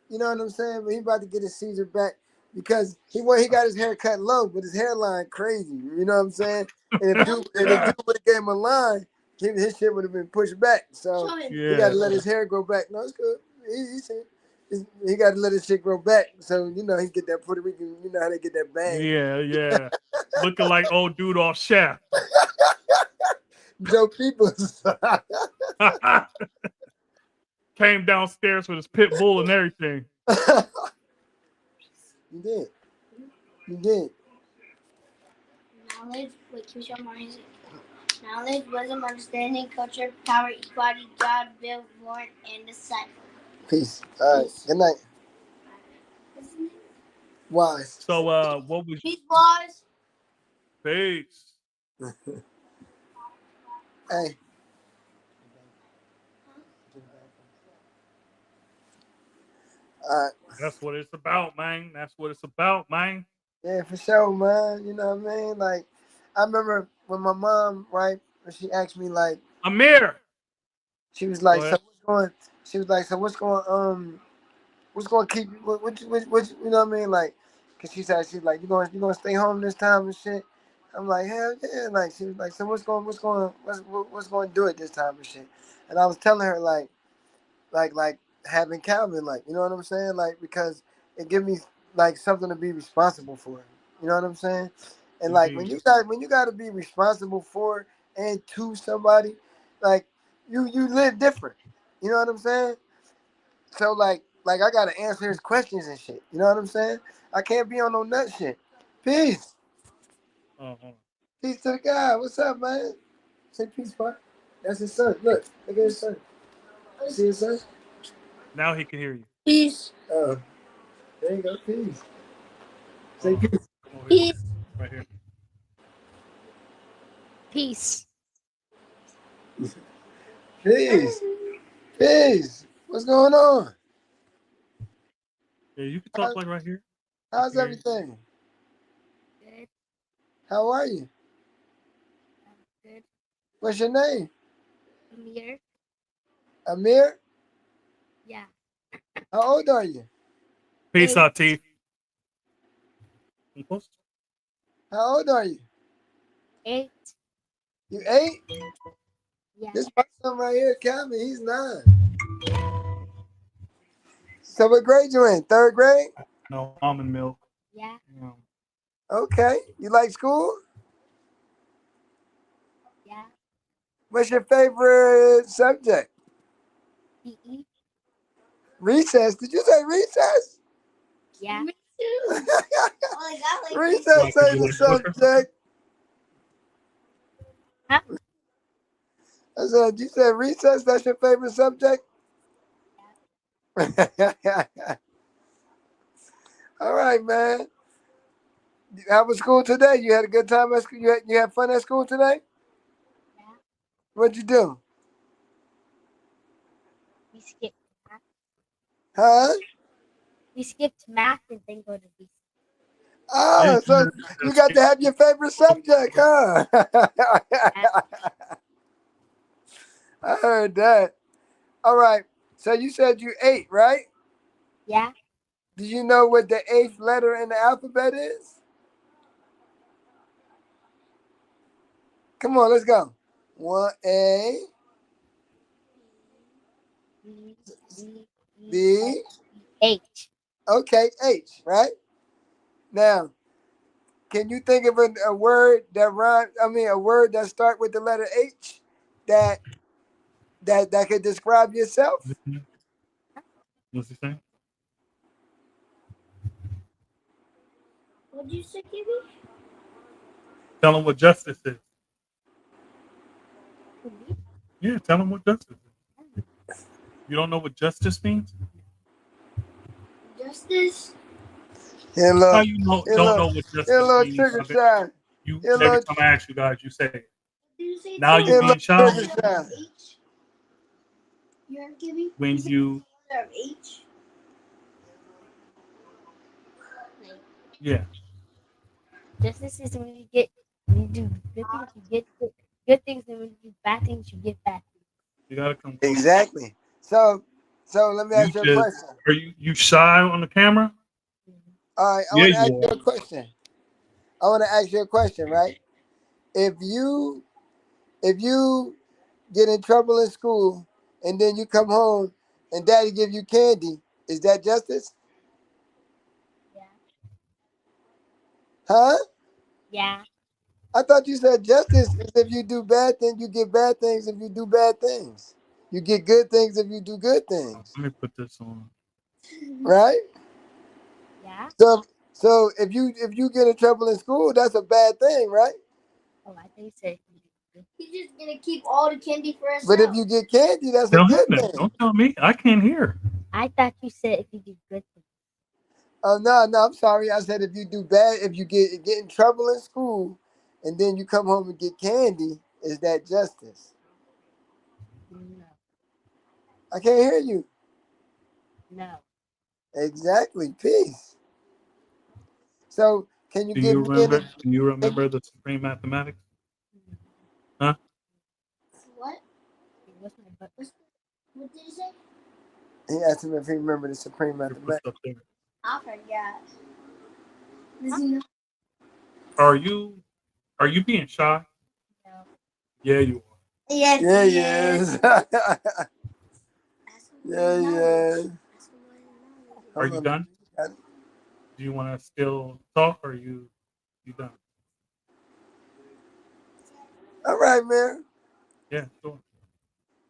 You know what I'm saying? But he about to get his Caesar back because he got his hair cut low, but his hairline crazy. You know what I'm saying? And if dude would have gave him a line, his shit would have been pushed back. So he got
Yeah.
to let his hair grow back. No, it's good. He got to let his shit grow back. So, you know, he get that Puerto Rican, you know how they get that bang.
Yeah, yeah. Looking like old dude off Shaft.
Joe Peoples.
Came downstairs with his pit bull and everything.
You did. You did.
Knowledge, wait, can you show my music? Knowledge, wisdom, understanding, culture, power, equality, God, build, born, and disciple.
Peace. All right. Good night. Wise.
So what was
Peace, boys.
Peace?
Hey.
That's what it's about, man. That's what it's about, man.
Yeah, for sure, man. You know what I mean? Like, I remember when my mom, right, when she asked me, like,
Amir.
she was like,
Go
so
ahead.
what's going? She was like, so what's going to keep you? What you know what I mean? Like, cause she's like, you gonna stay home this time and shit. I'm like, hell yeah. Like, she was like, so what's going to do it this time and shit. And I was telling her like having Calvin, like, you know what I'm saying? Like, because it give me like something to be responsible for. You know what I'm saying? And like when you got to be responsible for and to somebody, like you live different. You know what I'm saying? So like I gotta answer his questions and shit. You know what I'm saying? I can't be on no nut shit. Peace. Peace to the guy. What's up, man? Say peace, bud. That's his son. Look at his son. You see his son?
Now he can hear you.
Peace.
Oh, there you go. Peace. Say peace.
Peace.
Right here.
Peace.
Peace. Peace. What's going on?
Yeah, you can talk like right here.
How's everything?
Good.
How are you?
Good.
What's your name?
Amir.
Amir?
Yeah.
How old are you?
Peace out, T.
How old are you?
8.
You 8?
Yeah.
This my son right here, Calvin, he's 9. So what grade you in? 3rd grade?
No, almond milk.
Yeah.
Okay. You like school?
Yeah.
What's your favorite subject?
PE.
Recess. Did you say recess?
Yeah. Me too.
Recess ain't the subject.
Huh?
I said, you said recess, that's your favorite subject? All right, man. How was school today? You had a good time at school? You had fun at school today?
Yeah.
What'd you do?
We skipped math.
Huh?
We skipped math and then go to recess.
Oh, so you got to have your favorite subject, huh? I heard that. All right. So you said you 8, right?
Yeah.
Do you know what the 8th letter in the alphabet is? Come on, let's go. 1A. B.
H.
Okay, H, right? Now, can you think of a word that rhymes? I mean, a word that starts with the letter H that could describe yourself?
What's he saying?
What did you say, Kiwi?
Tell them what justice is. Yeah, tell them what justice is. You don't know what justice means?
Justice.
Here,
How
look.
you
Here,
don't
look.
know what
Here,
justice
little
means?
trigger shine.
You
Here,
every
look.
time I ask you guys, you say it.
What did you say?
Now
Kiwi?
you're
Here,
being
look.
shy
Trigger shine.
H. You heard Kiwi?
when you
Letter of H.
yeah.
Justice is when you do good things, you get good things, and when you do bad things, you get bad things.
You gotta come close.
Exactly. So let me
You
ask you a
just
question.
are you shy on the camera?
All right, I
Yeah,
want to ask
you
you
are.
a question. I want to ask you a question, right? If you get in trouble in school and then you come home and daddy give you candy, is that justice?
Yeah.
Huh?
Yeah.
I thought you said justice is if you do bad things, you get bad things if you do bad things. You get good things if you do good things.
Let me put this on.
Right?
Yeah.
So if you get in trouble in school, that's a bad thing, right?
Oh, I think so.
He's just gonna keep all the candy for himself.
But if you get candy, that's a
Tell him
good
that.
thing.
Don't tell me. I can't hear.
I thought you said if you do good things.
Oh no, I'm sorry. I said if you do bad, if you get in trouble in school, and then you come home and get candy, is that justice?
No.
I can't hear you.
No.
Exactly. Peace. So can you
Do
give
you
me
remember?
any?
Do you remember the supreme mathematics? Huh?
What?
What's my butt?
What did you say?
He asked him if he remembered the supreme
What's
mathematics.
up there?
I forgot. Does he know?
Are you being shy?
No.
Yeah, you are.
Yes.
Yeah,
he
yes.
is.
Yeah, yes.
Are you done? Do you want to still talk, or you done?
All right, man.
Yeah, sure.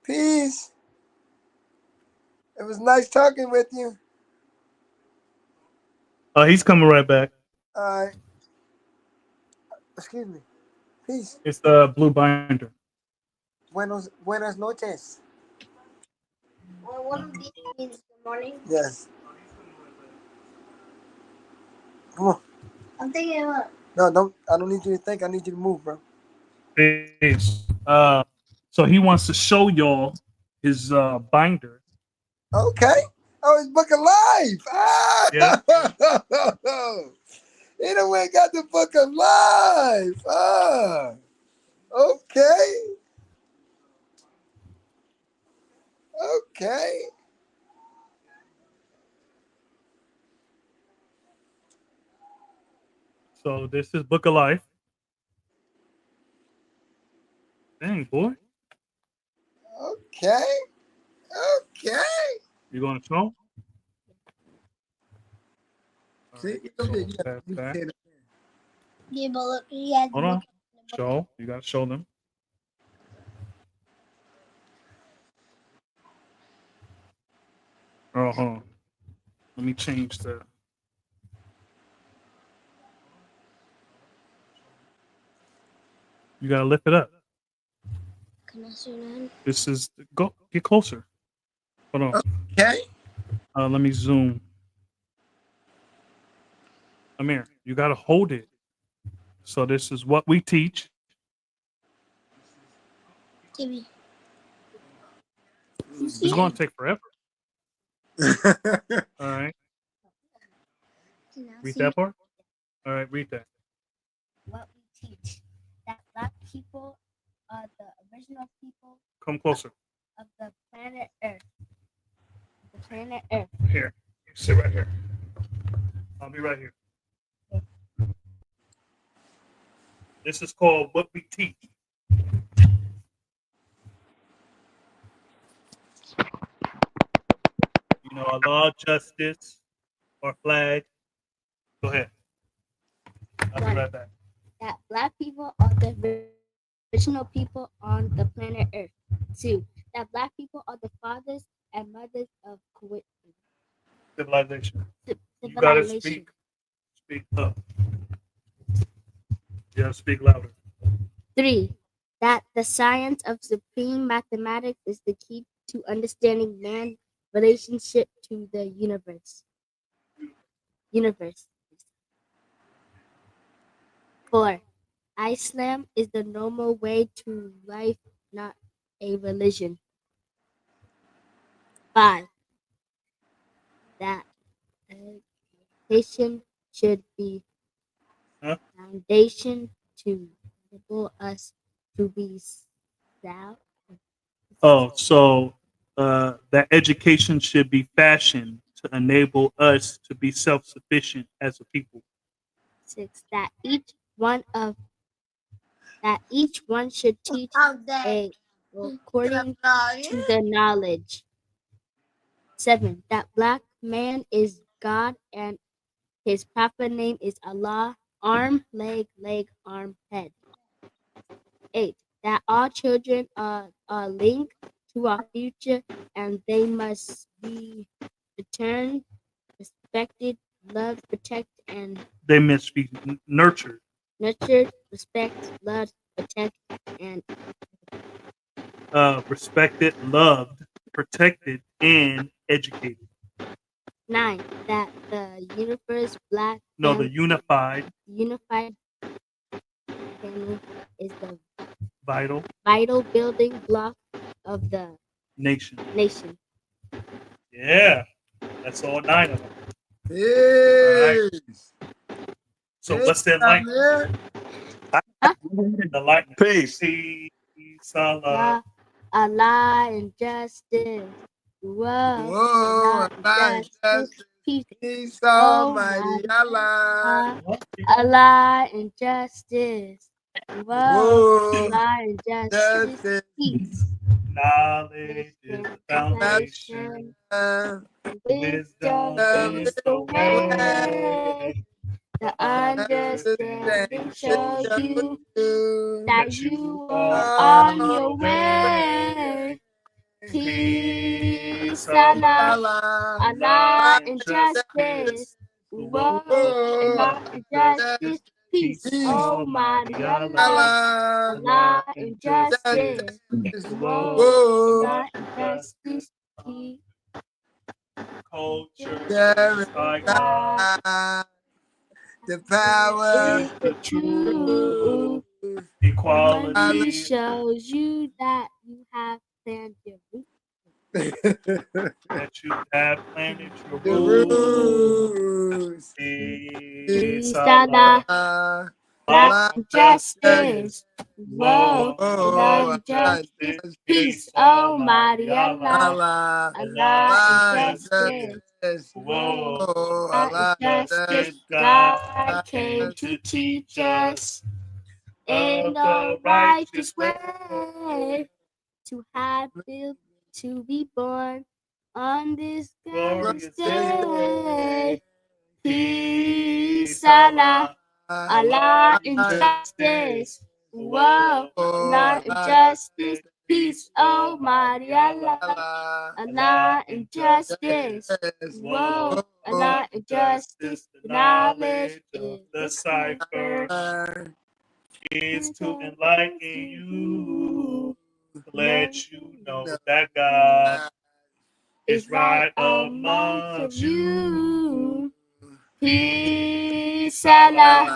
Peace. It was nice talking with you.
He's coming right back.
All right. Excuse me. Peace.
It's the blue binder.
Buenas noches.
Well, one of these means good morning.
Yes. Come on.
I'm thinking about.
No, I don't need you to think. I need you to move, bro.
Peace. So he wants to show y'all his binder.
Okay. Oh, it's Book of Life. Ah!
Yeah.
He done went and got the Book of Life. Ah. Okay. Okay.
So this is Book of Life. Dang, boy.
Okay. Okay.
You going to show?
See,
So
you got-
that's
you
that.
can't-
Yeah, but look, he has.
Hold on. Show. You got to show them. Oh, hold on. Let me change the. You got to lift it up.
Can I see that?
This is go. Get closer. Hold on.
Okay.
Let me zoom. Amir, you got to hold it. So this is what we teach.
TV.
It's going to take forever. All right.
Can I
Read
see?
that part. All right. Read that.
What we teach, that Black people are the original people
Come closer.
of the planet Earth. The planet Earth.
Here. You sit right here. I'll be right here. This is called What We Teach. You know, our law, justice, our flag. Go ahead. I'll be right back.
That Black people are the original people on the planet Earth. 2. That Black people are the fathers and mothers of
Civilization. You gotta
civilization.
speak up. Yeah, speak louder.
3. That the science of supreme mathematics is the key to understanding man's relationship to the universe. 4. Islam is the normal way to life, not a religion. 5. That education should be foundation to enable us to be sound.
Oh, so that education should be fashioned to enable us to be self-sufficient as a people.
6. That each one should teach according to the knowledge. 7. That black man is God and his proper name is Allah. Arm, leg, arm, head. 8. That all children are linked to our future and they must be returned, respected, loved, protected, and
They must be nurtured.
respect, loved, protect, and
Respected, loved, protected, and educated.
9. That the universe black
No,
family,
the unified,
family is the
vital
vital building block of the
nation.
nation.
Yeah, that's all 9 of them.
Yes.
So what's that like? The lightning.
Peace.
Peace, Allah.
Allah and justice. Whoa,
Whoa,
Allah and justice. Peace.
Peace, Almighty Allah.
Allah and justice. Whoa,
Whoa,
Allah and justice.
justice.
Peace.
Knowledge is the foundation. Wisdom is the way.
The understanding shows you that you are on your way. Peace, Allah, Allah and justice. Whoa, Allah and justice. Peace, Almighty Allah, Allah and justice. Whoa, Allah and justice. Peace.
Culture,
the power
is the truth.
equality
Shows you that you have planned your route.
that you have planted your
the
rules.
rules.
Peace,
Allah,
Allah,
Allah and justice. Whoa, Allah and justice. Peace, Almighty Allah, Allah and justice.
Whoa,
Allah and justice. God came to teach us in the righteous way to be born on this glorious day. Peace, Allah, Allah and justice. Whoa, Allah and justice. Peace, Almighty Allah, Allah and justice. Whoa, Allah and justice.
the knowledge of the cipher is to enlighten you, to let you know that God is right amongst you.
Peace, Allah,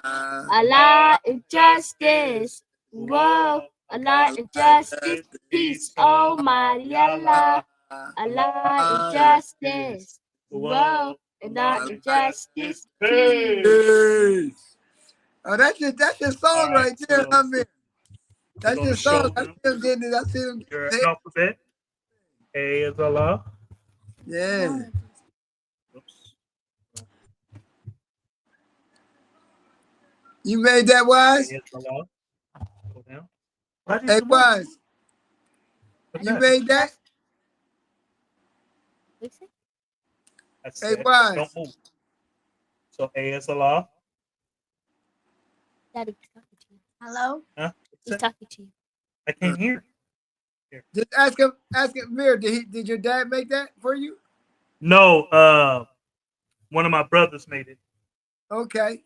Allah and justice. Whoa, Allah and justice. Peace, Almighty Allah, Allah and justice. Whoa, Allah and justice.
Peace. Oh, that's your song right there. I mean, that's
gonna
your song.
show
I
them
see him getting it. I see him
your
getting it.
alphabet. A is Allah.
Yeah.
Oops.
You made that, Wise?
A is Allah. Go down. Why did
Hey,
you move?
Wise,
What's
you
that?
made that?
I
Hey,
said,
Wise.
don't move. So A is Allah.
Daddy, he's talking to you. Hello?
Huh?
He's talking to you.
I can't hear.
Just ask him, Mir, did your dad make that for you?
No, one of my brothers made it.
Okay.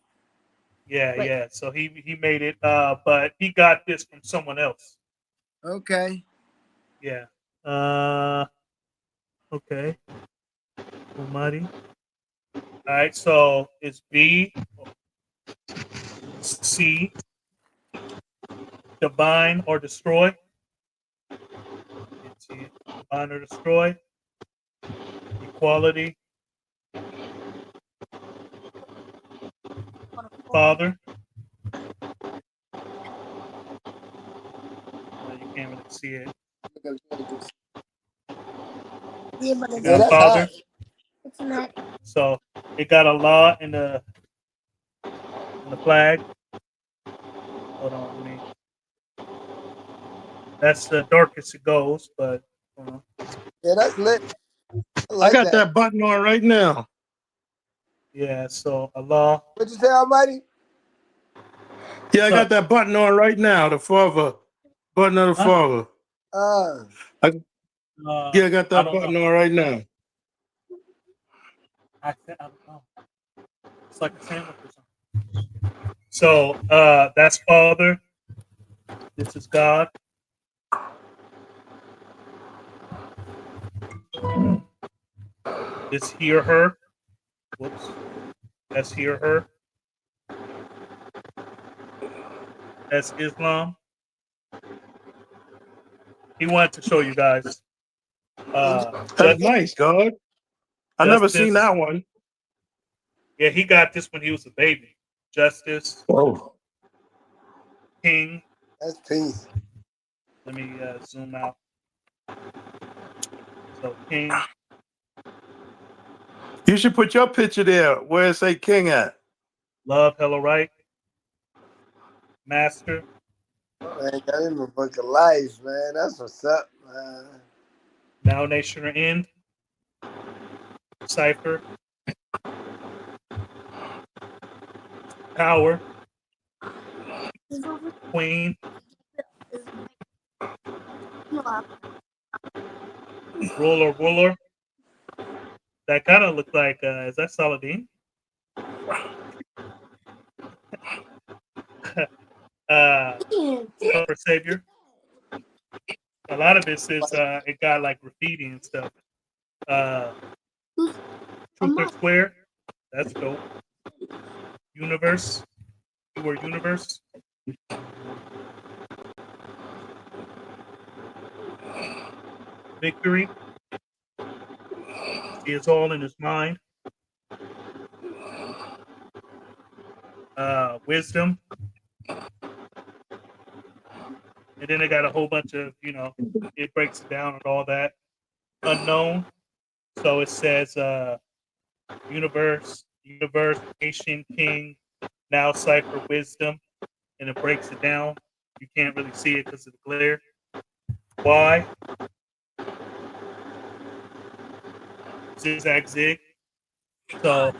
Yeah,
Wait.
yeah. So he made it, but he got this from someone else.
Okay.
Yeah. Okay. Almighty. All right. So it's B, C, divine or destroy. It's divine or destroy. Equality. Father. You can't really see it.
Yeah, but
You
Yeah,
got
that's
Father.
hot.
it's not.
So it got Allah in the flag. Hold on, let me. That's the darkest it goes, but
Yeah, that's lit. I
I
like
got
that.
that button on right now.
yeah. So Allah.
What'd you say, Almighty?
Yeah, I
So,
got that button on right now. The father button of the
Huh?
father. Yeah, I got
I
that
don't
button
know.
on right now.
I don't know. It's like a sandwich or something. So that's Father. This is God. This he or her. Whoops. That's he or her. That's Islam. He wanted to show you guys.
That's nice, God. I never seen
Justice.
that one.
Yeah, he got this when he was a baby. Justice.
Oh.
King.
That's peace.
Let me zoom out. So King.
You should put your picture there where it say King at.
Love, hella right. Master.
Man, got him a book of life, man. That's what's up, man.
Now Nation or End. Cipher. Power. Queen. Ruler. That kind of looked like, is that Saladin? For Savior. A lot of this is, it got like graffiti and stuff. Truth or Square. That's dope. Universe. You were Universe. Victory. He is all in his mind. Wisdom. And then it got a whole bunch of, it breaks it down and all that. Unknown. So it says universe, nation, king, now cipher, wisdom. And it breaks it down. You can't really see it because of the glare. Why? Zigzag zig. So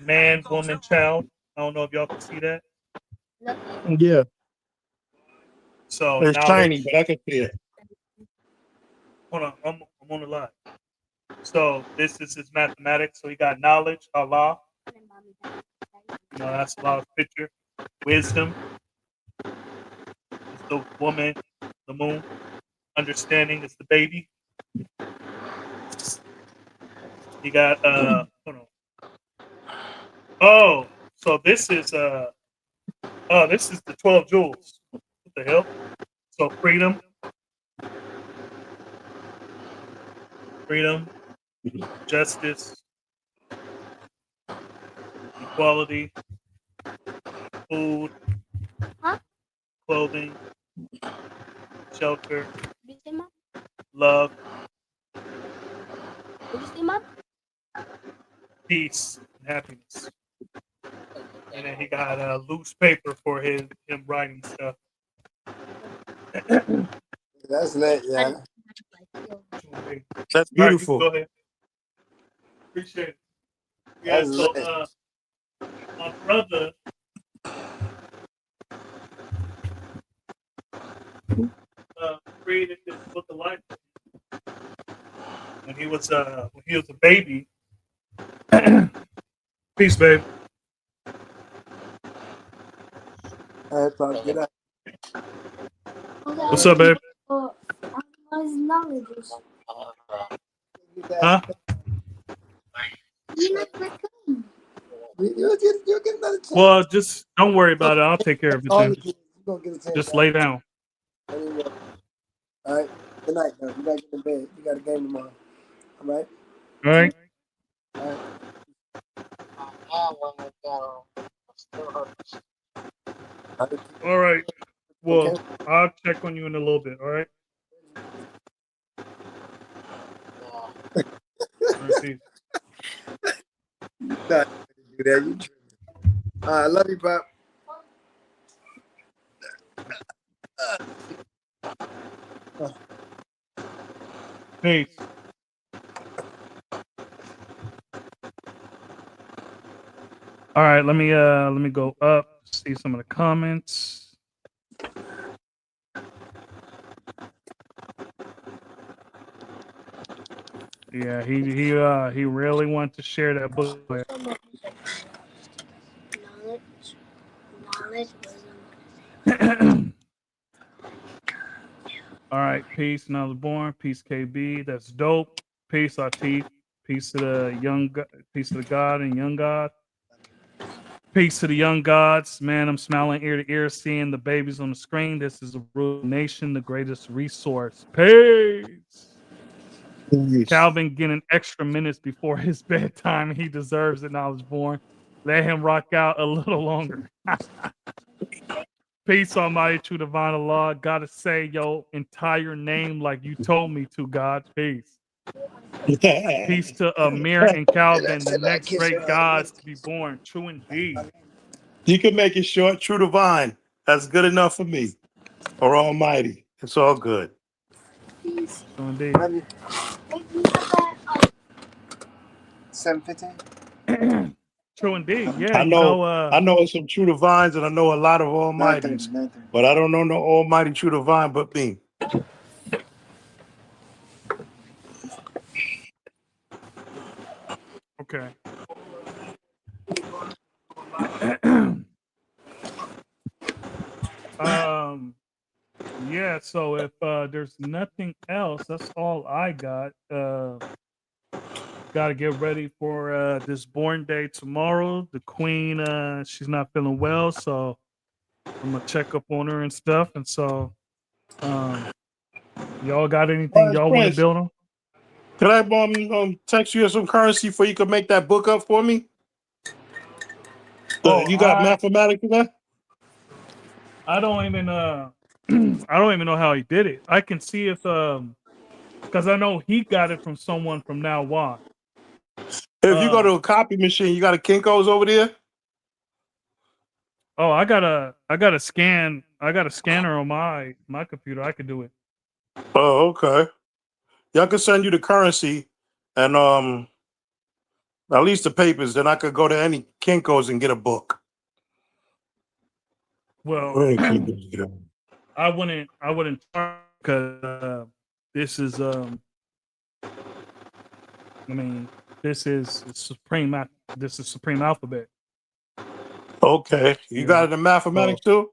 man, woman, child. I don't know if y'all can see that.
Yeah.
So
It's
knowledge.
shiny, but I can see it.
Hold on, I'm on the line. So this is his mathematics. So he got knowledge, Allah. That's Allah's picture. Wisdom is the woman, the moon. Understanding is the baby. You got hold on. Oh, so this is the 12 jewels. What the hell? So freedom, justice, equality, food, clothing, shelter, love, peace, and happiness. And then he got a loose paper for him writing stuff.
That's lit, yeah.
That's
All right,
beautiful.
go ahead. Appreciate it. Yeah,
That's
so
lit.
my brother created this book of life when he was a baby. Peace, babe.
All right, Pop. Good night.
What's up, babe?
Huh?
You'll get another chance.
Well, just don't worry about it. I'll take care of it
All
then.
the kids, you're gonna get a chance.
Just lay down.
Anyway. All right. Good night, though. You gotta get in bed. You got a game tomorrow. All right.
All right.
All right.
All right. Well,
Okay.
I'll check on you in a little bit. All right. All right, peace.
Not do that. You tripping. I love you, Pop.
Peace. All right, let me go up, see some of the comments. Yeah, he really wanted to share that book.
Knowledge, wisdom.
All right, peace. Now the born. Peace, KB. That's dope. Peace, Atif. Peace to the peace to the God and young God. Peace to the young gods. Man, I'm smiling ear to ear, seeing the babies on the screen. This is a real nation, the greatest resource. Peace. Calvin getting extra minutes before his bedtime. He deserves it. Now I was born. Let him rock out a little longer. Peace, Almighty, true divine Allah. Gotta say your entire name like you told me to, God. Peace. Peace to Amir and Calvin, the next great gods to be born. True indeed.
You can make it short. True divine. That's good enough for me. Or Almighty. It's all good.
True indeed.
7:15.
True indeed. Yeah,
I know some true divines and I know a lot of almighties,
9:30.
but I don't know no almighty true divine but me.
Okay. Yeah, so if there's nothing else, that's all I got. Got to get ready for this born day tomorrow. The queen, she's not feeling well, so I'm gonna check up on her and stuff. And so, y'all got anything y'all want to build on?
Can I text you some currency for you can make that book up for me? You got mathematics in that?
I don't even I don't even know how he did it. I can see if because I know he got it from someone from Now On.
If you go to a copy machine, you got a Kinko's over there?
Oh, I got a scanner on my computer. I could do it.
Oh, okay. Yeah, I could send you the currency and at least the papers, then I could go to any Kinko's and get a book.
Well, I wouldn't because this is I mean, this is Supreme Alphabet.
Okay. You got it in mathematics too?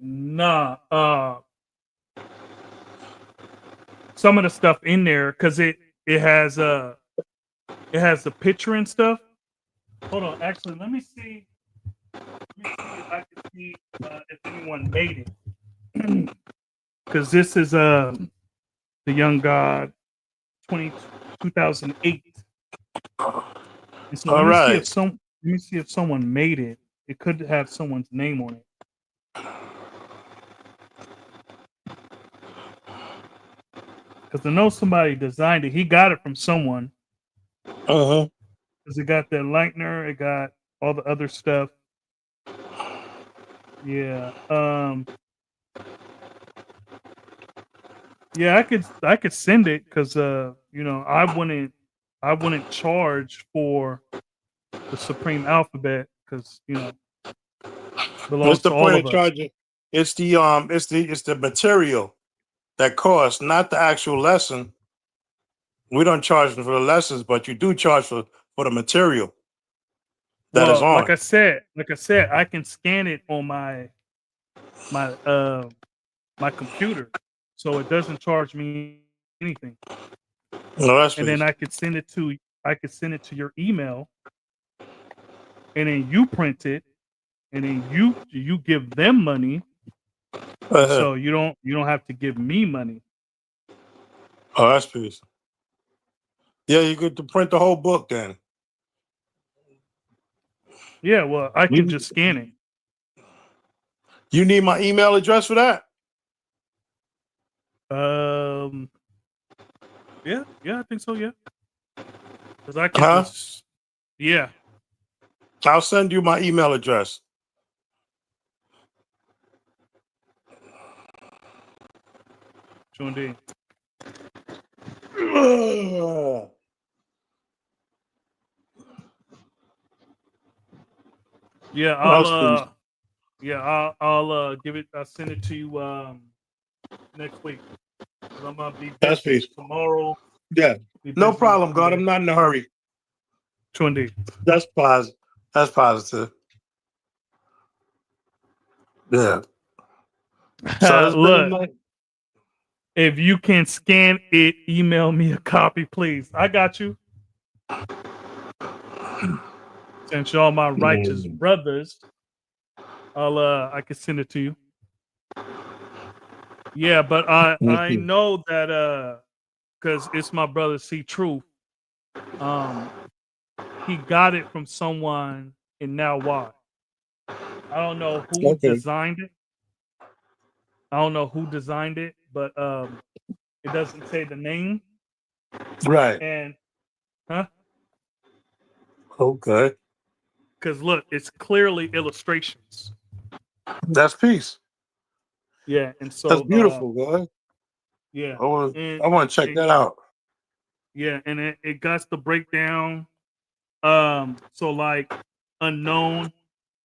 Nah. Some of the stuff in there because it has the picture and stuff. Hold on, actually, let me see if I can see if anyone made it. Because this is the Young God 2008. And so
All right.
let me see if someone made it. It could have someone's name on it. Because I know somebody designed it. He got it from someone.
Uh-huh.
Because it got the Lightner, it got all the other stuff. Yeah. Yeah, I could send it because I wouldn't charge for the Supreme Alphabet because belongs
What's the
to all
point
of
of
us.
charging? It's the material that costs, not the actual lesson. We don't charge for the lessons, but you do charge for the material. that is
Well,
on.
like I said, I can scan it on my my computer, so it doesn't charge me anything.
No, that's
And then
peace.
I could send it to your email, and then you print it, and then you give them money, so you don't have to give me money.
Oh, that's peace. Yeah, you get to print the whole book then.
Yeah, well, I can just scan it.
You need my email address for that?
Yeah, I think so. Yeah, because I can
Huh?
just yeah.
I'll send you my email address.
Sure indeed. Yeah, I'll give it. I'll send it to you next week. 'Cause I'm gonna be
That's
busy
peace.
tomorrow.
Yeah.
Be
No
busy
problem, God.
Sunday.
I'm not in a hurry.
Sure indeed.
That's positive. That's positive. Yeah. So it's been a
Look,
night.
if you can scan it, email me a copy, please. I got you. Since y'all my righteous brothers, I can send it to you. Yeah, but I know that because it's my brother C Truth. He got it from someone in Now Why. I don't know who
Okay.
designed it. I don't know who designed it, but it doesn't say the name.
Right.
And huh?
Okay.
Because look, it's clearly illustrations.
That's peace.
Yeah, and
That's
so
beautiful, God.
yeah,
I want
and
to check
and
that out.
yeah, and it got the breakdown. So like unknown,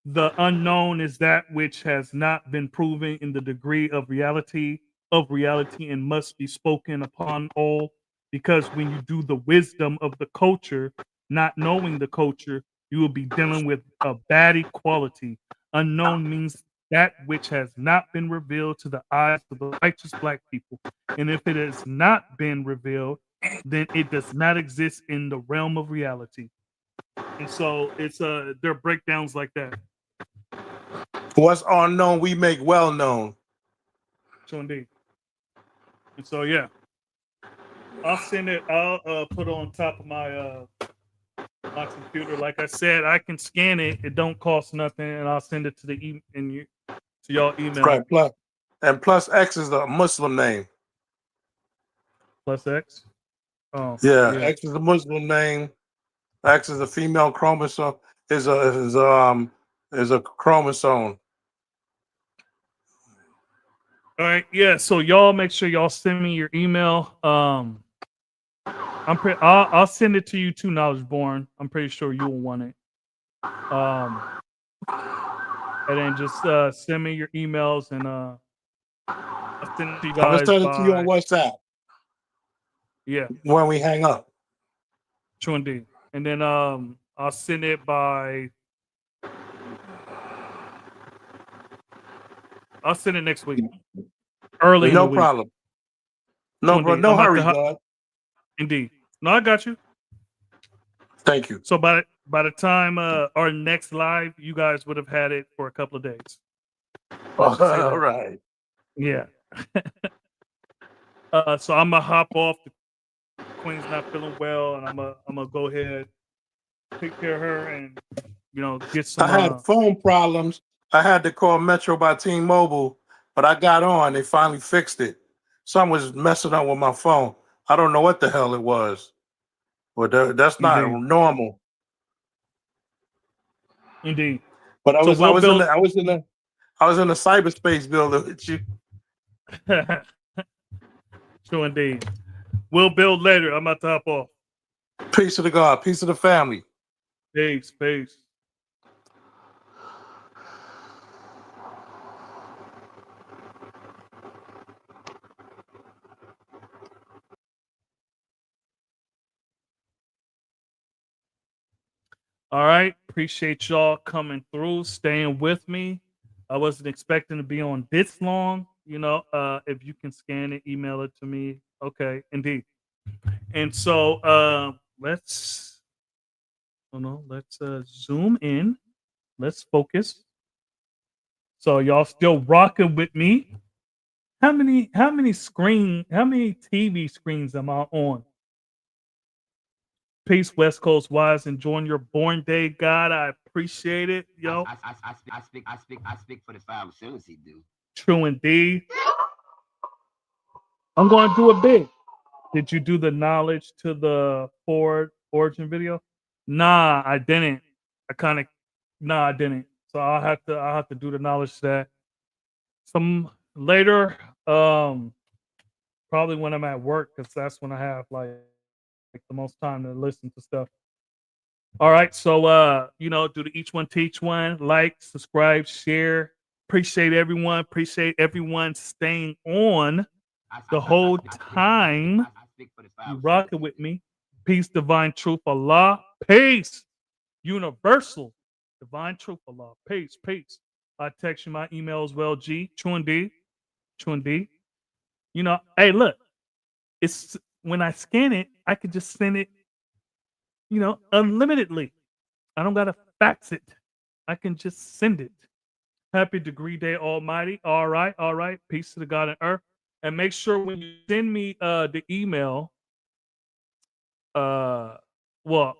the unknown is that which has not been proven in the degree of reality and must be spoken upon all, because when you do the wisdom of the culture, not knowing the culture, you will be dealing with a bad equality. Unknown means that which has not been revealed to the eyes of the righteous black people. And if it has not been revealed, then it does not exist in the realm of reality. And so it's there are breakdowns like that.
What's unknown, we make well known.
So indeed. And so yeah. I'll send it, I'll put it on top of my my computer. Like I said, I can scan it. It don't cost nothing, and I'll send it to the to y'all email.
Right. Plus X is the Muslim name.
Plus X. Oh
Yeah, X is a Muslim name. X is a female chromosome. Is a chromosome.
All right, yeah. So y'all make sure y'all send me your email. I'll send it to you too, Knowledge Born. I'm pretty sure you will want it. And then just send me your emails, and I'll send it to you
I'm gonna
guys
send it to you on WhatsApp.
Yeah.
When we hang up.
True indeed. And then I'll send it by I'll send it next week. Early in the
No
week.
problem. No, bro.
Indeed.
No
I'm about
hurry,
to
God.
Indeed. No, I got you.
Thank you.
So by the time our next live, you guys would have had it for a couple of days.
All right.
Yeah. So I'm gonna hop off. The Queen's not feeling well, and I'm gonna go ahead, take care of her, and get some.
I had phone problems. I had to call Metro by T-Mobile, but I got on. They finally fixed it. Something was messing up with my phone. I don't know what the hell it was, but that's not
Indeed.
normal.
Indeed.
But I
So
was
we'll
in
build-
the cyberspace building with you.
True indeed. We'll build later. I'm about to hop off.
Peace of the God, peace of the family.
Peace. All right. Appreciate y'all coming through, staying with me. I wasn't expecting to be on this long. You know, if you can scan it, email it to me. Okay, indeed. And so let's zoom in. Let's focus. So y'all still rocking with me. How many TV screens am I on? Peace, West Coast Wise, enjoying your born day, God. I appreciate it, yo.
I speak for the five as soon as he do.
True indeed. I'm going to do it big. Did you do the knowledge to the Ford origin video? Nah, I didn't. I didn't. So I'll have to do the knowledge to that some later. Probably when I'm at work, because that's when I have like the most time to listen to stuff. All right, so do the each one teach one, like, subscribe, share. Appreciate everyone staying on the whole time. You rocking with me. Peace, divine truth, Allah. Peace, universal, divine truth, Allah. Peace. I text you my email as well, G. Chun D. You know, hey, look, it's when I scan it, I can just send it, unlimitedly. I don't gotta fax it. I can just send it. Happy degree day, Almighty. All right. Peace to the God and earth. And make sure when you send me the email, well,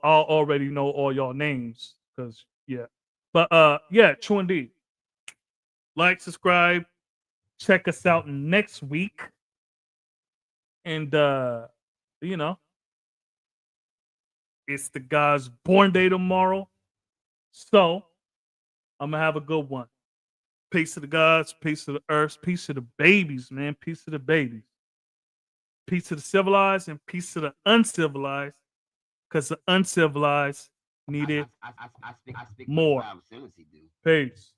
I'll already know all y'all names, because Chun D. Like, subscribe, check us out next week. And it's the guy's born day tomorrow. So I'm gonna have a good one. Peace to the gods, peace to the earth, peace to the babies, man. Peace to the babies. Peace to the civilized and peace to the uncivilized. Because the uncivilized need it more. Peace.